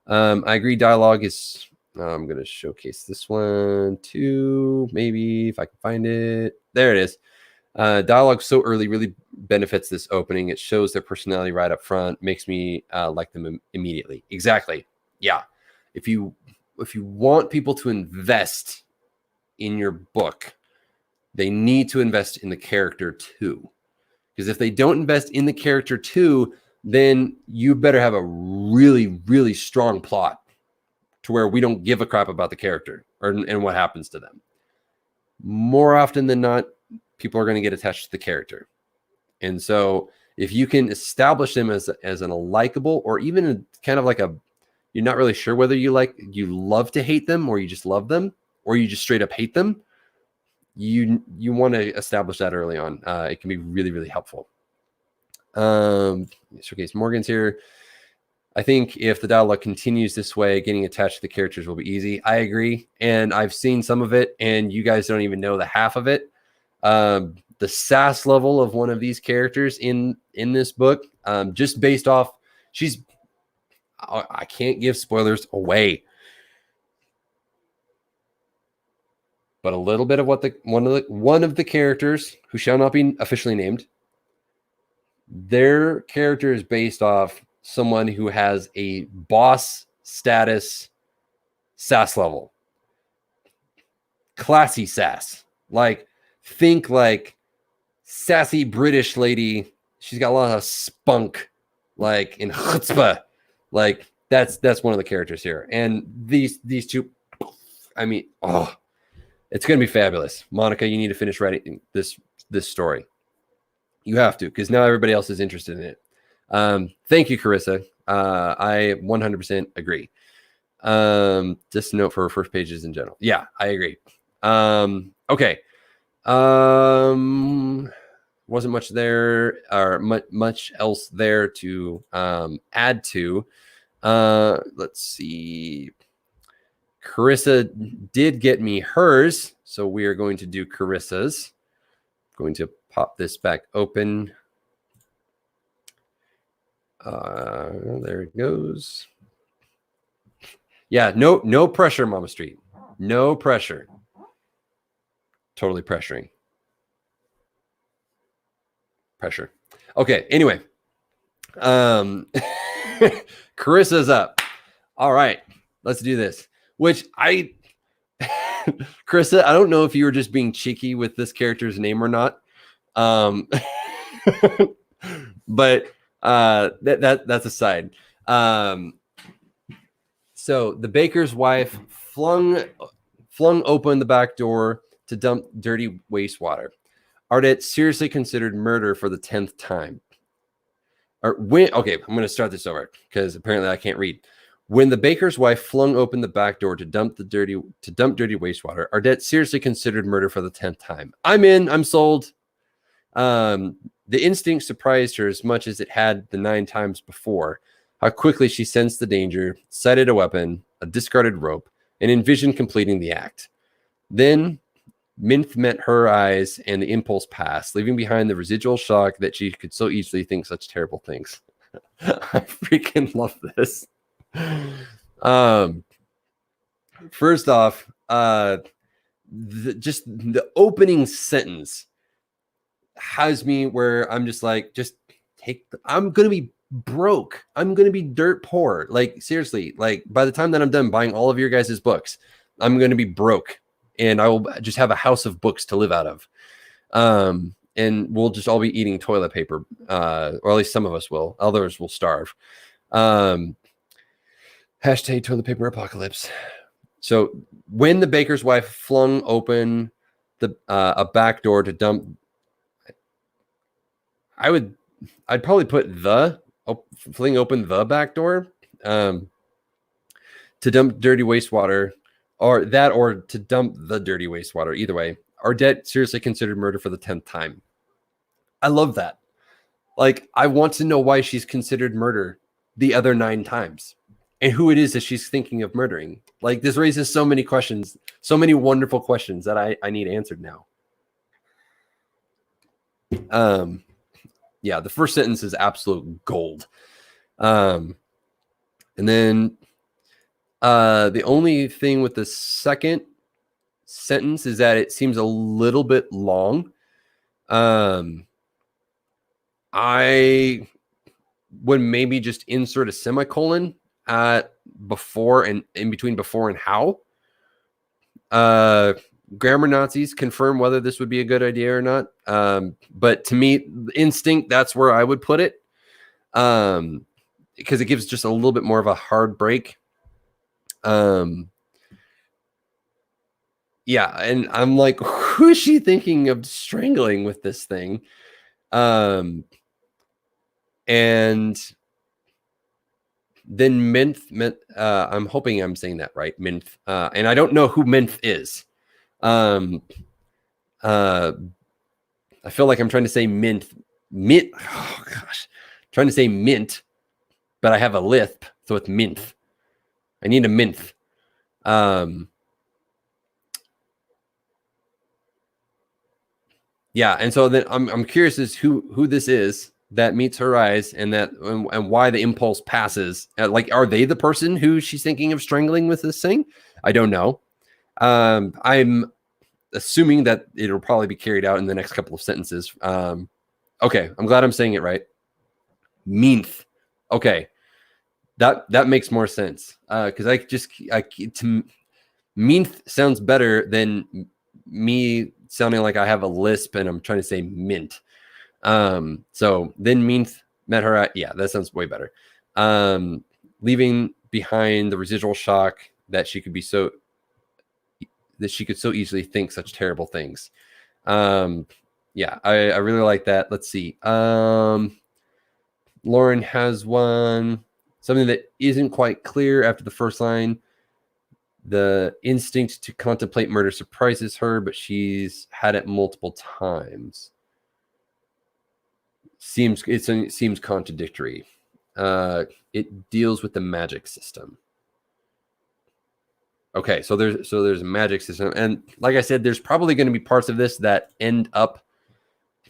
I agree. Dialogue is. I'm going to showcase this one too. Maybe if I can find it. There it is. Dialogue so early really benefits this opening. It shows their personality right up front, makes me like them immediately. Exactly. Yeah. If you want people to invest in your book, they need to invest in the character too. Because if they don't invest in the character too, then you better have a really, really strong plot to where we don't give a crap about the character and what happens to them. More often than not, people are going to get attached to the character. And so if you can establish them as a likable, or even kind of like you're not really sure whether you love to hate them, or you just love them, or you just straight up hate them, you want to establish that early on. It can be really, really helpful. Showcase Morgan's here. I think if the dialogue continues this way, getting attached to the characters will be easy. I agree. And I've seen some of it, and you guys don't even know the half of it. The sass level of one of these characters in this book, just based off, I can't give spoilers away, but a little bit of what one of the characters, who shall not be officially named, their character is based off someone who has a boss status sass level, classy sass, think like sassy British lady. She's got a lot of spunk, in chutzpah. That's one of the characters here. And these two, I mean, it's going to be fabulous. Monica, you need to finish writing this story. You have to, because now everybody else is interested in it. Thank you, Carissa. I 100% agree. Just a note for first pages in general. Yeah, I agree. Okay. Wasn't much there, or much else there to add to. Let's see. Carissa did get me hers, so we are going to do Carissa's. Going to pop this back open. There it goes. Yeah, no pressure, Mama Street. No pressure. Totally pressuring. Pressure. Okay, anyway. Carissa's up. All right, let's do this. Which Carissa, I don't know if you were just being cheeky with this character's name or not. But that's aside. So the baker's wife flung open the back door to dump dirty wastewater. Ardette seriously considered murder for the 10th time. Okay, I'm going to start this over because apparently I can't read. When the baker's wife flung open the back door to dump dirty wastewater, Ardette seriously considered murder for the 10th time. I'm in. I'm sold. The instinct surprised her as much as it had the 9 times before. How quickly she sensed the danger, sighted a weapon, a discarded rope, and envisioned completing the act. Then Minth met her eyes, and the impulse passed, leaving behind the residual shock that she could so easily think such terrible things. I freaking love this. First off, just the opening sentence has me where I'm just like, I'm going to be broke. I'm going to be dirt poor. Seriously, by the time that I'm done buying all of your guys' books, I'm going to be broke, and I will just have a house of books to live out of. And we'll just all be eating toilet paper, or at least some of us will. Others will starve. Hashtag toilet paper apocalypse. So when the baker's wife flung open a back door to dump, I'd probably put fling open the back door to dump dirty wastewater, or to dump the dirty wastewater. Either way, Ardette seriously considered murder for the 10th time. I love that. I want to know why she's considered murder the other 9 times, and who it is that she's thinking of murdering. This raises so many questions, so many wonderful questions that I need answered now. Yeah, the first sentence is absolute gold. And then the only thing with the second sentence is that it seems a little bit long. I would maybe just insert a semicolon at before and in between before and how. Grammar Nazis confirm whether this would be a good idea or not. But to me, instinct, that's where I would put it. Because it gives just a little bit more of a hard break. Yeah, and I'm like, who is she thinking of strangling with this thing? And then Minth, I'm hoping I'm saying that right, Minth. And I don't know who Minth is. I feel like I'm trying to say mint. Oh gosh, trying to say mint, but I have a lisp, so it's Minth. I need a Minth. Yeah, and so then I'm curious as who this is that meets her eyes and why the impulse passes. Like, are they the person who she's thinking of strangling with this thing? I don't know. I'm assuming that it'll probably be carried out in the next couple of sentences. Okay, I'm glad I'm saying it right. Minth. Okay, that makes more sense because Minth sounds better than me sounding like I have a lisp and I'm trying to say mint. So then Minth met her at, yeah, that sounds way better. Leaving behind the residual shock that she could so easily think such terrible things. Yeah, I really like that. Let's see. Lauren has one, something that isn't quite clear after the first line. The instinct to contemplate murder surprises her, but she's had it multiple times. Seems contradictory. It deals with the magic system. Okay, so there's a magic system, and like I said, there's probably going to be parts of this that end up.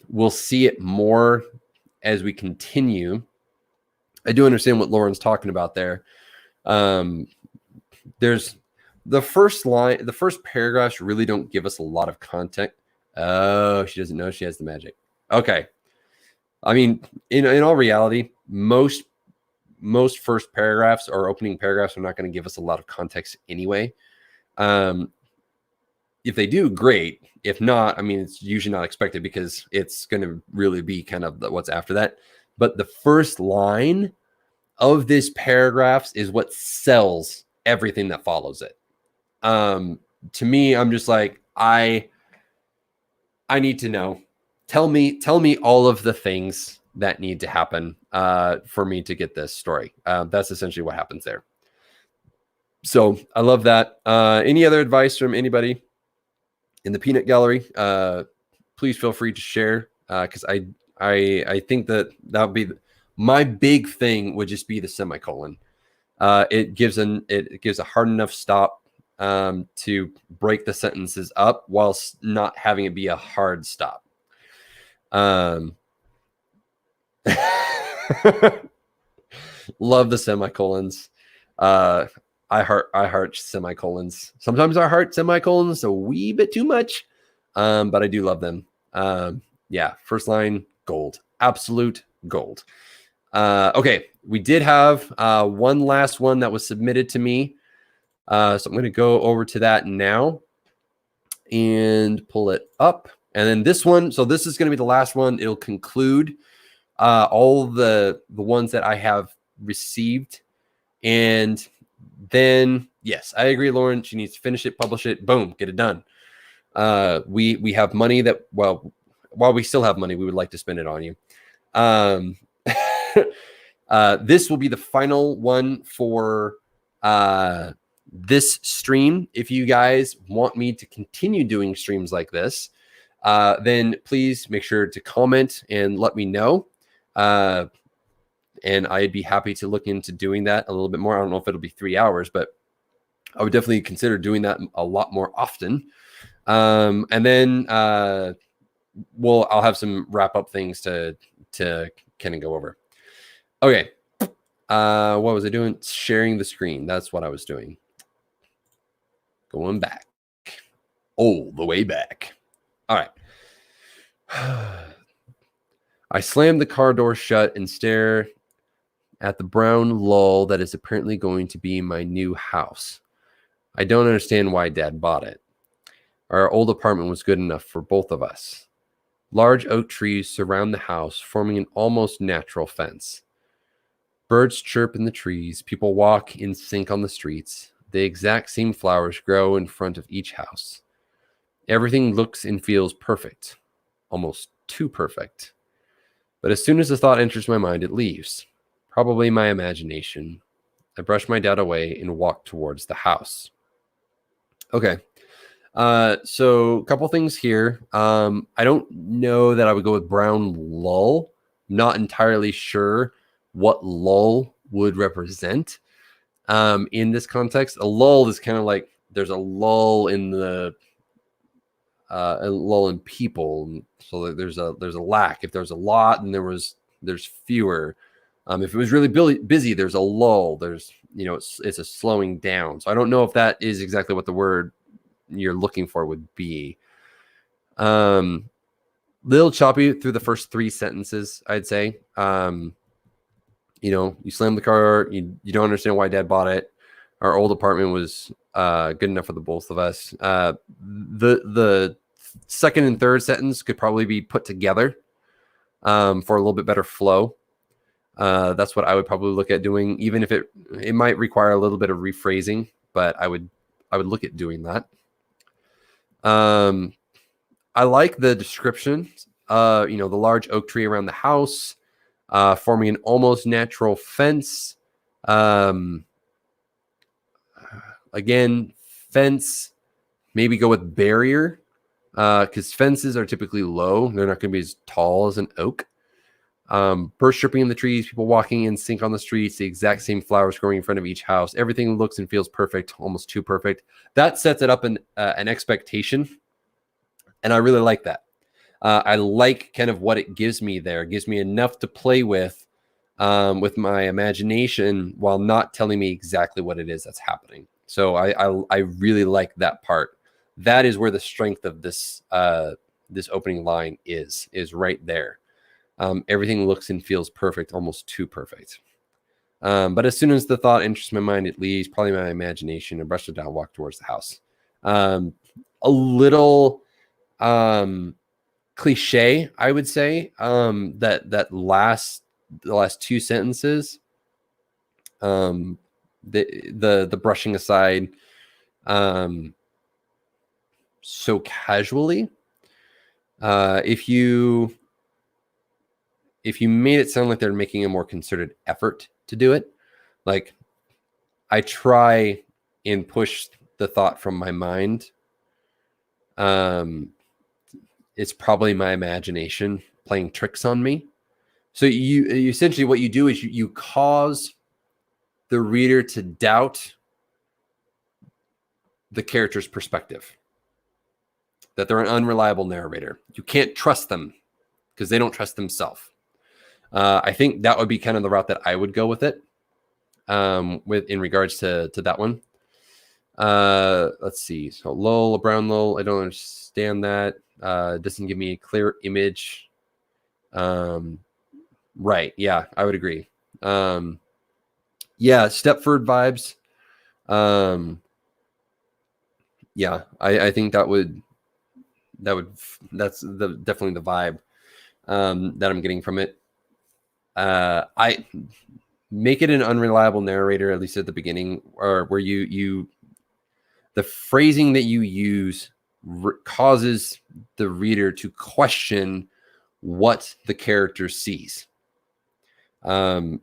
We'll see it more as we continue. I do understand what Lauren's talking about there. There's the first line, the first paragraphs really don't give us a lot of context. Oh, she doesn't know she has the magic. Okay. I mean, in all reality, most first paragraphs or opening paragraphs are not going to give us a lot of context anyway. If they do, great. If not, I mean, it's usually not expected because it's going to really be kind of what's after that. But the first line of this paragraph is what sells everything that follows it. To me, I'm just like, I need to know. Tell me all of the things that need to happen for me to get this story. That's essentially what happens there. So I love that. Any other advice from anybody in the peanut gallery? Please feel free to share because I think that would be my big thing would just be the semicolon. It gives a hard enough stop to break the sentences up whilst not having it be a hard stop. Love the semicolons. I heart semicolons. Sometimes I heart semicolons a wee bit too much, but I do love them. Yeah, first line, gold. Absolute gold. Okay, we did have one last one that was submitted to me. So I'm going to go over to that now and pull it up. And then this one, so this is going to be the last one. It'll conclude all the ones that I have received. And then, yes, I agree, Lauren. She needs to finish it, publish it, boom, get it done. We have money that, well, while we still have money, we would like to spend it on you. This will be the final one for this stream. If you guys want me to continue doing streams like this, then please make sure to comment and let me know. And I'd be happy to look into doing that a little bit more. I don't know if it'll be 3 hours, but I would definitely consider doing that a lot more often. And then I'll have some wrap up things to kind of go over. Okay. What was I doing? Sharing the screen. That's what I was doing. Going back. All the way back. All right. I slam the car door shut and stare at the brown lull that is apparently going to be my new house. I don't understand why Dad bought it. Our old apartment was good enough for both of us. Large oak trees surround the house, forming an almost natural fence. Birds chirp in the trees, people walk in sync on the streets. The exact same flowers grow in front of each house. Everything looks and feels perfect, almost too perfect. But as soon as the thought enters my mind, it leaves. Probably my imagination. I brush my doubt away and walk towards the house. Okay. So a couple things here. I don't know that I would go with brown lull. Not entirely sure what lull would represent. In this context, a lull is kind of like there's a lull in the a lull in people. So there's a lack. If there's a lot, and there's fewer. If it was really busy, there's a lull. There's, it's a slowing down. So I don't know if that is exactly what the word you're looking for would be. Little choppy through the first 3 sentences, I'd say. You slam the car, you don't understand why Dad bought it. Our old apartment was good enough for the both of us. The second and third sentence could probably be put together for a little bit better flow. That's what I would probably look at doing, even if it might require a little bit of rephrasing, but I would look at doing that. I like the description. The large oak tree around the house, forming an almost natural fence. Again, fence, maybe go with barrier, because fences are typically low. They're not going to be as tall as an oak. Birds chirping in the trees, people walking in sync on the streets, the exact same flowers growing in front of each house. Everything looks and feels perfect, almost too perfect. That sets it up an expectation, and I really like that. I like kind of what it gives me there. It gives me enough to play with my imagination while not telling me exactly what it is that's happening. So I really like that part. That is where the strength of this this opening line is right there. Everything looks and feels perfect, almost too perfect. But as soon as the thought enters my mind, it leaves. Probably my imagination, and brush it down, walk towards the house. A little cliche, I would say. The last 2 sentences, the brushing aside, so casually. If you made it sound like they're making a more concerted effort to do it, like I try and push the thought from my mind, it's probably my imagination playing tricks on me. So you essentially, what you do is you cause the reader to doubt the character's perspective, that they're an unreliable narrator. You can't trust them because they don't trust themselves. I think that would be kind of the route that I would go with it, in regards to that one. Let's see. So lull, a brown lull. I don't understand that. Doesn't give me a clear image. Right. Yeah, I would agree. Yeah, Stepford vibes. Yeah, I think that's definitely the vibe that I'm getting from it. I make it an unreliable narrator, at least at the beginning, or where the phrasing that you use causes the reader to question what the character sees. So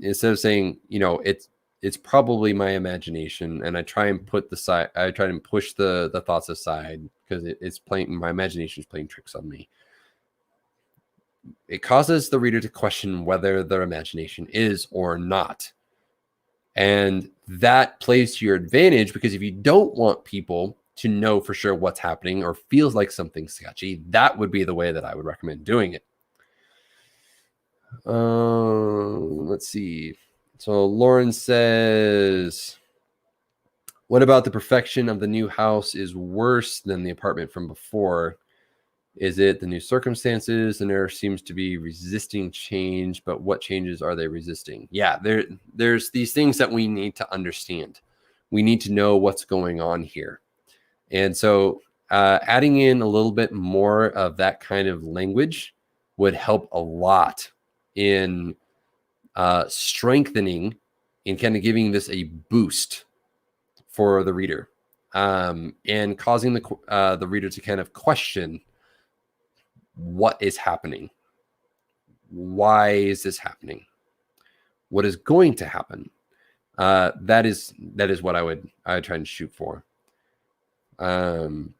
instead of saying, it's probably my imagination, and I try and push the thoughts aside because it's playing, my imagination is playing tricks on me. It causes the reader to question whether their imagination is or not. And that plays to your advantage, because if you don't want people to know for sure what's happening or feels like something sketchy, that would be the way that I would recommend doing it. Let's see. So Lauren says, what about the perfection of the new house is worse than the apartment from before? Is it the new circumstances? The nurse seems to be resisting change, but what changes are they resisting? Yeah, there's these things that we need to understand. We need to know what's going on here. And so adding in a little bit more of that kind of language would help a lot in strengthening and kind of giving this a boost for the reader, and causing the reader to kind of question what is happening. Why is this happening? What is going to happen? That is what I would try and shoot for. Maybe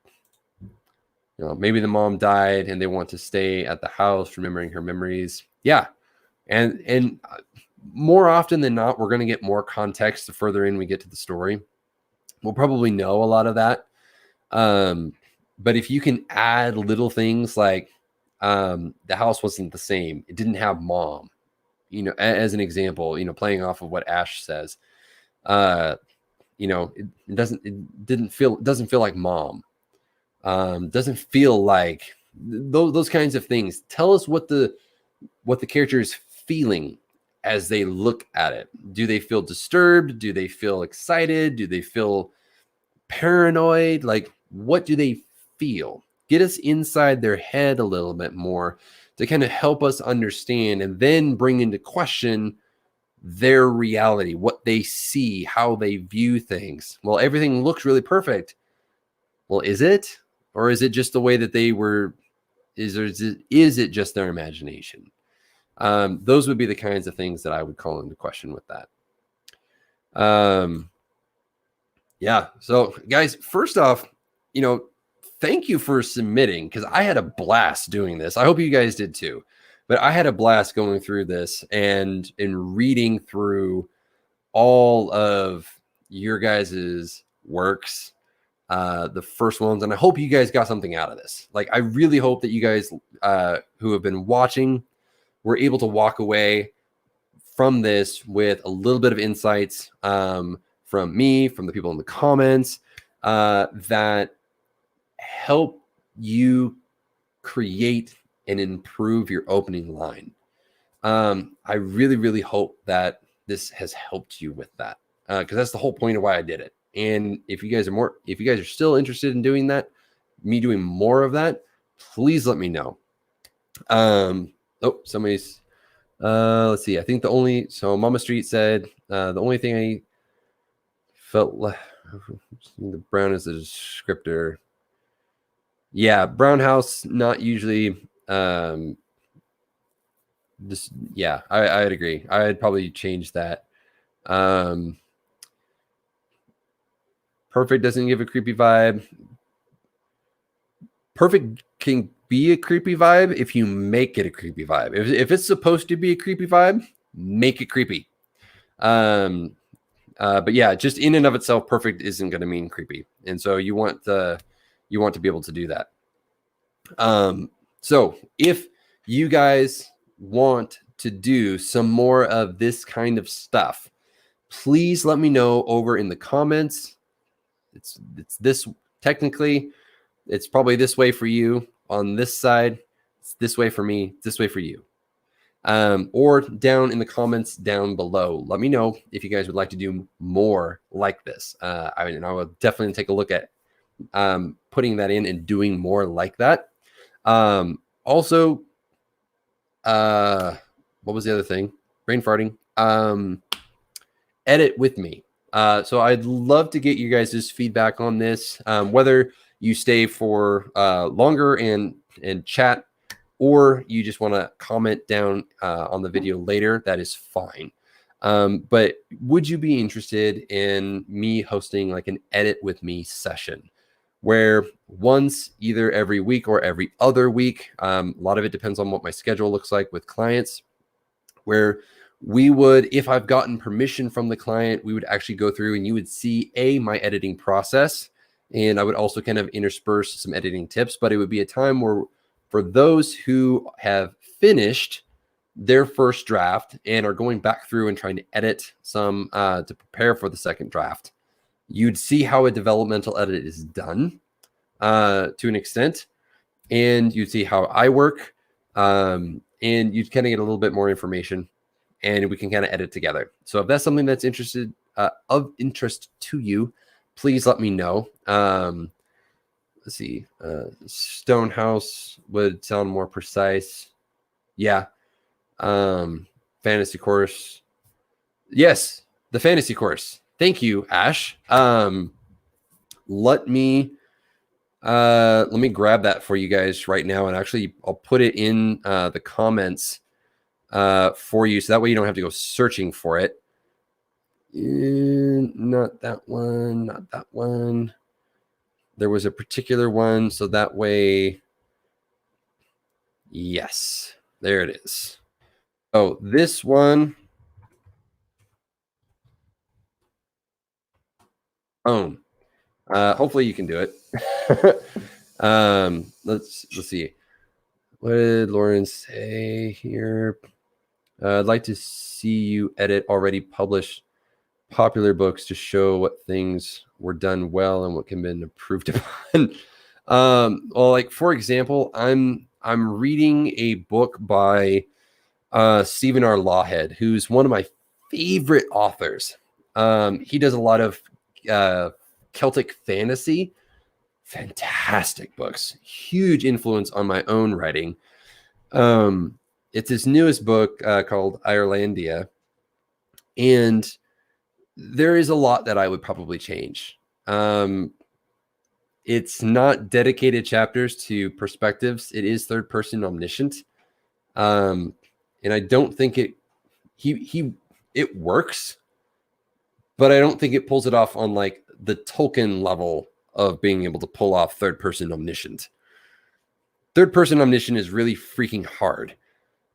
the mom died and they want to stay at the house, remembering her memories. Yeah, and more often than not, we're going to get more context the further in we get to the story. We'll probably know a lot of that. But if you can add little things like the house wasn't the same, it didn't have mom, as an example, playing off of what Ash says, it doesn't feel like mom, doesn't feel like those kinds of things. Tell us what the character is feeling as they look at it. Do they feel disturbed? Do they feel excited? Do they feel paranoid? Like, what do they feel? Get us inside their head a little bit more to kind of help us understand, and then bring into question their reality, what they see, how they view things. Well, everything looks really perfect. Well, is it? Or is it just the way that they were? Is it just their imagination? Those would be the kinds of things that I would call into question with that. Yeah. So guys, first off, thank you for submitting, because I had a blast doing this. I hope you guys did too. But I had a blast going through this and reading through all of your guys's works, the first ones. And I hope you guys got something out of this. Like, I really hope that you guys who have been watching were able to walk away from this with a little bit of insights from me, from the people in the comments, that help you create and improve your opening line. I really, really hope that this has helped you with that, because that's the whole point of why I did it. And if you guys are still interested in doing that, me doing more of that, please let me know. Somebody's let's see. I think Mama Street said the only thing I felt like the brown is a descriptor. Yeah, brown house, not usually. I'd agree. I'd probably change that. Perfect doesn't give a creepy vibe. Perfect can be a creepy vibe if you make it a creepy vibe. If it's supposed to be a creepy vibe, make it creepy. But yeah, just in and of itself, perfect isn't going to mean creepy, and so you want to be able to do that. So if you guys want to do some more of this kind of stuff, please let me know over in the comments. It's this, technically, it's probably this way for you on this side. It's this way for me. It's this way for you. Or down in the comments down below. Let me know if you guys would like to do more like this. I will definitely take a look at putting that in and doing more like that. Also, what was the other thing? Brain farting. Edit with me. So I'd love to get you guys' feedback on this, whether you stay for longer and chat, or you just want to comment down on the video later. That is fine. But would you be interested in me hosting like an edit with me session, where once either every week or every other week, a lot of it depends on what my schedule looks like with clients, where we would, if I've gotten permission from the client, we would actually go through and you would see my editing process, And I would also kind of intersperse some editing tips, but it would be a time where for those who have finished their first draft and are going back through and trying to edit some to prepare for the second draft, you'd see how a developmental edit is done to an extent, and you'd see how I work, and you'd kind of get a little bit more information, and we can kind of edit together. So if that's something that's of interest to you, please let me know. Let's see. Stonehouse would sound more precise. Yeah. Fantasy course. Yes, the fantasy course. Thank you, Ash. Let me grab that for you guys right now, and actually I'll put it in the comments for you, so that way you don't have to go searching for it. Not that one, not that one. There was a particular one, so that way, yes, there it is. Oh, this one. Oh, hopefully you can do it. Let's see. What did Lauren say here? I'd like to see you edit already published popular books to show what things were done well and what can be improved upon. Well, like for example, I'm reading a book by Stephen R. Lawhead, who's one of my favorite authors. He does a lot of Celtic fantasy, fantastic books, huge influence on my own writing. It's his newest book called Irelandia, and there is a lot that I would probably change. It's not dedicated chapters to perspectives. It is third person omniscient. And I don't think it works, but I don't think it pulls it off on like the Tolkien level of being able to pull off third person omniscient. Third person omniscient is really freaking hard.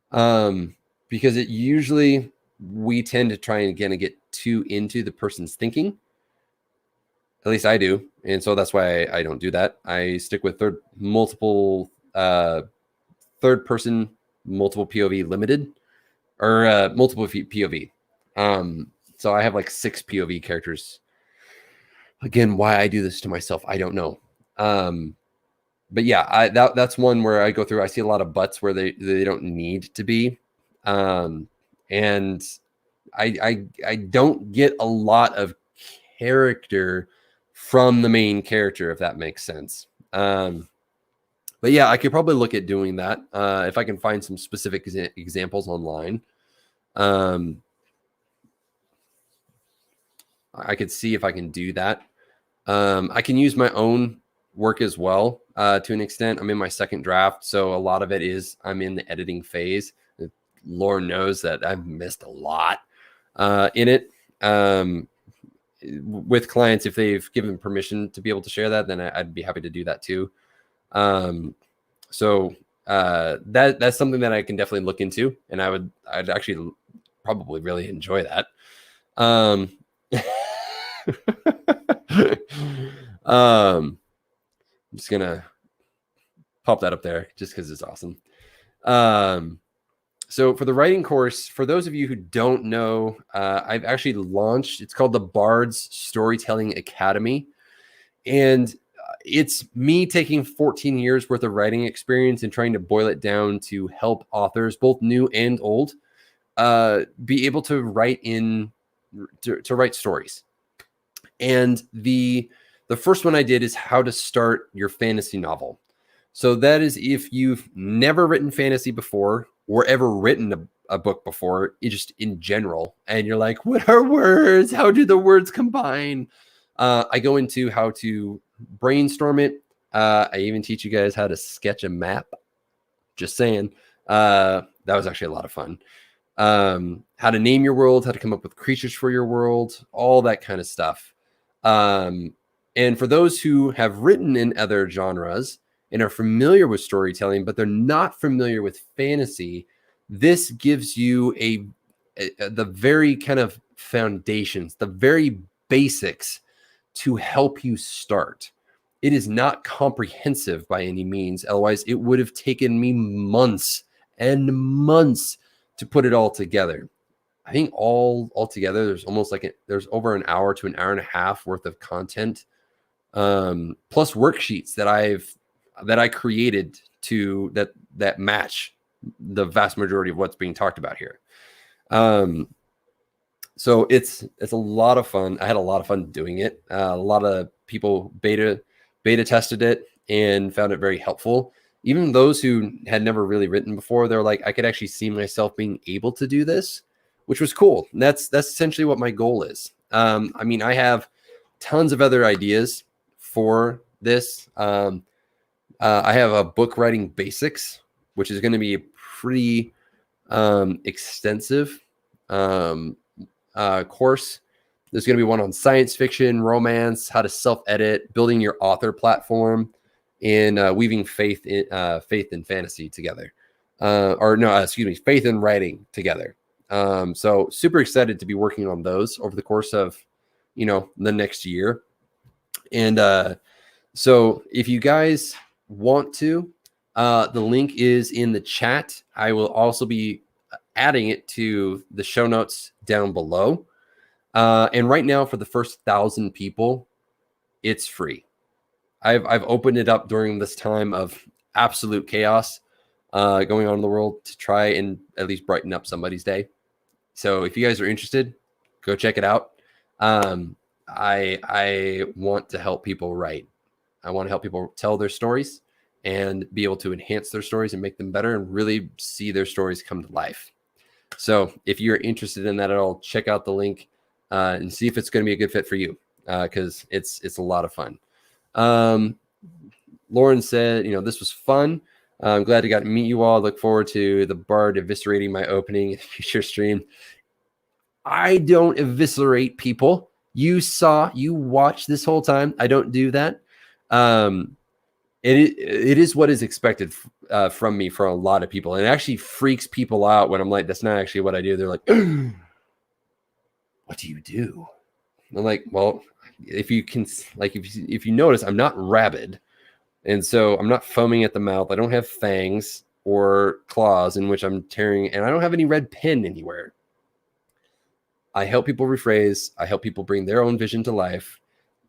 Because it usually, we tend to try and again get too into the person's thinking. At least I do. And so that's why I don't do that. I stick with third person, multiple POV limited, or multiple POV. So I have like 6 POV characters. Again, why I do this to myself, I don't know. But yeah, that's one where I go through. I see a lot of butts where they don't need to be, and I don't get a lot of character from the main character, if that makes sense. But yeah, I could probably look at doing that if I can find some specific examples online. I could see if I can do that. I can use my own work as well to an extent. I'm in my second draft, so a lot of it is I'm in the editing phase. Lord knows that I've missed a lot in it. With clients, if they've given permission to be able to share that, then I'd be happy to do that too. So that's something that I can definitely look into, and I'd actually probably really enjoy that. I'm just gonna pop that up there just because it's awesome. So for the writing course, for those of you who don't know, I've actually launched, it's called the Bard's Storytelling Academy. And it's me taking 14 years worth of writing experience and trying to boil it down to help authors, both new and old, be able to write to write stories. And the first one I did is how to start your fantasy novel. So that is if you've never written fantasy before or ever written a book before, just in general, and you're like, what are words? How do the words combine? I go into how to brainstorm it. I even teach you guys how to sketch a map. Just saying. That was actually a lot of fun. How to name your world, how to come up with creatures for your world, all that kind of stuff. And for those who have written in other genres and are familiar with storytelling, but they're not familiar with fantasy, this gives you the very kind of foundations, the very basics to help you start. it is not comprehensive by any means. Otherwise, it would have taken me months and months to put it all together. I think all together, there's almost like there's over an hour to an hour and a half worth of content, plus worksheets that I created to that match the vast majority of what's being talked about here. So it's a lot of fun. I had a lot of fun doing it. A lot of people beta tested it and found it very helpful. Even those who had never really written before, they're like, I could actually see myself being able to do this, which was cool. And that's essentially what my goal is. I mean, I have tons of other ideas for this. I have a book writing basics, which is going to be a pretty extensive course. There's going to be one on science fiction, romance, how to self-edit, building your author platform, and weaving faith and fantasy together. Faith and writing together. So super excited to be working on those over the course of, the next year. And so if you guys want to, the link is in the chat. I will also be adding it to the show notes down below. And right now, for the first 1,000 people, it's free. I've opened it up during this time of absolute chaos going on in the world to try and at least brighten up somebody's day. So if you guys are interested, go check it out. I want to help people write. I want to help people tell their stories and be able to enhance their stories and make them better and really see their stories come to life. So if you're interested in that at all, check out the link and see if it's going to be a good fit for you, because it's a lot of fun. Lauren said, this was fun. I'm glad I got to meet you all. Look forward to the Bard eviscerating my opening in future stream. I don't eviscerate people. You watched this whole time. I don't do that. It is what is expected from me for a lot of people. And it actually freaks people out when I'm like, that's not actually what I do. They're like, what do you do? I'm like, well, if you notice, I'm not rabid. And so I'm not foaming at the mouth. I don't have fangs or claws in which I'm tearing, and I don't have any red pen anywhere. I help people rephrase. I help people bring their own vision to life.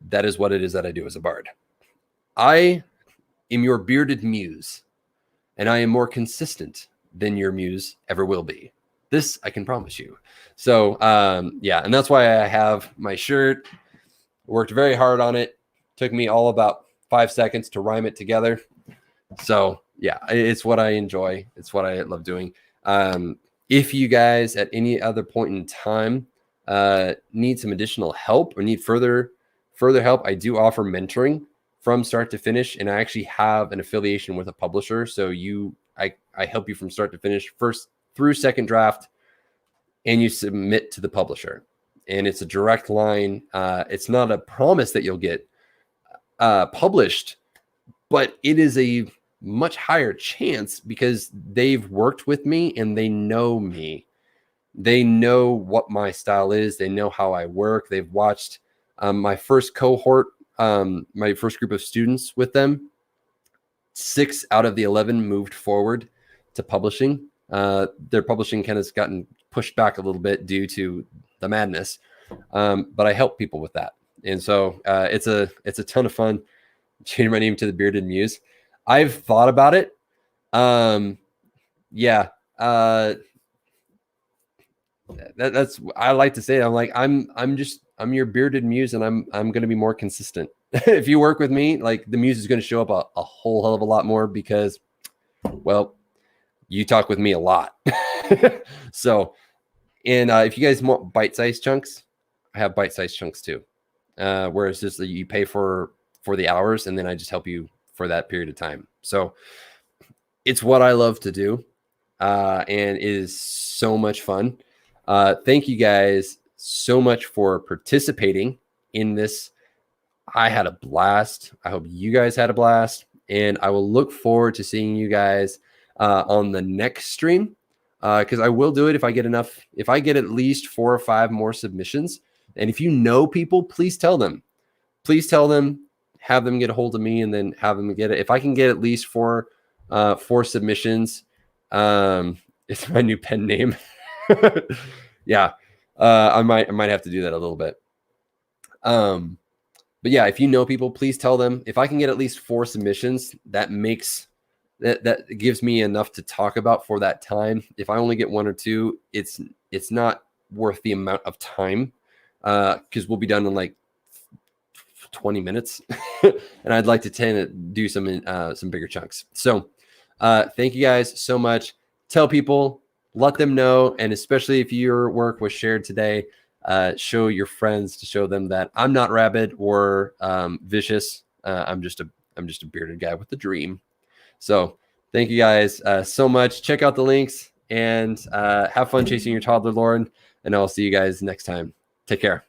That is what it is that I do as a bard. I am your bearded muse, and I am more consistent than your muse ever will be. This I can promise you. So, and that's why I have my shirt. Worked very hard on it. Took me all about 5 seconds to rhyme it together. So, yeah, it's what I enjoy. It's what I love doing. If you guys at any other point in time need some additional help or need further help, I do offer mentoring from start to finish, and I actually have an affiliation with a publisher. So I help you from start to finish, first through second draft, and you submit to the publisher. And it's a direct line. It's not a promise that you'll get published, but it is a much higher chance because they've worked with me and they know me. They know what my style is. They know how I work. They've watched my first cohort, my first group of students with them. 6 out of the 11 moved forward to publishing. Their publishing kind of has gotten pushed back a little bit due to the madness. But I help people with that. And so it's a ton of fun changing my name to the Bearded Muse. I've thought about it. That's I like to say it. I'm like, I'm your bearded muse, and I'm going to be more consistent. If you work with me, like, the muse is going to show up a whole hell of a lot more because, well, you talk with me a lot. So, and if you guys want bite-sized chunks, I have bite-sized chunks too. Where it's just that you pay for the hours, and then I just help you for that period of time. So it's what I love to do, and it is so much fun. Thank you guys so much for participating in this. I had a blast. I hope you guys had a blast, and I will look forward to seeing you guys on the next stream, because I will do it if I get at least 4 or 5 more submissions. And if you know people, please tell them, have them get a hold of me and then have them get it. If I can get at least four submissions, it's my new pen name. Yeah. I might have to do that a little bit. But yeah, if you know people, please tell them. If I can get at least 4 submissions, that gives me enough to talk about for that time. If I only get 1 or 2, it's not worth the amount of time, because we'll be done in like 20 minutes, and I'd like to do some bigger chunks. So thank you guys so much. Tell people, let them know, and especially if your work was shared today, show your friends to show them that I'm not rabid or vicious. I'm just a bearded guy with a dream. So thank you guys so much. Check out the links and have fun chasing your toddler, Lauren. And I'll see you guys next time. Take care.